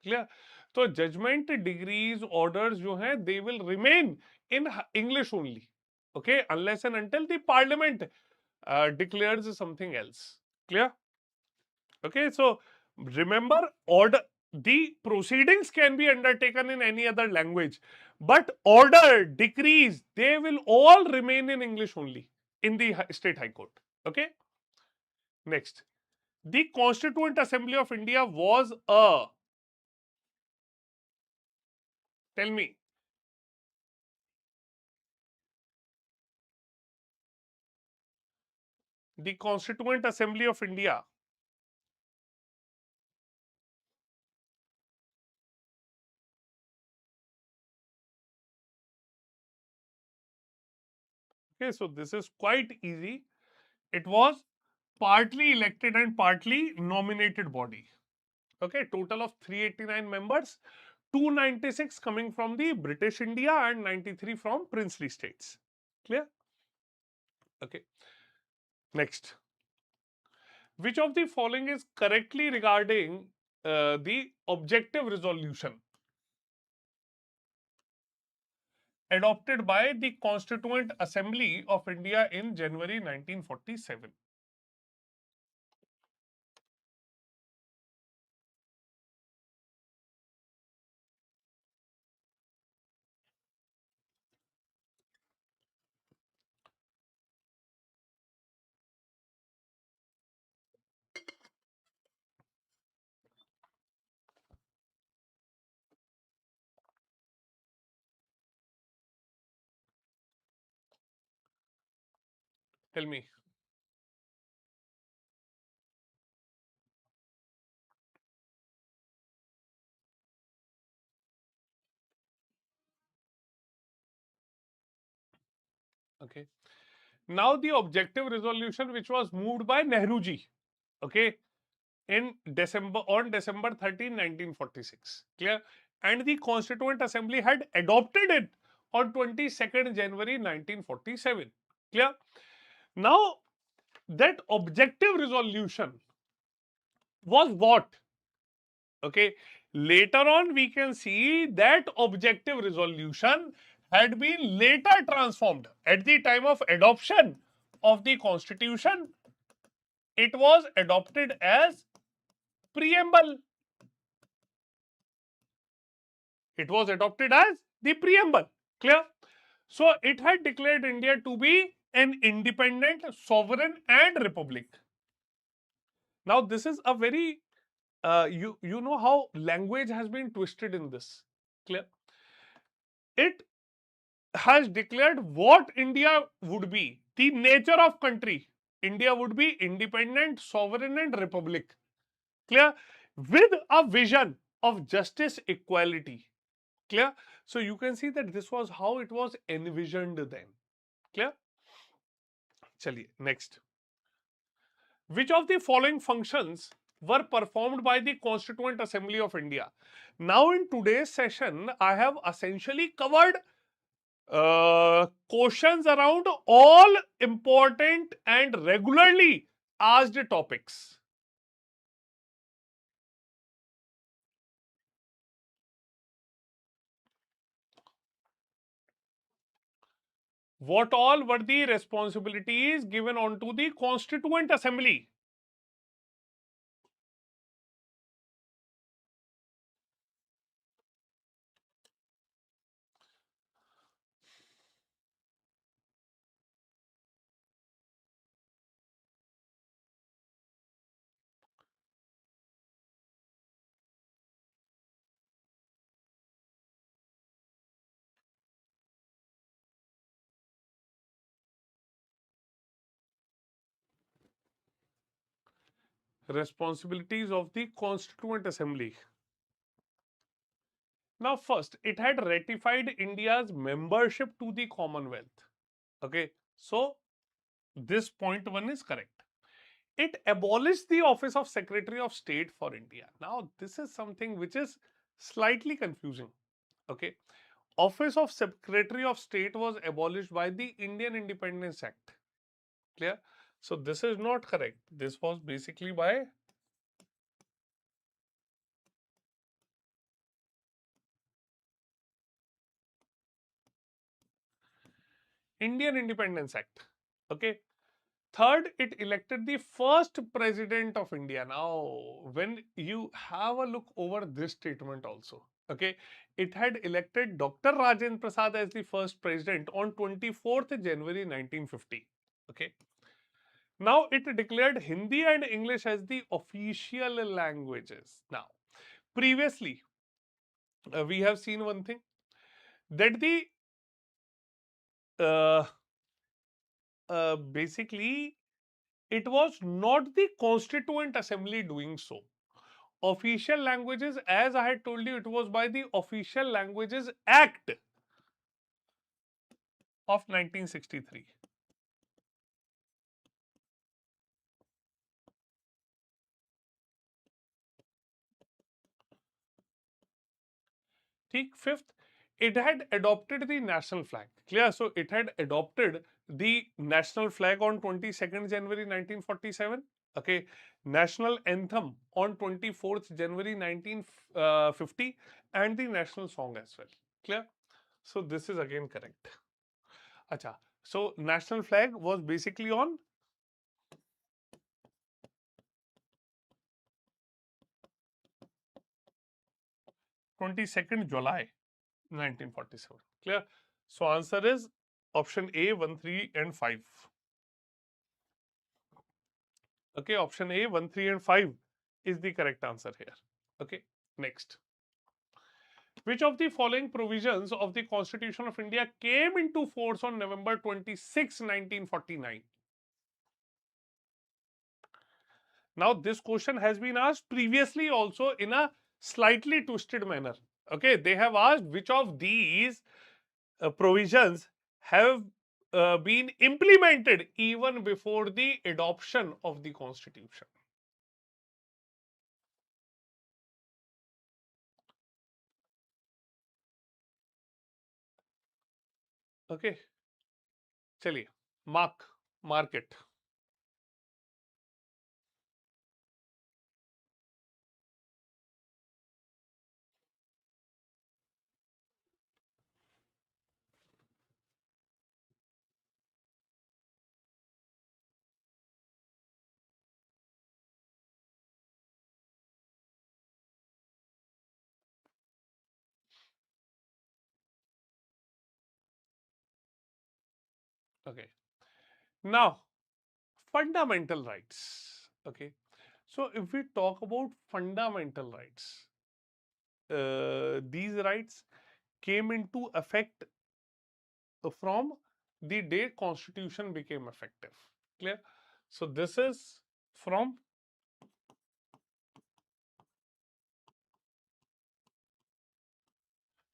Clear? So judgment, decrees, orders जो हैं, they will remain in English only. Okay, unless and until the Parliament declares something else. Clear? Okay, so remember, the proceedings can be undertaken in any other language, but order, decrees, they will all remain in English only in the state high court. Okay. Next, The Constituent Assembly of India was a, tell me, the Constituent Assembly of India. Okay, so this is quite easy. It was partly elected and partly nominated body. Okay, total of 389 members, 296 coming from the British India and 93 from princely states. Clear? Okay. Next. Which of the following is correctly regarding the objective resolution adopted by the Constituent Assembly of India in January 1947? Tell me. Okay. Now the objective resolution which was moved by Nehru ji, okay, in December on December 13, 1946. Clear? And the Constituent Assembly had adopted it on 22nd January 1947. Clear? Now that objective resolution was what? Okay. Later on, we can see that objective resolution had been later transformed. At the time of adoption of the Constitution, it was adopted as Preamble. It was adopted as the Preamble. Clear? So, it had declared India to be an independent, sovereign, and republic. Now, this is a very you know how language has been twisted in this. Clear? It has declared what India would be, the nature of country. India would be independent, sovereign, and republic. Clear? With a vision of justice, equality. Clear? So you can see that this was how it was envisioned then. Clear? Chaliye, next. Which of the following functions were performed by the Constituent Assembly of India? Now, in today's session, I have essentially covered questions around all important and regularly asked topics. What all were the responsibilities given onto the Constituent Assembly? Responsibilities of the Constituent Assembly. Now, first, it had ratified India's membership to the Commonwealth. Okay, so this point one is correct. It abolished the office of Secretary of State for India. Now, this is something which is slightly confusing. Okay, office of Secretary of State was abolished by the Indian Independence Act. Clear? So this is not correct. This was basically by Indian Independence Act. Okay. Third, it elected the first president of India. Now, when you have a look over this statement also, okay, it had elected Dr. Rajendra Prasad as the first president on 24th January 1950. Okay. Now it declared Hindi and English as the official languages. Now, previously, we have seen one thing, that the uh, basically it was not the Constituent Assembly doing so. Official languages, as I had told you, it was by the Official Languages Act of 1963. Fifth, it had adopted the national flag. Clear? So it had adopted the national flag on 22nd January 1947. Okay, national anthem on 24th January 1950, and the national song as well. Clear? So this is again correct. Acha. So national flag was basically on 22nd July 1947. Clear? So answer is option A, 1, 3 and 5. Okay, option A, 1, 3 and 5 is the correct answer here. Okay, next. Which of the following provisions of the Constitution of India came into force on November 26, 1949? Now, this question has been asked previously also in a slightly twisted manner. Okay, they have asked which of these provisions have been implemented even before the adoption of the Constitution. Okay, चलिए, mark it. Okay. Now, fundamental rights. Okay. So, if we talk about fundamental rights, these rights came into effect from the day Constitution became effective. Clear? So, this is from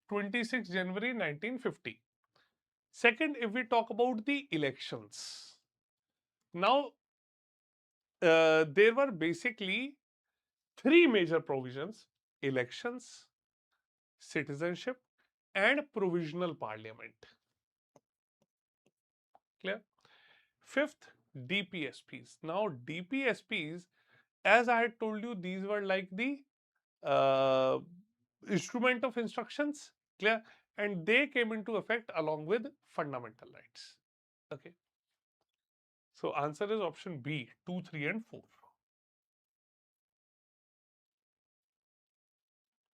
26 January 1950. Second, if we talk about the elections, now there were basically three major provisions: elections, citizenship, and provisional parliament. Clear? Fifth, DPSPs. Now, DPSPs, as I had told you, these were like the uh, instrument of instructions. Clear? And they came into effect along with fundamental rights. Okay. So, answer is option B, 2, 3, and 4.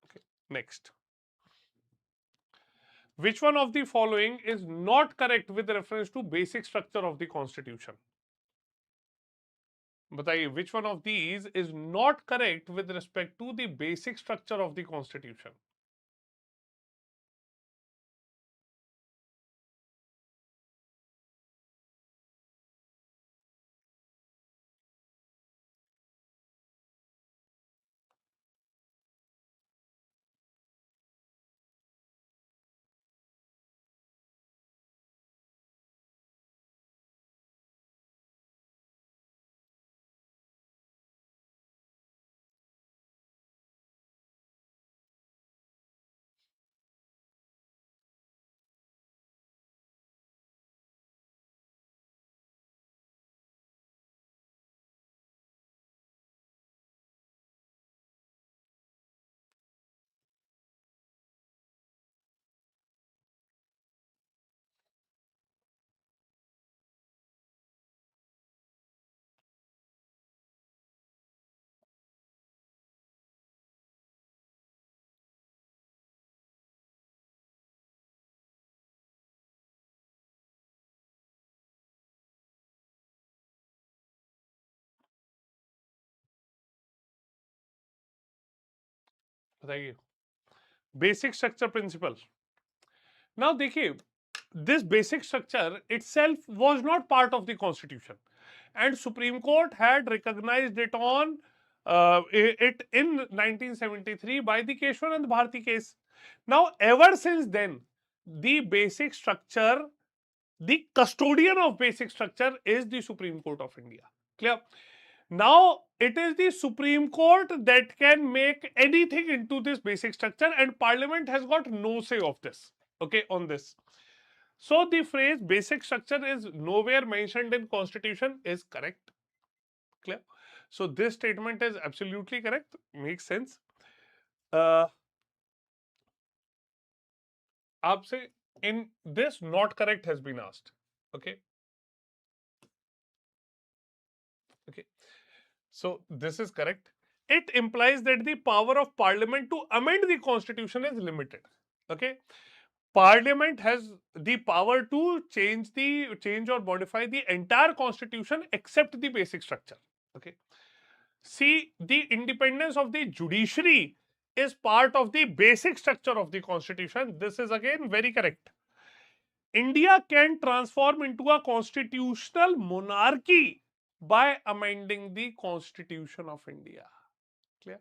Okay. Next. Which one of the following is not correct with reference to basic structure of the Constitution? बताइए, which one of these is not correct with respect to the basic structure of the Constitution? बताइए, basic structure principal. Now देखिए, this basic structure itself was not part of the constitution, and Supreme Court had recognized it on it in 1973 by the Keshwanand Bharati case. Now ever since then, the basic structure, the custodian of basic structure is the Supreme Court of India. Clear? Now it is the Supreme Court that can make anything into this basic structure, and Parliament has got no say of this. Okay, on this. So the phrase basic structure is nowhere mentioned in Constitution is correct. Clear? So this statement is absolutely correct. Makes sense. आपसे in this not correct has been asked. Okay. Okay. So this is correct. It implies that the power of Parliament to amend the Constitution is limited. Okay. Parliament has the power to change or modify the entire Constitution except the basic structure. Okay. See, the independence of the judiciary is part of the basic structure of the Constitution. This is again very correct. India can transform into a constitutional monarchy by amending the Constitution of India. Clear?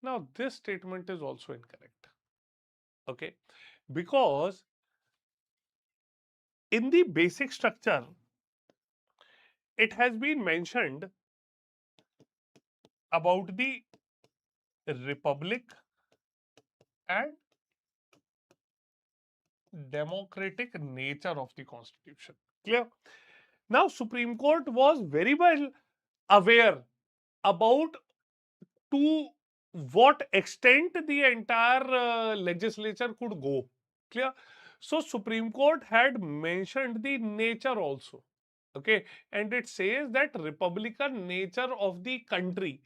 Now, this statement is also incorrect. Okay, because in the basic structure, it has been mentioned about the republic and democratic nature of the Constitution. Clear? Now, Supreme Court was very well aware about to what extent the entire legislature could go. Clear? So Supreme Court had mentioned the nature also. Okay, and it says that republican nature of the country,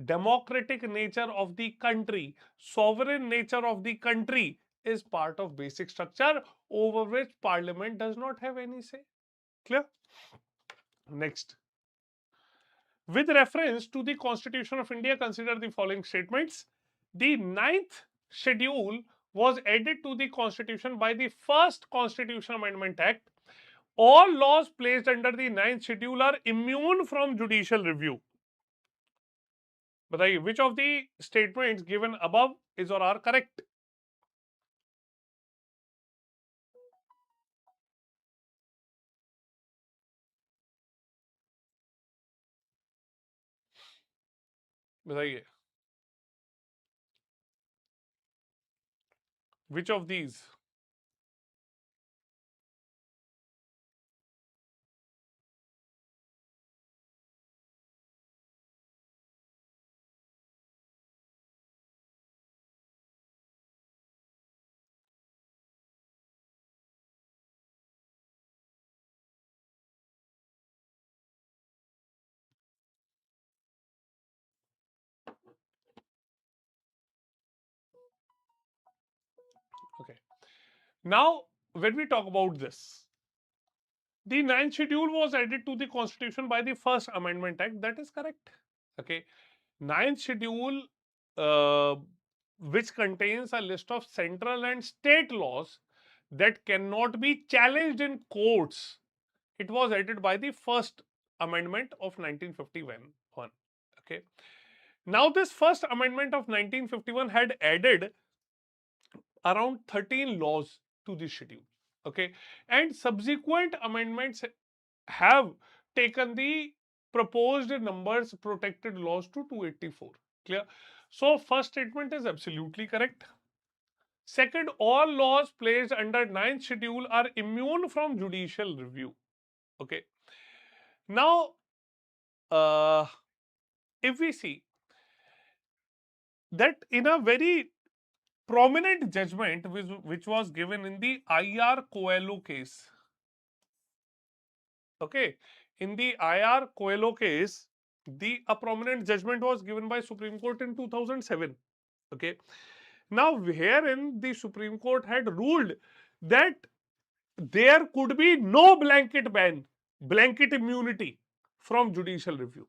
democratic nature of the country, sovereign nature of the country is part of basic structure over which Parliament does not have any say. Clear? Next. With reference to the Constitution of India, consider the following statements. The ninth schedule was added to the Constitution by the first Constitution Amendment Act. All laws placed under the ninth schedule are immune from judicial review. बताइए, which of the statements given above is or are correct? बताइए, which of these? Okay. Now, when we talk about this, the ninth schedule was added to the Constitution by the First Amendment Act. That is correct. Okay. Ninth schedule, which contains a list of central and state laws that cannot be challenged in courts, it was added by the First Amendment of 1951. Okay. Now, this First Amendment of 1951 had added around 13 laws to the schedule. Okay, and subsequent amendments have taken the proposed numbers protected laws to 284. Clear? So first statement is absolutely correct. Second, all laws placed under ninth schedule are immune from judicial review. Okay. Now, if we see that in a very prominent judgment which was given in the IR Coelho case. Okay, in the IR Coelho case, a prominent judgment was given by Supreme Court in 2007. Okay, now wherein the Supreme Court had ruled that there could be no blanket ban, blanket immunity from judicial review.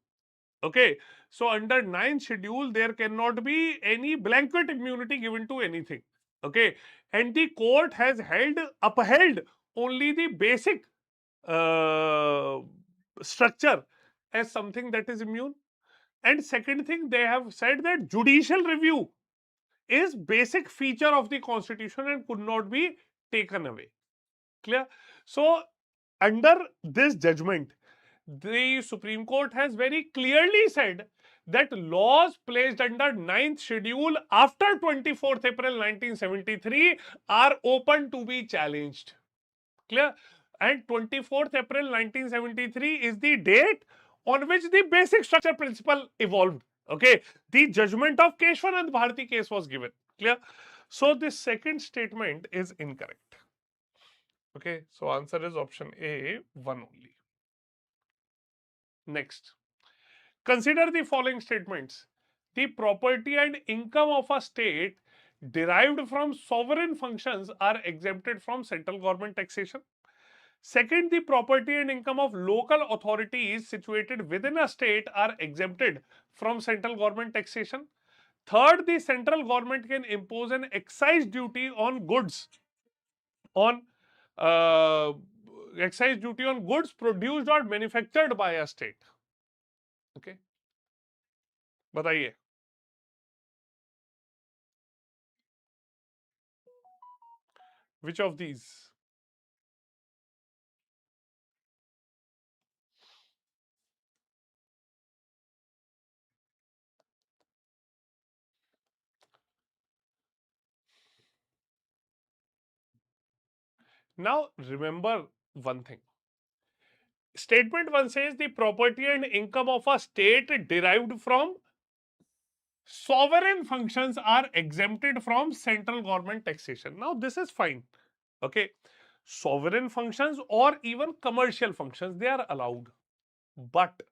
Okay, so under 9th schedule, there cannot be any blanket immunity given to anything. Okay, and the court has upheld only the basic uh, structure as something that is immune. And second thing, they have said that judicial review is basic feature of the constitution and could not be taken away. Clear? So under this judgment, the Supreme Court has very clearly said that laws placed under 9th schedule after 24th April 1973 are open to be challenged. Clear? And 24th April 1973 is the date on which the basic structure principle evolved. Okay, the judgment of Keshwanand Bharati case was given. Clear? So this second statement is incorrect. Okay, so answer is option A, 1 only. Next, consider the following statements. The property and income of a state derived from sovereign functions are exempted from central government taxation. Second, the property and income of local authorities situated within a state are exempted from central government taxation. Third, the central government can impose an excise duty on goods on uh, excise duty on goods produced or manufactured by a state. Okay, बताइए. Which of these? Now remember one thing. Statement 1 says the property and income of a state derived from sovereign functions are exempted from central government taxation. Now this is fine. Okay, sovereign functions or even commercial functions, they are allowed, but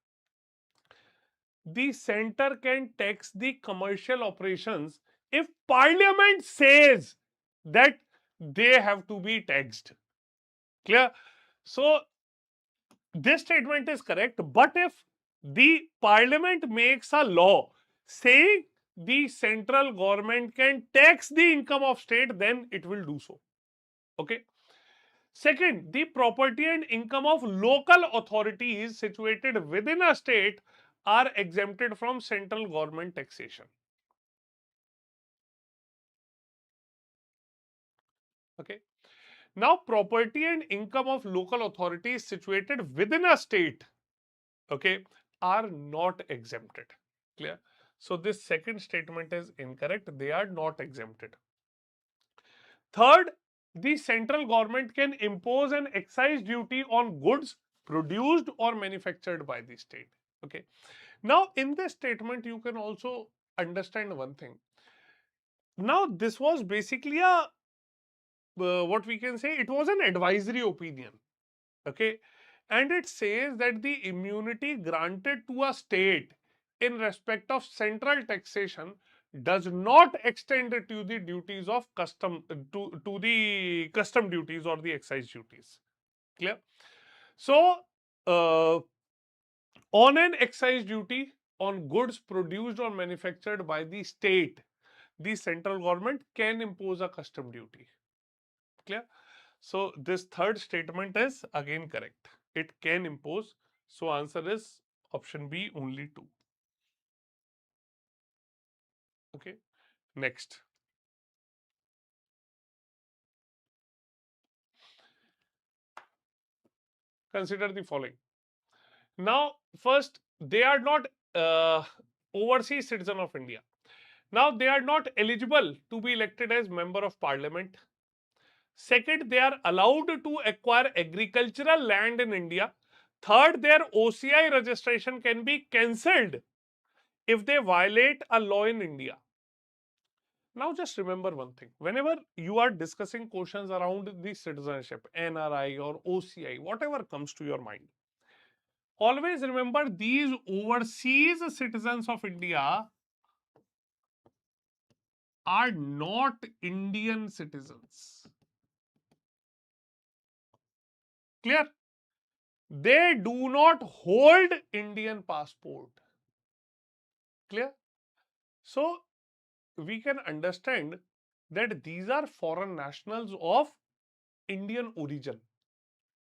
the center can tax the commercial operations if parliament says that they have to be taxed. Clear? So this statement is correct, but if the parliament makes a law saying the central government can tax the income of state, then it will do so. Okay. Second, the property and income of local authorities situated within a state are exempted from central government taxation. Okay. Now, property and income of local authorities situated within a state, okay, are not exempted. Clear? So, this second statement is incorrect. They are not exempted. Third, the central government can impose an excise duty on goods produced or manufactured by the state. Okay. Now, in this statement, you can also understand one thing. Now, this was basically a what we can say, it was an advisory opinion. Okay, and it says that the immunity granted to a state in respect of central taxation does not extend to the duties of custom to the custom duties or the excise duties. Clear? So on an excise duty on goods produced or manufactured by the state, the central government can impose a custom duty. Clear? So this third statement is again correct. It can impose. So answer is option B, only 2. Okay. Next. Consider the following. Now, first, they are not overseas citizen of India. Now, they are not eligible to be elected as member of parliament. Second, they are allowed to acquire agricultural land in India. Third, their OCI registration can be cancelled if they violate a law in India. Now, just remember one thing. Whenever you are discussing questions around the citizenship, NRI or OCI, whatever comes to your mind, always remember these overseas citizens of India are not Indian citizens. Clear? They do not hold Indian passport. Clear? So we can understand that these are foreign nationals of Indian origin.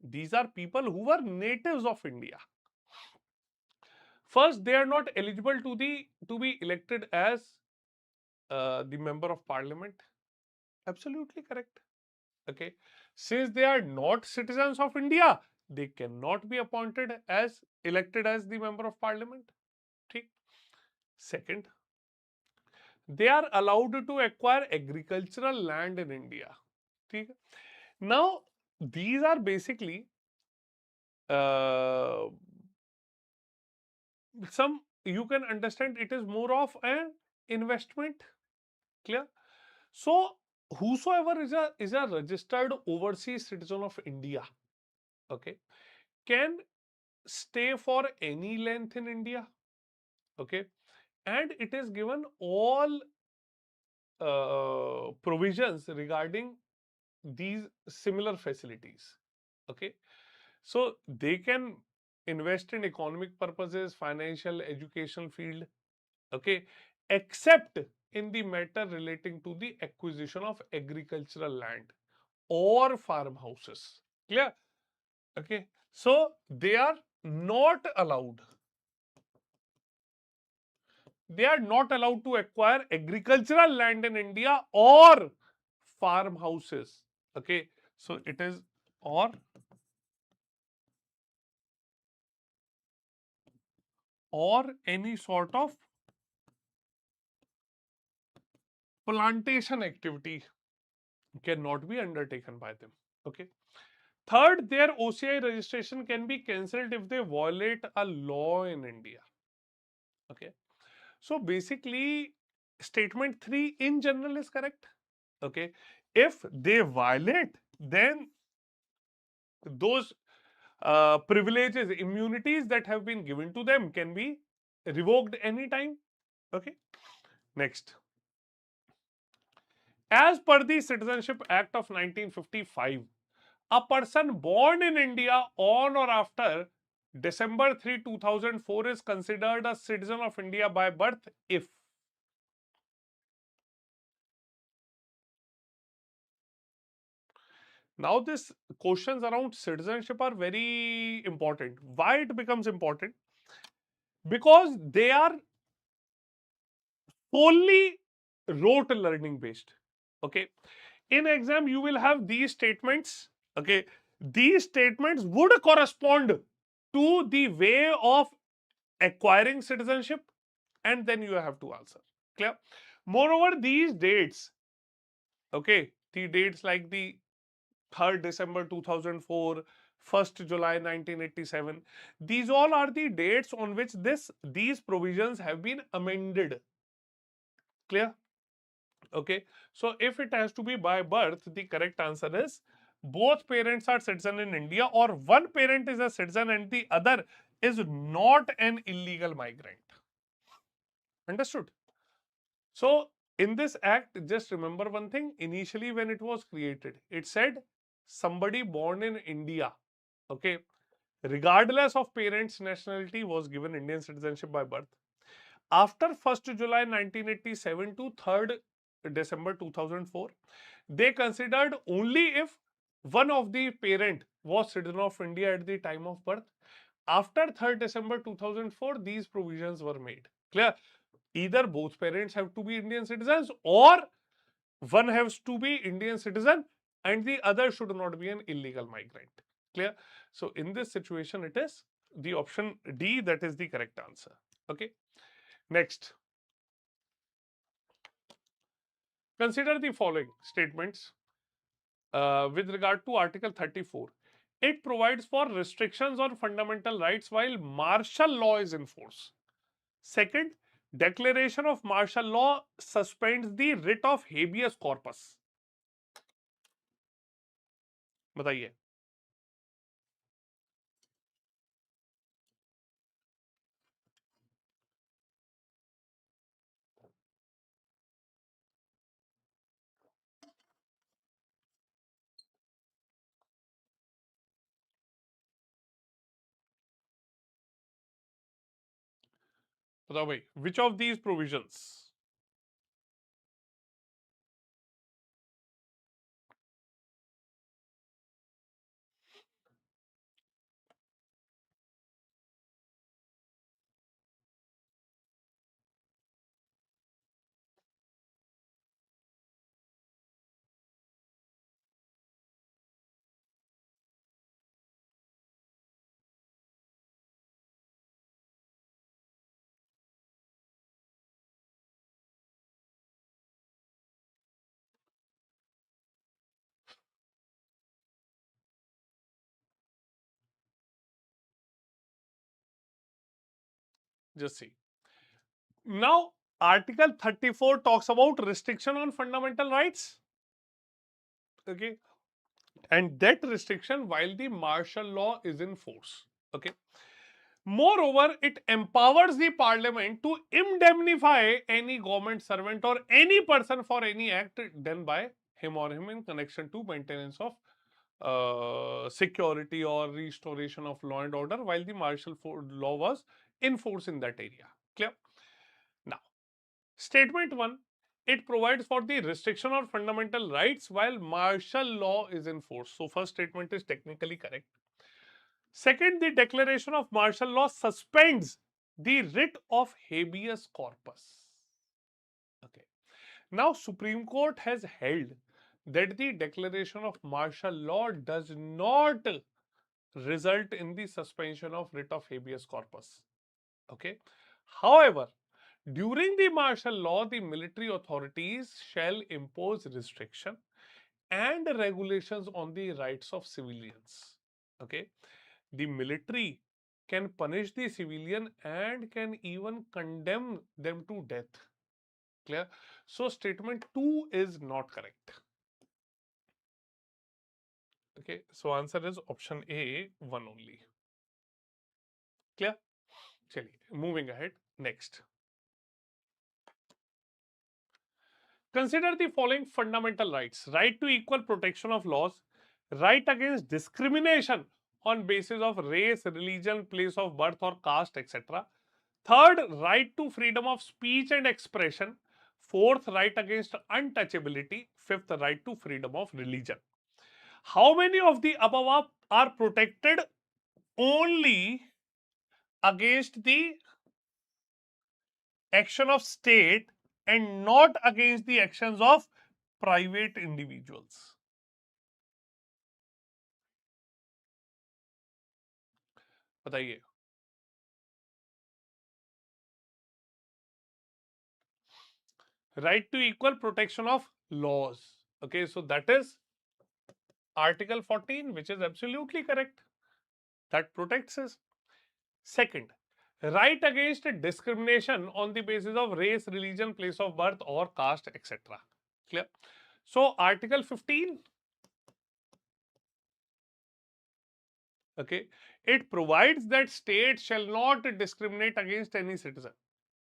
These are people who were natives of India. First, they are not eligible to be elected as the member of parliament. Absolutely correct. Okay. Since they are not citizens of India, they cannot be appointed as elected as the member of parliament. Okay. Second, they are allowed to acquire agricultural land in India. Okay. Now, these are basically uh, some, you can understand it is more of an investment. Clear? So, whosoever is a registered overseas citizen of India, okay, can stay for any length in India, okay, and it is given all provisions regarding these similar facilities, okay. So they can invest in economic purposes, financial, educational field, okay, except in the matter relating to the acquisition of agricultural land or farmhouses. Clear? Okay. So they are not allowed. They are not allowed to acquire agricultural land in India or farmhouses. Okay. So it is or any sort of plantation activity cannot be undertaken by them. Okay. Third, their OCI registration can be cancelled if they violate a law in India. Okay. So basically, statement 3 in general is correct. Okay. If they violate, then those privileges, immunities that have been given to them can be revoked anytime. Okay. Next. As per the Citizenship Act of 1955, a person born in India on or after December 3, 2004 is considered a citizen of India by birth if now this questions around citizenship are very important. Why it becomes important? Because they are solely rote learning based. Okay. In exam, you will have these statements. Okay. These statements would correspond to the way of acquiring citizenship, and then you have to answer. Clear? Moreover, these dates, okay, the dates like the 3rd December 2004, 1st July 1987, these all are the dates on which these provisions have been amended. Clear? Okay. So if it has to be by birth, the correct answer is both parents are citizen in India, or one parent is a citizen and the other is not an illegal migrant. Understood? So in this act, just remember one thing. Initially, when it was created, it said somebody born in India, okay, regardless of parents' nationality, was given Indian citizenship by birth. After 1st July 1987 to 3rd December 2004, they considered only if one of the parent was citizen of India at the time of birth. After 3rd December 2004, these provisions were made. Clear? Either both parents have to be Indian citizens, or one has to be Indian citizen and the other should not be an illegal migrant. Clear? So in this situation, it is the option D that is the correct answer. Okay. Next, consider the following statements with regard to Article 34. It provides for restrictions on fundamental rights while martial law is in force. Second, declaration of martial law suspends the writ of habeas corpus. बताइए. बताओ भाई, which of these provisions? Just see. Now, Article 34 talks about restriction on fundamental rights. Okay. And that restriction while the martial law is in force. Okay. Moreover, it empowers the parliament to indemnify any government servant or any person for any act done by him or him in connection to maintenance of security or restoration of law and order while the martial law was in force in that area. Clear? Now, statement 1, it provides for the restriction of fundamental rights while martial law is in force. So, first statement is technically correct. Second, the declaration of martial law suspends the writ of habeas corpus. Okay. Now, Supreme Court has held that the declaration of martial law does not result in the suspension of writ of habeas corpus. Okay. However, during the martial law, the military authorities shall impose restriction and regulations on the rights of civilians. Okay. The military can punish the civilian and can even condemn them to death. Clear? So statement 2 is not correct. Okay, so answer is option A, 1 only. Clear? Chaliye, moving ahead. Next. Consider the following fundamental rights: right to equal protection of laws, right against discrimination on basis of race, religion, place of birth or caste, etc. Third, right to freedom of speech and expression. Fourth, right against untouchability. Fifth, right to freedom of religion. How many of the above are protected only against the action of state and not against the actions of private individuals? बताइए. Right to equal protection of laws. Okay, so that is Article 14, which is absolutely correct. That protects us. Second, right against discrimination on the basis of race, religion, place of birth, or caste, etc. Clear? So, Article 15, okay, it provides that state shall not discriminate against any citizen.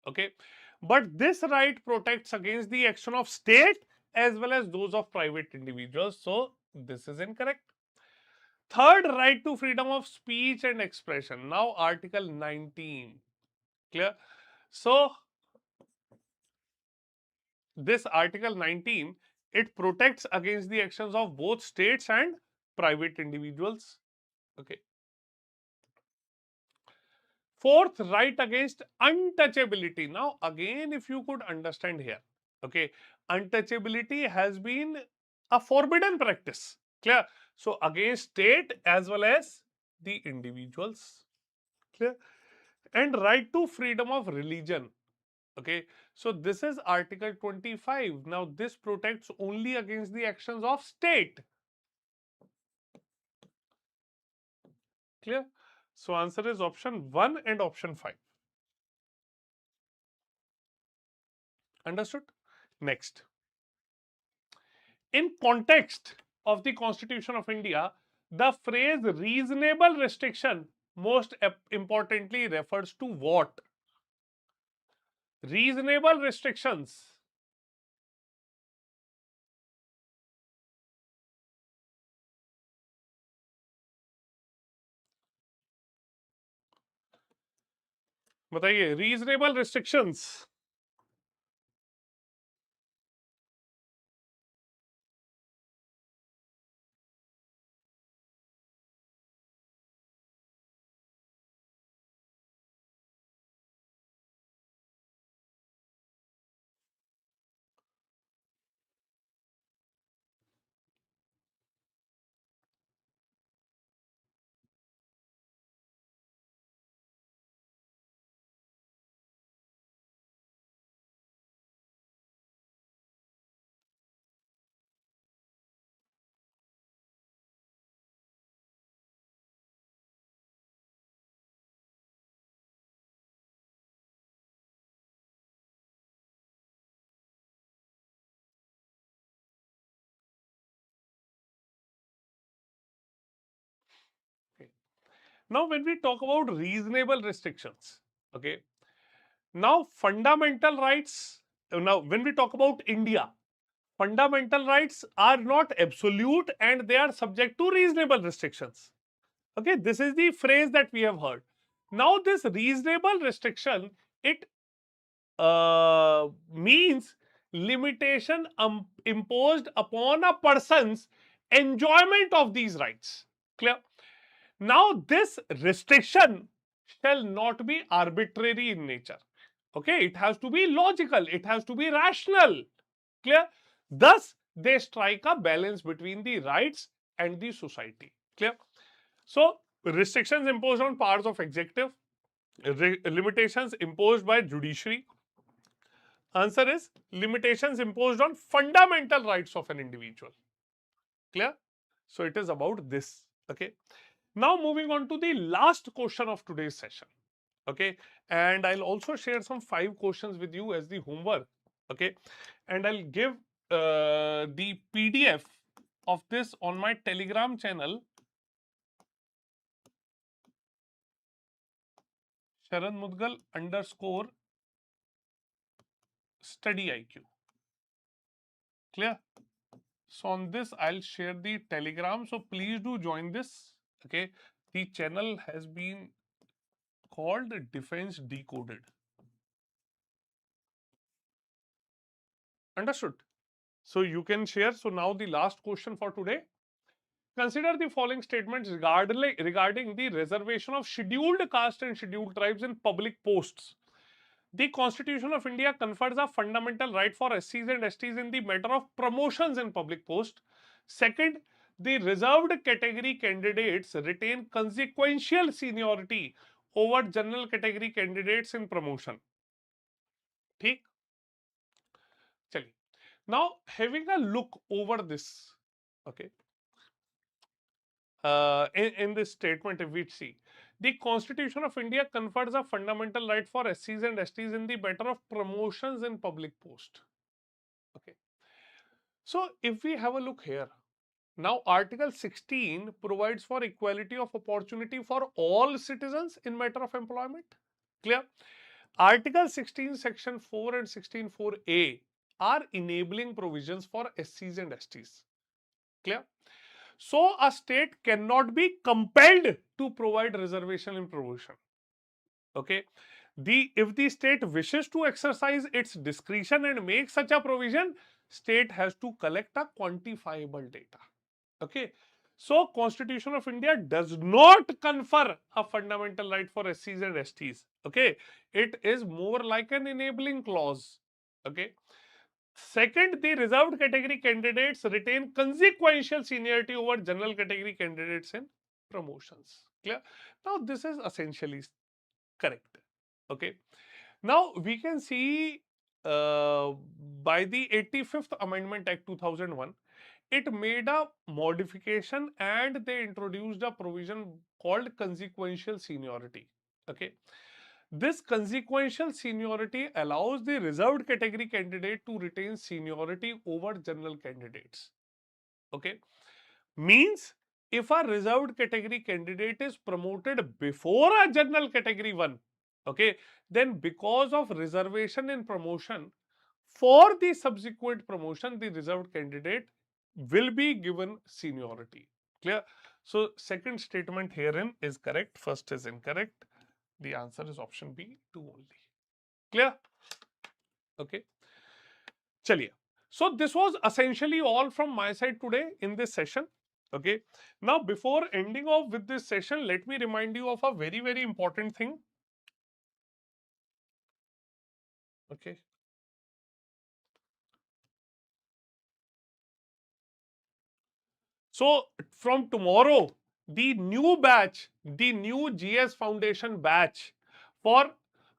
Okay, but this right protects against the action of state as well as those of private individuals. So, this is incorrect. Third, right to freedom of speech and expression. Now, Article 19. Clear? So, this Article 19, it protects against the actions of both states and private individuals. Okay. Fourth, right against untouchability. Now, again, if you could understand here, okay, untouchability has been a forbidden practice. Clear? So, against state as well as the individuals. Clear? And right to freedom of religion. Okay, so this is Article 25. Now, this protects only against the actions of state. Clear? So, answer is option 1 and option 5. Understood? Next. In context of the Constitution of India, the phrase reasonable restriction most importantly refers to what? Reasonable restrictions. बताइए reasonable restrictions. Now, when we talk about reasonable restrictions, okay, now fundamental rights, now when we talk about India, fundamental rights are not absolute and they are subject to reasonable restrictions. Okay, this is the phrase that we have heard. Now, this reasonable restriction, it means limitation imposed upon a person's enjoyment of these rights. Clear? Now, this restriction shall not be arbitrary in nature. Okay, it has to be logical, it has to be rational. Clear? Thus, they strike a balance between the rights and the society. Clear? So, restrictions imposed on powers of executive, limitations imposed by judiciary. Answer is limitations imposed on fundamental rights of an individual. Clear? So, it is about this. Okay. Now, moving on to the last question of today's session. Okay. And I'll also share some 5 questions with you as the homework. Okay. And I'll give the PDF of this on my Telegram channel, Sharan Mudgal _ StudyIQ. Clear? So on this, I'll share the Telegram. So please do join this. Okay. The channel has been called Defense Decoded. Understood? So you can share. So now the last question for today. Consider the following statements regarding the reservation of scheduled caste and scheduled tribes in public posts. The Constitution of India confers a fundamental right for SCs and STs in the matter of promotions in public post. Second, the reserved category candidates retain consequential seniority over general category candidates in promotion. ठीक? चलिए. Now, having a look over this, okay, in this statement, if we see, the Constitution of India confers a fundamental right for SCs and STs in the matter of promotions in public post. Okay. So, if we have a look here, now Article 16 provides for equality of opportunity for all citizens in matter of employment. Clear? Article 16, Section 4 and 16(4)(a) are enabling provisions for SCs and STs. Clear? So, a state cannot be compelled to provide reservation in promotion. Okay. If the state wishes to exercise its discretion and make such a provision, state has to collect a quantifiable data. Okay. So, Constitution of India does not confer a fundamental right for SCs and STs. Okay. It is more like an enabling clause. Okay. Second, the reserved category candidates retain consequential seniority over general category candidates in promotions. Clear? Now, this is essentially correct. Okay. Now, we can see by the 85th Amendment Act 2001, it made a modification and they introduced a provision called consequential seniority. Okay. This consequential seniority allows the reserved category candidate to retain seniority over general candidates. Okay. Means if a reserved category candidate is promoted before a general category one, okay, then because of reservation in promotion, for the subsequent promotion, the reserved candidate will be given seniority. Clear? So, second statement herein is correct, first is incorrect. The answer is option B, 2 only. Clear? Okay. Chaliye. So this was essentially all from my side today in this session. Okay. Now, before ending off with this session, let me remind you of a very, very important thing. Okay. So from tomorrow, the new batch, the new GS Foundation batch for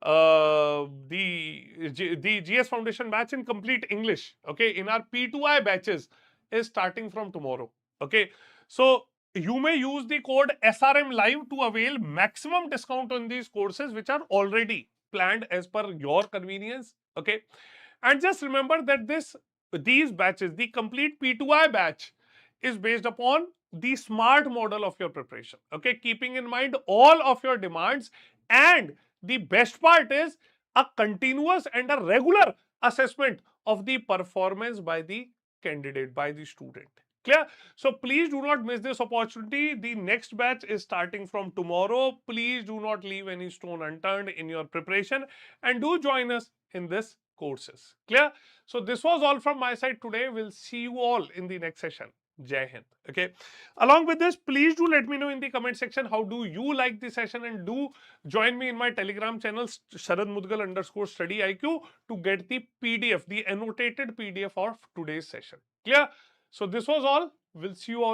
the GS Foundation batch in complete English, okay, in our P2I batches is starting from tomorrow. Okay, so you may use the code SRM Live to avail maximum discount on these courses which are already planned as per your convenience. Okay, and just remember that these batches, the complete P2I batch, is based upon the SMART model of your preparation. Okay, keeping in mind all of your demands, and the best part is a continuous and a regular assessment of the performance by the candidate, by the student. Clear? So please do not miss this opportunity. The next batch is starting from tomorrow. Please do not leave any stone unturned in your preparation and do join us in this courses. Clear? So this was all from my side today. We'll see you all in the next session. Jai Hind. Okay. Along with this, please do let me know in the comment section how do you like the session, and do join me in my Telegram channel Sharad Mudgal _StudyIQ to get the PDF, the annotated PDF of today's session. Clear? So this was all. We'll see you all